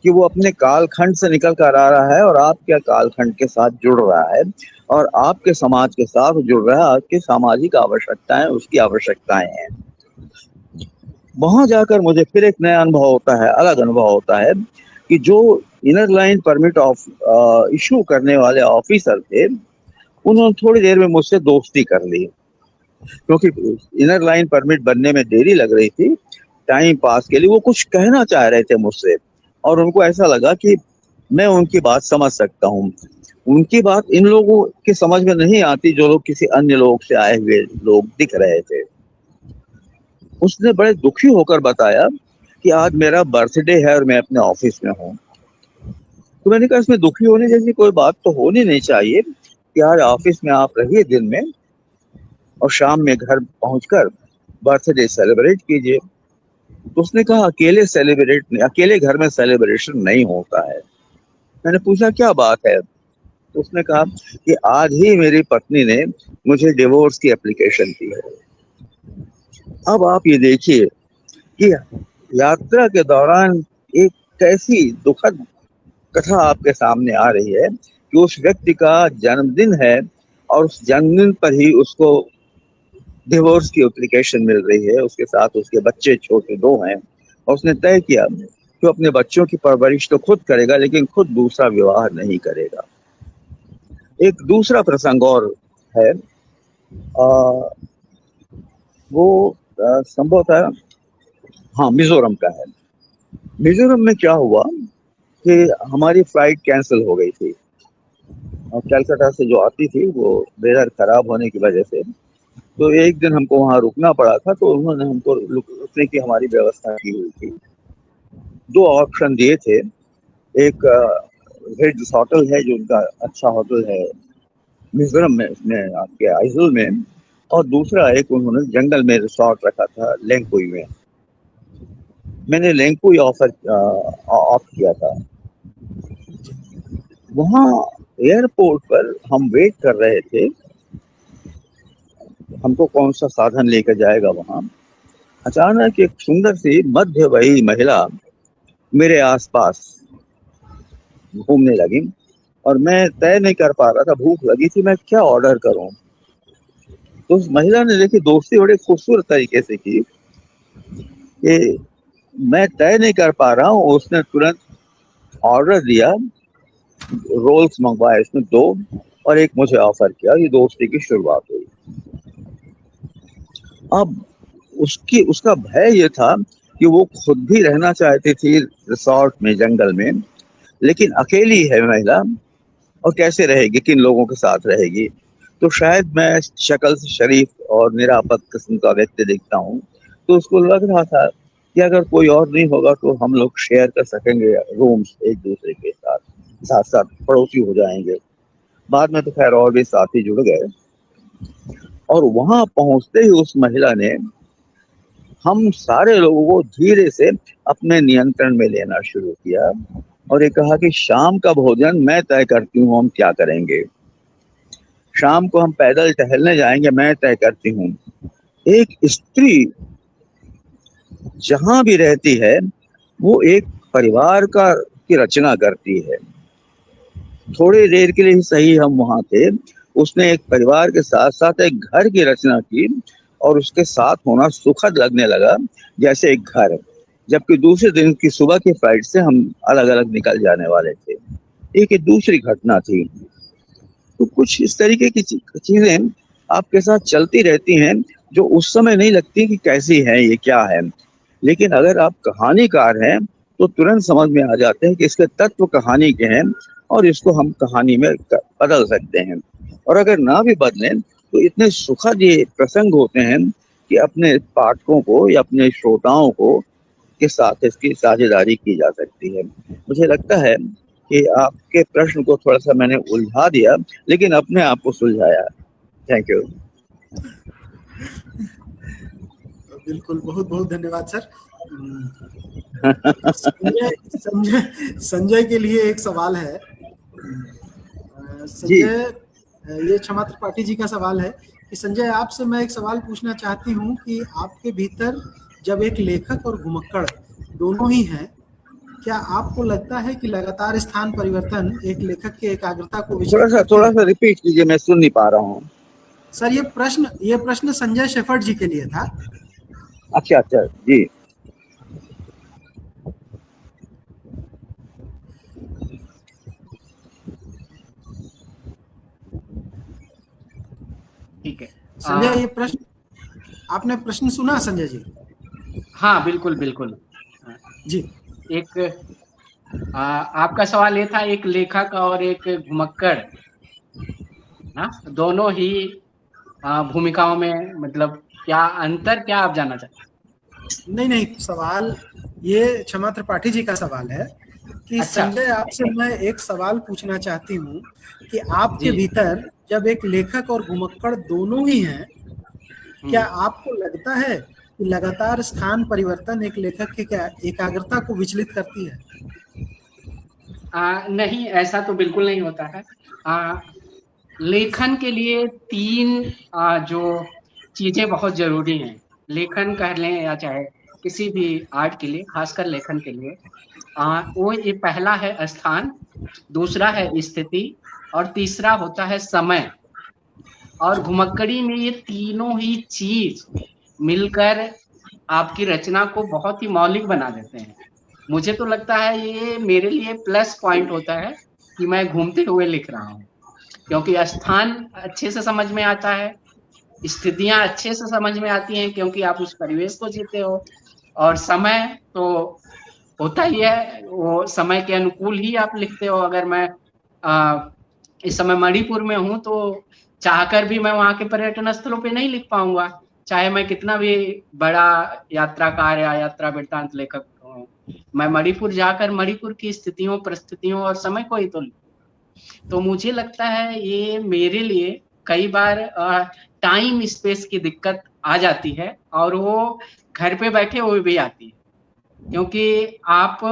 कि वो अपने कालखंड से निकल कर आ रहा है और आपके कालखंड के साथ जुड़ रहा है, और आपके समाज के साथ जुड़ रहा है। आपकी सामाजिक आवश्यकताएं उसकी आवश्यकताएं हैं। वहां जाकर मुझे फिर एक नया अनुभव होता है, अलग अनुभव होता है कि जो इनर लाइन परमिट इशू करने वाले ऑफिसर थे, उन्होंने थोड़ी देर में मुझसे दोस्ती कर ली, क्योंकि इनर लाइन परमिट बनने में देरी लग रही थी। टाइम पास के लिए वो कुछ कहना चाह रहे थे मुझसे, और उनको ऐसा लगा कि मैं उनकी बात समझ सकता हूँ। उनकी बात इन लोगों की समझ में नहीं आती जो लोग किसी अन्य लोग से आए हुए लोग दिख रहे थे। उसने बड़े दुखी होकर बताया कि आज मेरा बर्थडे है और मैं अपने ऑफिस में हूँ। तो मैंने कहा इसमें दुखी होने जैसी कोई बात तो होनी नहीं चाहिए कि आज ऑफिस में आप रहिए दिन में, और शाम में घर पहुंचकर बर्थडे सेलिब्रेट कीजिए। तो उसने कहा अकेले घर में सेलिब्रेशन नहीं होता है। मैंने पूछा क्या बात है? तो उसने कहा कि आज ही मेरी पत्नी ने मुझे डिवोर्स की एप्लीकेशन दी है। अब आप ये देखिए कि यात्रा के दौरान एक कैसी दुखद कथा आपके सामने आ रही है कि उस व्यक्ति का जन्मदिन है, और उस जन्मदिन पर ही उसको डिवोर्स की एप्लीकेशन मिल रही है, उसके साथ उसके बच्चे छोटे 2 हैं, और उसने तय किया कि अपने बच्चों की परवरिश तो खुद करेगा लेकिन खुद दूसरा विवाह नहीं करेगा। एक दूसरा प्रसंग और है, वो संभवतः हाँ मिजोरम का है। मिजोरम में क्या हुआ कि हमारी फ्लाइट कैंसिल हो गई थी और कलकत्ता से जो आती थी वो वेदर खराब होने की वजह से, तो एक दिन हमको वहाँ रुकना पड़ा था, तो उन्होंने हमको रुकने की हमारी व्यवस्था की हुई थी। 2 ऑप्शन दिए थे, एक हिल्स होटल है जो उनका अच्छा होटल है मिजोरम में, उसमें आपके आइजोल में, और दूसरा एक उन्होंने जंगल में रिसोर्ट रखा था लेंगपुई में। मैंने लेंगपुई ऑप्ट किया था। वहाँ एयरपोर्ट पर हम वेट कर रहे थे, हमको कौन सा साधन लेकर जाएगा वहाँ। अचानक एक सुंदर सी मध्य वयी महिला मेरे आसपास घूमने लगी और मैं तय नहीं कर पा रहा था, भूख लगी थी, मैं क्या ऑर्डर करूं। तो उस महिला ने देखी दोस्ती बड़े खूबसूरत तरीके से की कि मैं तय नहीं कर पा रहा हूँ, उसने तुरंत ऑर्डर दिया, रोल्स मंगवाए इसमें 2 और एक मुझे ऑफर किया। ये दोस्ती की शुरुआत हुई। अब उसका भय ये था कि वो खुद भी रहना चाहती थी रिसोर्ट में जंगल में, लेकिन अकेली है महिला और कैसे रहेगी, किन लोगों के साथ रहेगी। तो शायद मैं शक्ल से शरीफ और निरापद किस्म का व्यक्ति दिखता हूँ, तो उसको लग रहा था कि अगर कोई और नहीं होगा तो हम लोग शेयर कर सकेंगे रूम्स एक दूसरे के साथ, साथ साथ पड़ोसी हो जाएंगे। बाद में तो खैर और भी साथी जुड़ गए और वहां पहुंचते ही उस महिला ने हम सारे लोगों को धीरे से अपने नियंत्रण में लेना शुरू किया और ये कहा कि शाम का भोजन मैं तय करती हूँ हम क्या करेंगे, शाम को हम पैदल टहलने जाएंगे, मैं तय करती हूँ। एक स्त्री जहां भी रहती है वो एक परिवार की रचना करती है। थोड़ी देर के लिए ही सही हम वहां थे, उसने एक परिवार के साथ साथ एक घर की रचना की और उसके साथ होना सुखद लगने लगा जैसे एक घर। जबकि दूसरे दिन की सुबह की फ्लाइट से हम अलग अलग निकल जाने वाले थे। एक दूसरी घटना थी। तो कुछ इस तरीके की चीजें आपके साथ चलती रहती हैं जो उस समय नहीं लगती कि कैसी है, ये क्या है, लेकिन अगर आप कहानीकार हैं तो तुरंत समझ में आ जाते हैं कि इसके तत्व कहानी के हैं और इसको हम कहानी में बदल सकते हैं। और अगर ना भी बदलें तो इतने सुखद ये प्रसंग होते हैं कि अपने पाठकों को या अपने श्रोताओं को के साथ इसकी साझेदारी की जा सकती है। मुझे लगता है कि आपके प्रश्न को थोड़ा सा मैंने उलझा दिया, लेकिन अपने आप को सुलझाया। Thank you. बिल्कुल, बहुत बहुत धन्यवाद सर। संजय के लिए एक सवाल है। संजय, ये क्षमा त्रिपाठी जी का सवाल है कि संजय आपसे मैं एक सवाल पूछना चाहती हूँ कि आपके भीतर जब एक लेखक और घुमक्कड़ दोनों ही हैं, क्या आपको लगता है कि लगातार स्थान परिवर्तन एक लेखक की एकाग्रता को थोड़ा सा रिपीट कीजिए, मैं सुन नहीं पा रहा हूँ सर। ये प्रश्न संजय शेफर्ड जी के लिए था। अच्छा जी। ठीक है संजय, ये प्रश्न आपने प्रश्न सुना संजय जी? हाँ बिल्कुल बिल्कुल जी। एक आपका सवाल ये था, एक लेखक और एक घुमक्कड़, हाँ, दोनों ही भूमिकाओं में मतलब क्या अंतर, क्या आप जानना चाहते हैं? नहीं, सवाल ये क्षमा त्रिपाठी जी का सवाल है कि अच्छा। संजय आपसे मैं एक सवाल पूछना चाहती हूँ कि आपके भीतर जब एक लेखक और घुमक्कड़ दोनों ही हैं, क्या आपको लगता है कि लगातार स्थान परिवर्तन एक लेखक की एकाग्रता को विचलित करती है? नहीं, ऐसा तो बिल्कुल नहीं होता है। लेखन के लिए 3 जो चीजें बहुत जरूरी हैं, लेखन कह लें या चाहे किसी भी आर्ट के लिए, खासकर लेखन के लिए, वो ये पहला है स्थान, दूसरा है स्थिति और तीसरा होता है समय। और घुमक्कड़ी में ये तीनों ही चीज मिलकर आपकी रचना को बहुत ही मौलिक बना देते हैं। मुझे तो लगता है ये मेरे लिए प्लस पॉइंट होता है कि मैं घूमते हुए लिख रहा हूँ, क्योंकि स्थान अच्छे से समझ में आता है, स्थितियां अच्छे से समझ में आती हैं क्योंकि आप उस परिवेश को जीते हो, और समय तो होता ही है, वो समय के अनुकूल ही आप लिखते हो। अगर मैं इस समय मणिपुर में हूँ तो चाहकर भी मैं वहाँ के पर्यटन स्थलों पे नहीं लिख पाऊंगा, चाहे मैं कितना भी बड़ा यात्राकार या यात्रा वृत्तांत लेखक हूँ। मैं मणिपुर जाकर मणिपुर की स्थितियों, परिस्थितियों और समय को ही तो लिखूं। तो मुझे लगता है ये मेरे लिए कई बार टाइम स्पेस की दिक्कत आ जाती है, और वो घर पे बैठे हुए भी आती है, क्योंकि आप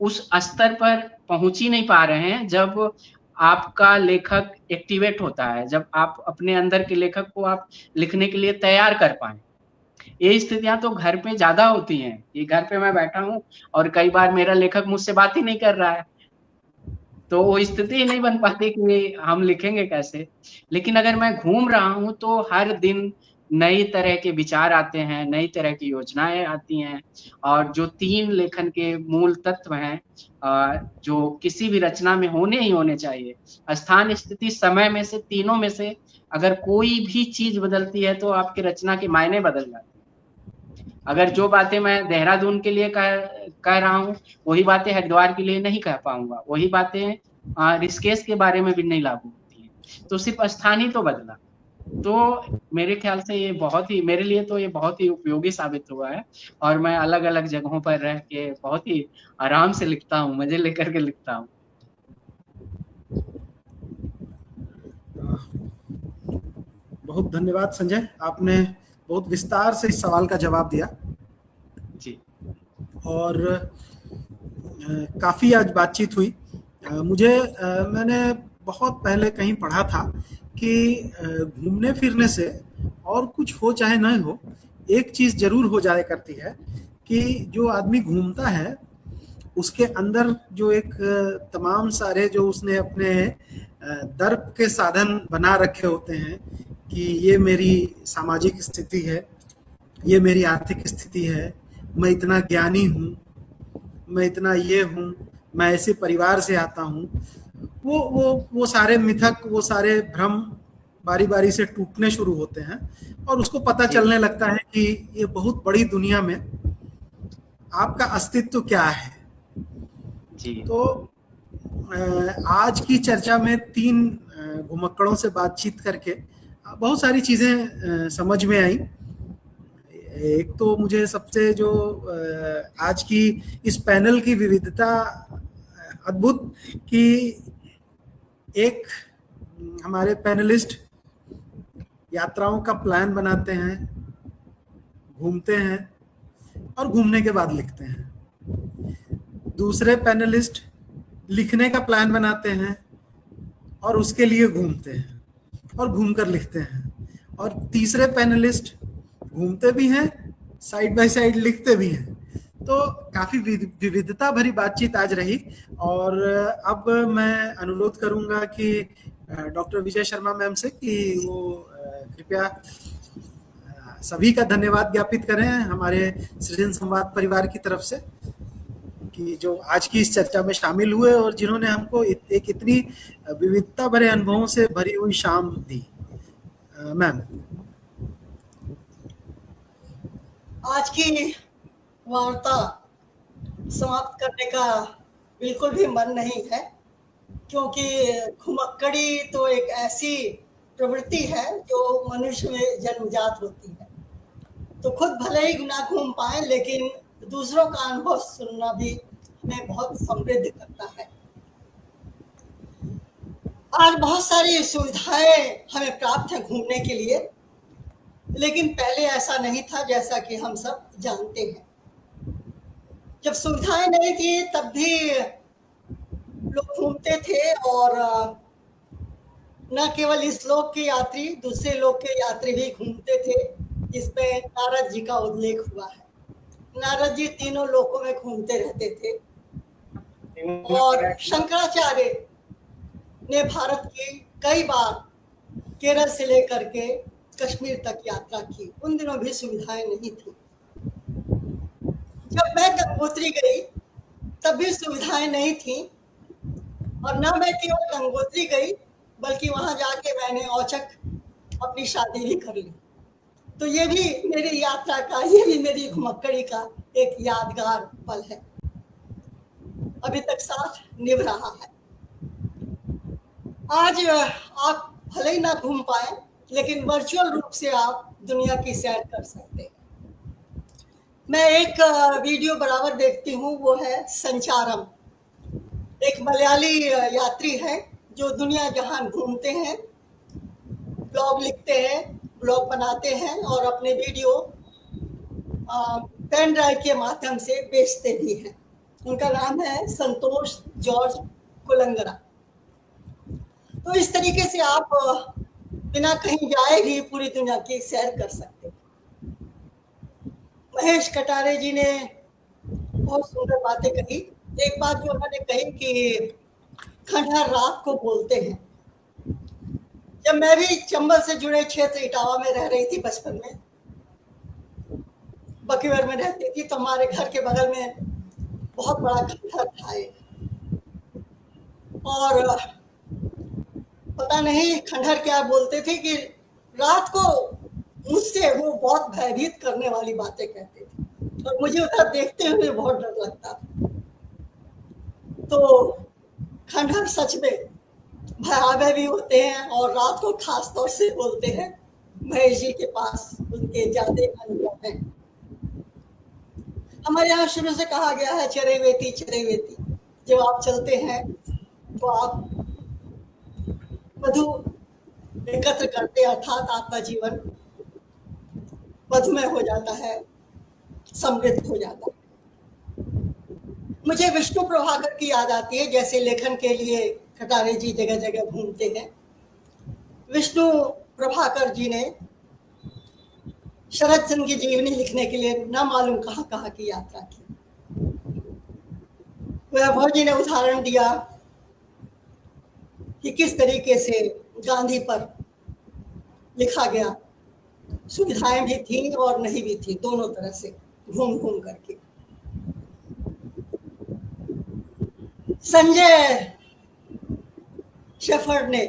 उस स्तर पर पहुंच ही नहीं पा रहे हैं जब आपका लेखक एक्टिवेट होता है, जब आप अपने अंदर के लेखक को आप लिखने के लिए तैयार कर पाए। ये स्थितियां तो घर पे ज्यादा होती हैं। ये घर पे मैं बैठा हूँ और कई बार मेरा लेखक मुझसे बात ही नहीं कर रहा है, तो वो स्थिति ही नहीं बन पाती कि हम लिखेंगे कैसे। लेकिन अगर मैं घूम रहा हूँ तो हर दिन नई तरह के विचार आते हैं, नई तरह की योजनाएं आती हैं, और जो 3 लेखन के मूल तत्व हैं जो किसी भी रचना में होने ही होने चाहिए, स्थान, स्थिति, समय में से तीनों में से अगर कोई भी चीज बदलती है तो आपकी रचना के मायने बदल जाते हैं। अगर जो बातें मैं देहरादून के लिए कह रहा हूँ वही बातें हरिद्वार के लिए नहीं कह पाऊंगा, वही बातें ऋषिकेश के बारे में भी नहीं लागू होती है। तो सिर्फ स्थान ही तो बदला। तो मेरे ख्याल से ये बहुत ही, मेरे लिए तो ये बहुत ही उपयोगी साबित हुआ है, और मैं अलग अलग जगहों पर रह के बहुत ही आराम से लिखता हूँ, मजे लेकर के लिखता हूँ। बहुत धन्यवाद संजय, आपने बहुत विस्तार से इस सवाल का जवाब दिया जी। और काफी आज बातचीत हुई। मैंने बहुत पहले कहीं पढ़ा था कि घूमने फिरने से और कुछ हो चाहे नहीं हो, एक चीज जरूर हो जाया करती है कि जो आदमी घूमता है उसके अंदर जो एक तमाम सारे जो उसने अपने दर्प के साधन बना रखे होते हैं कि ये मेरी सामाजिक स्थिति है, ये मेरी आर्थिक स्थिति है, मैं इतना ज्ञानी हूँ, मैं इतना ये हूँ, मैं ऐसे परिवार से आता हूँ, वो सारे मिथक, वो सारे भ्रम बारी बारी से टूटने शुरू होते हैं और उसको पता चलने लगता है कि ये बहुत बड़ी दुनिया में आपका अस्तित्व क्या है। जी। तो आज की चर्चा में 3 घुमक्कड़ों से बातचीत करके बहुत सारी चीजें समझ में आई। एक तो मुझे सबसे जो आज की इस पैनल की विविधता अद्भुत कि एक हमारे पैनलिस्ट यात्राओं का प्लान बनाते हैं, घूमते हैं और घूमने के बाद लिखते हैं। दूसरे पैनलिस्ट लिखने का प्लान बनाते हैं और उसके लिए घूमते हैं और घूमकर लिखते हैं। और तीसरे पैनलिस्ट घूमते भी हैं, साइड बाय साइड लिखते भी हैं। तो काफी विविधता भरी बातचीत आज रही। और अब मैं अनुरोध करूंगा कि डॉक्टर विजय शर्मा मैम से कि वो कृपया सभी का धन्यवाद ज्ञापित करें हमारे सृजन संवाद परिवार की तरफ से, कि जो आज की इस चर्चा में शामिल हुए और जिन्होंने हमको एक इतनी विविधता भरे अनुभवों से भरी हुई शाम दी। मैम, आज की वार्ता समाप्त करने का बिल्कुल भी मन नहीं है, क्योंकि घुमक्कड़ी तो एक ऐसी प्रवृत्ति है जो मनुष्य में जन्मजात होती है। तो खुद भले ही ना घूम पाए, लेकिन दूसरों का अनुभव सुनना भी हमें बहुत समृद्ध करता है। आज बहुत सारी सुविधाएं हमें प्राप्त है घूमने के लिए, लेकिन पहले ऐसा नहीं था, जैसा कि हम सब जानते हैं। जब सुविधाएं नहीं थी तब भी लोग घूमते थे, और न केवल इस लोक के यात्री, दूसरे लोक के यात्री भी घूमते थे, जिसमें नारद जी का उल्लेख हुआ है। नारद जी तीनों लोकों में घूमते रहते थे, और शंकराचार्य ने भारत की कई बार केरल से लेकर के कश्मीर तक यात्रा की। उन दिनों भी सुविधाएं नहीं थी। जब मैं गंगोत्री गई तब भी सुविधाएं नहीं थी, और ना मैं केवल गंगोत्री गई बल्कि वहां जाके मैंने औचक अपनी शादी भी कर ली। तो ये भी मेरी यात्रा का, ये भी मेरी घुमक्कड़ी का एक यादगार पल है, अभी तक साथ निभ रहा है। आज आप भले ही ना घूम पाए, लेकिन वर्चुअल रूप से आप दुनिया की सैर कर सकते हैं। मैं एक वीडियो बराबर देखती हूँ, वो है संचारम। एक मलयाली यात्री है जो दुनिया जहान घूमते हैं, ब्लॉग लिखते हैं, ब्लॉग बनाते हैं और अपने वीडियो पेन ड्राइव के माध्यम से बेचते भी हैं। उनका नाम है संतोष जॉर्ज कुलंगरा। तो इस तरीके से आप बिना कहीं जाए भी पूरी दुनिया की सैर कर सकते हैं। महेश कटारे जी ने बहुत सुंदर बातें कही। एक बात जो उन्होंने कही कि खंडहर रात को बोलते हैं। जब मैं भी चंबल से जुड़े क्षेत्र इटावा में रह रही थी बचपन में, बकीवर में रहती थी, तो हमारे घर के बगल में बहुत बड़ा खंडहर था और पता नहीं खंडहर क्या बोलते थे कि रात को मुझसे वो बहुत भयभीत करने वाली बातें कहते थे और मुझे उधर देखते हुए बहुत डर लगता था। तो खंडहर सच में भयावह भी होते हैं और रात को खास तौर से बोलते हैं। महेश जी के पास उनके ज्यादा अनुभव है। हमारे यहाँ शुरू से कहा गया है चरे वेती चरे वेती। जब आप चलते हैं तो आप मधु एकत्र करते, अर्थात आपका जीवन मधुमय हो जाता है, समृद्ध हो जाता है। मुझे विष्णु प्रभाकर की याद आती है। जैसे लेखन के लिए कटारे जी जगह जगह घूमते हैं, विष्णु प्रभाकर जी ने शरद चंद्र की जीवनी लिखने के लिए न मालूम कहाँ कहाँ की यात्रा की। वैभव जी ने उदाहरण दिया कि किस तरीके से गांधी पर लिखा गया। सुविधाएं भी थी और नहीं भी थी, दोनों तरह से घूम घूम करके। संजय शेफर्ड ने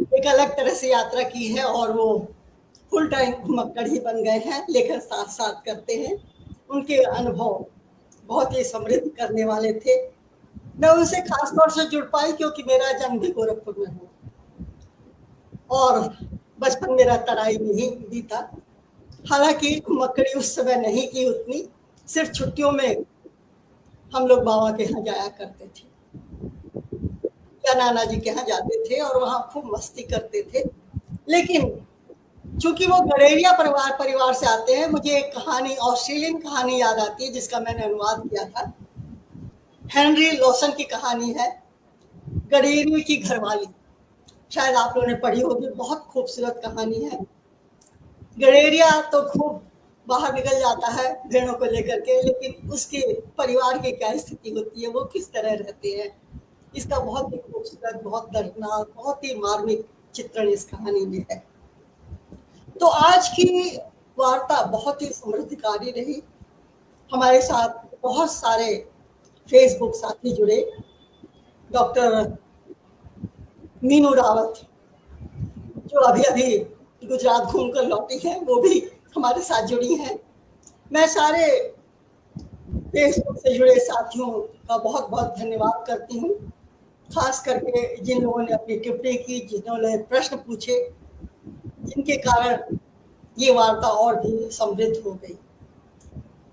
एक अलग तरह से यात्रा की है और वो फुल टाइम घुमक्कड़ ही बन गए हैं, लेखन साथ साथ करते हैं। उनके अनुभव बहुत ही समृद्ध करने वाले थे। मैं उनसे खास तौर से जुड़ पाई क्योंकि मेरा जन्म भी गोरखपुर में हुआ और बचपन मेरा तराई में ही बीता। हालांकि घुमक्कड़ी उस समय नहीं की उतनी, सिर्फ छुट्टियों में हम लोग बाबा के यहाँ जाया करते थे या नाना जी के यहाँ जाते थे और वहाँ खूब मस्ती करते थे। लेकिन चूंकि वो गडेरिया परिवार से आते हैं, मुझे एक कहानी, ऑस्ट्रेलियन कहानी याद आती है जिसका मैंने अनुवाद किया था। हेनरी लॉसन की कहानी है, गडेरिया की घरवाली। शायद आप लोगों ने पढ़ी होगी, बहुत खूबसूरत कहानी है। गडेरिया तो खूब बाहर निकल जाता है भेड़ों को लेकर के, लेकिन उसके परिवार की क्या स्थिति होती है, वो किस तरह रहते हैं, इसका बहुत ही खूबसूरत, बहुत दर्दनाक, बहुत ही मार्मिक चित्रण इस कहानी में है। तो आज की वार्ता बहुत ही समृद्धकारी रही। हमारे साथ बहुत सारे फेसबुक साथी जुड़े। डॉक्टर मीनू रावत जो अभी अभी गुजरात घूमकर लौटी है, वो भी हमारे साथ जुड़ी हैं। मैं सारे फेसबुक से जुड़े साथियों का बहुत बहुत धन्यवाद करती हूँ, खास करके जिन लोगों ने अपनी टिप्पणी की, जिन्होंने प्रश्न पूछे, जिनके कारण ये वार्ता और भी समृद्ध हो गई।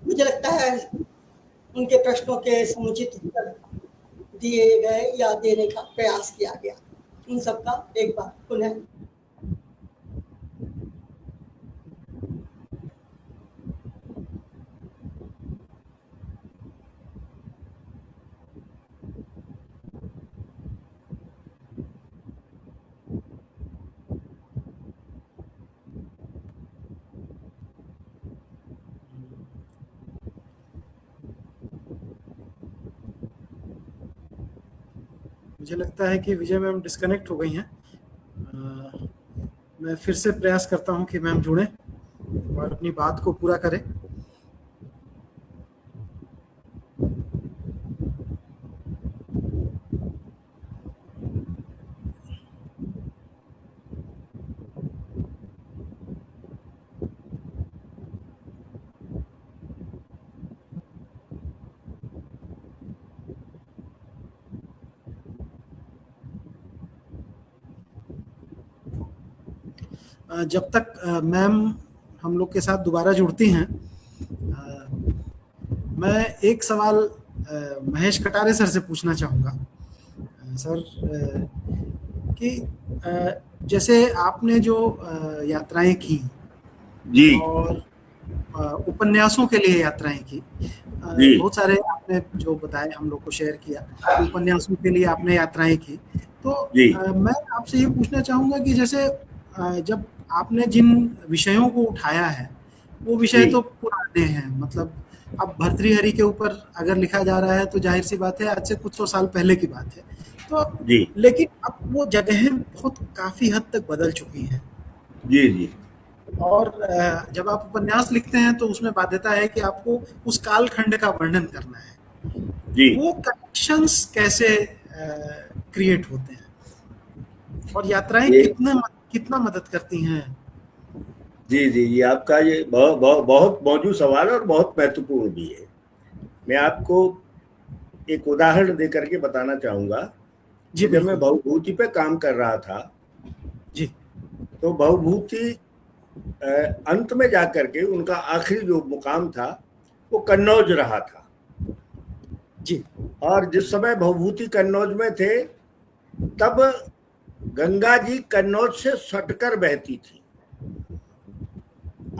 मुझे लगता है उनके प्रश्नों के समुचित उत्तर दिए गए या देने का प्रयास किया गया। उन सबका एक बार पुनः मुझे लगता है कि विजय मैम डिस्कनेक्ट हो गई हैं। मैं फिर से प्रयास करता हूं कि मैम जुड़ें और अपनी बात को पूरा करें। जब तक मैम हम लोग के साथ दोबारा जुड़ती हैं, मैं एक सवाल महेश कटारे सर से पूछना चाहूँगा। सर, कि जैसे आपने जो यात्राएं की जी और उपन्यासों के लिए यात्राएं की, जी बहुत सारे आपने जो बताए हम लोग को शेयर किया, उपन्यासों के लिए आपने यात्राएं की, तो जी मैं आपसे ये पूछना चाहूँगा कि जैसे जब आपने जिन विषयों को उठाया है वो विषय जी तो पुराने हैं, मतलब अब भर्तृहरि के ऊपर अगर लिखा जा रहा है तो जाहिर सी बात है आज से कुछ 100 साल पहले की बात है, तो जी लेकिन अब वो जगहें बहुत काफी हद तक बदल चुकी हैं। जी जी और जब आप उपन्यास लिखते हैं तो उसमें बाध्यता है कि आपको उस कालखंड का वर्णन करना है। जी वो कनेक्शंस कैसे क्रिएट होते हैं और यात्राएं ये कितना मदद करती हैं? जी जी जी आपका ये बहुत मौजूद सवाल है और बहुत महत्वपूर्ण भी है। मैं आपको एक उदाहरण दे करके बताना चाहूंगा। जी, जब मैं भवभूति पे काम कर रहा था जी, तो भवभूति अंत में जाकर के उनका आखिरी जो मुकाम था वो कन्नौज रहा था जी, और जिस समय भवभूति कन्नौज में थे तब गंगा जी कन्नौज से सटकर बहती थी।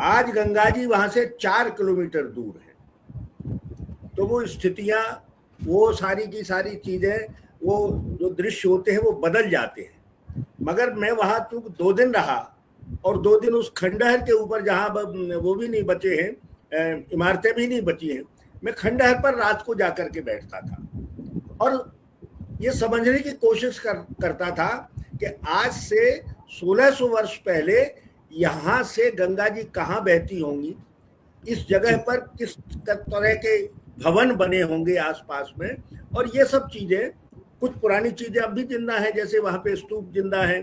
आज गंगा जी वहां से 4 किलोमीटर दूर है। तो वो स्थितियां, वो सारी की सारी चीजें, वो जो दृश्य होते हैं वो बदल जाते हैं। मगर मैं वहां चूंकि 2 दिन रहा और 2 दिन उस खंडहर के ऊपर जहां वो भी नहीं बचे हैं, इमारतें भी नहीं बची हैं, मैं खंडहर पर रात को जाकर के बैठता था और ये समझने की कोशिश करता था कि आज से 1600 वर्ष पहले यहाँ से गंगा जी कहाँ बहती होंगी, इस जगह पर किस तरह के भवन बने होंगे आसपास में, और ये सब चीजें, कुछ पुरानी चीजें अब भी जिंदा हैं, जैसे वहां पे स्तूप जिंदा है,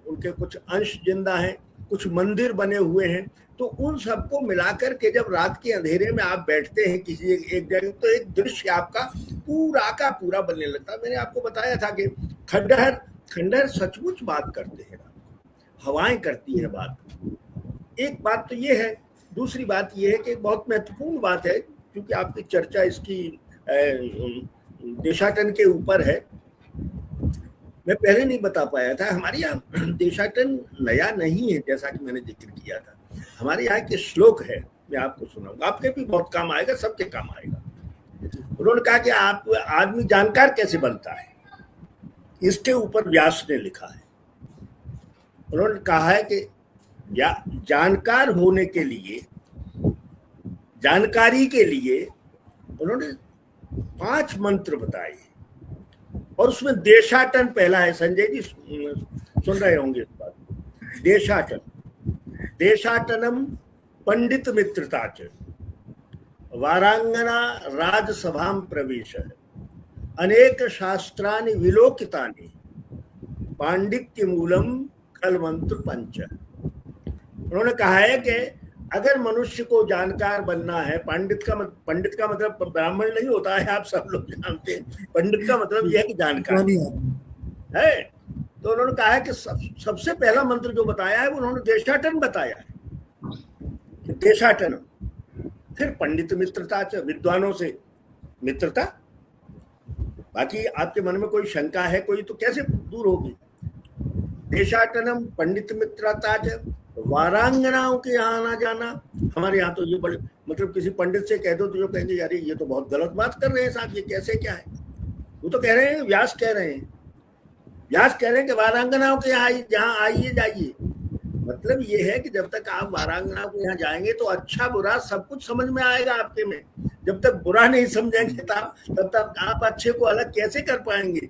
उनके कुछ अंश जिंदा हैं, कुछ मंदिर बने हुए हैं। तो उन सबको मिलाकर के जब रात के अंधेरे में आप बैठते हैं किसी एक जगह, तो एक दृश्य आपका पूरा का पूरा बनने लगता है। मैंने आपको बताया था कि खंडहर सचमुच बात करते हैं, हवाएं करती हैं बात। एक बात तो ये है। दूसरी बात ये है कि बहुत महत्वपूर्ण बात है, क्योंकि आपकी चर्चा इसकी देशाटन के ऊपर है। मैं पहले नहीं बता पाया था, हमारे यहाँ देशाटन नया नहीं है, जैसा कि मैंने जिक्र किया था। हमारे यहाँ के श्लोक है, मैं आपको सुनाऊंगा, आपके भी बहुत काम आएगा, सबके काम आएगा। उन्होंने कहा कि आप आदमी जानकार कैसे बनता है, इसके ऊपर व्यास ने लिखा है। उन्होंने कहा है कि जानकार होने के लिए, जानकारी के लिए उन्होंने 5 मंत्र बताए और उसमें देशाटन पहला है। संजय जी सुन रहे होंगे इस बात। देशाटनम पंडित मित्रता च वारांगना राजसभां प्रवेश अनेक शास्त्रानि विलोकितानि पांडित्य मूलम खल मंत्र पंच। उन्होंने कहा है कि अगर मनुष्य को जानकार बनना है, पंडित का मतलब ब्राह्मण नहीं होता है, आप सब लोग जानते हैं। पंडित का मतलब यह है कि जानकार है। तो उन्होंने कहा है कि सबसे पहला मंत्र जो बताया है वो उन्होंने देशाटन बताया है। देशाटन, फिर पंडित मित्रता, विद्वानों से मित्रता। बाकी आपके मन में कोई शंका है कोई, तो कैसे दूर होगी। देशाटनम पंडित मित्रता, वारांगनाओं के यहाँ आना जाना। हमारे यहाँ तो ये बड़े, मतलब किसी पंडित से कह दो तो जो कहेंगे यार ये तो बहुत गलत बात कर रहे हैं साहब, ये कैसे क्या है। वो तो कह रहे हैं, व्यास कह रहे हैं कि वारांगनाओं के यहाँ जहाँ आइए जाइए। मतलब ये है कि जब तक आप वारांगनाओं के यहाँ जाएंगे तो अच्छा बुरा सब कुछ समझ में आएगा आपके में। जब तक बुरा नहीं समझेंगे तब तक आप अच्छे को अलग कैसे कर पाएंगे।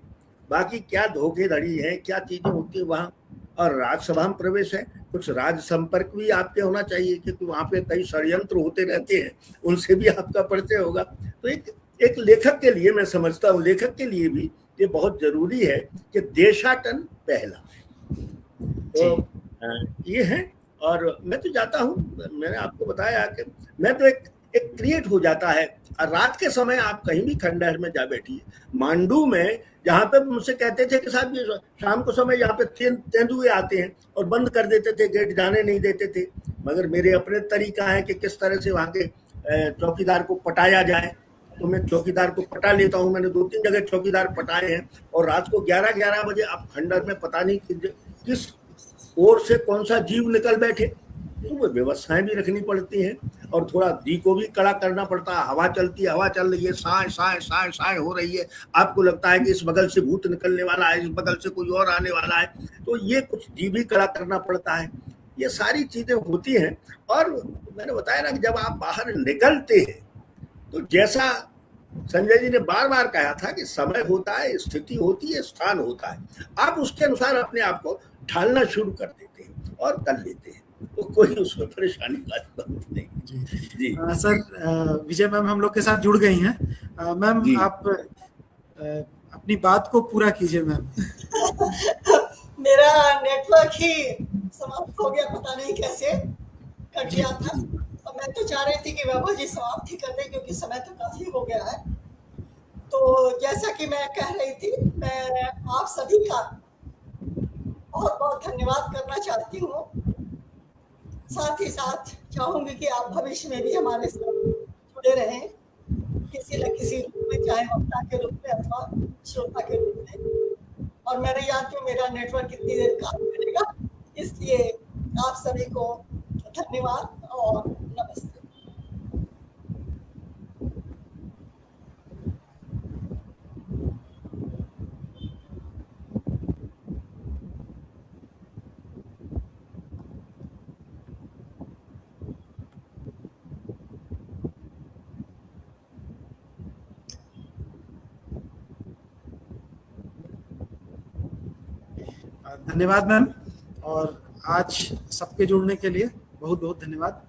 बाकी क्या धोखेधड़ी है, क्या चीजें होती है वहाँ, और राज्यसभा में प्रवेश है, कुछ राज्य संपर्क भी आपके होना चाहिए, क्योंकि वहां पे कई षड्यंत्र होते रहते हैं, उनसे भी आपका परिचय होगा। तो एक लेखक के लिए मैं समझता हूँ, लेखक के लिए भी ये बहुत जरूरी है कि देशाटन पहला। तो ये है। और मैं तो जाता हूँ, मैंने आपको बताया कि मैं तो एक क्रिएट हो जाता है। और रात के समय आप कहीं भी खंडहर में जा बैठिए, मांडू में, जहाँ पे मुझसे कहते थे कि साहब ये शाम को समय यहाँ पे तेंदुए आते हैं और बंद कर देते थे, गेट जाने नहीं देते थे, मगर मेरे अपने तरीका है कि किस तरह से वहाँ के चौकीदार को पटाया जाए। तो मैं चौकीदार को पटा लेता हूँ। मैंने 2-3 जगह चौकीदार पटाए हैं। और रात को 11-11 बजे आप खंडहर में पता नहीं किस ओर से कौन सा जीव निकल बैठे, तो वो व्यवस्थाएं भी रखनी पड़ती हैं। और थोड़ा दी को भी कड़ा करना पड़ता है। हवा चलती है, हवा चल रही है, साए साए साए साए हो रही है, आपको लगता है कि इस बगल से भूत निकलने वाला है, इस बगल से कोई और आने वाला है, तो ये कुछ जी भी कड़ा करना पड़ता है। ये सारी चीजें होती हैं। और मैंने बताया ना कि जब आप बाहर निकलते हैं तो जैसा संजय जी ने बार बार कहा था कि समय होता है, स्थिति होती है, स्थान होता है, आप उसके अनुसार अपने आप को ढालना शुरू कर देते हैं और कर लेते हैं, तो कोई उसमें परेशानी वाली बात नहीं। जी सर, विजय मैम हम लोग के साथ जुड़ गई हैं। मैम आप अपनी बात को पूरा कीजिए मैम। मेरा नेटवर्क ही समाप्त हो गया, पता नहीं कैसे कट गया था। और मैं तो चाह रही थी कि बाबा जी समाप्त ही कर दें, क्योंकि समय तो काफी हो गया है। तो जैसा कि मैं कह रही थी, मैं आप सभी का बहुत बहुत धन्यवाद करना चाहती हूँ। साथ ही साथ चाहूंगी कि आप भविष्य में भी हमारे साथ जुड़े रहें, किसी न किसी रूप में, चाहे वक्ता के रूप में अथवा श्रोता के रूप में। और मैं नहीं जानती हूँ मेरा नेटवर्क कितनी देर काम करेगा, इसलिए आप सभी को धन्यवाद और नमस्ते। धन्यवाद मैम, और आज सबके जुड़ने के लिए बहुत बहुत धन्यवाद।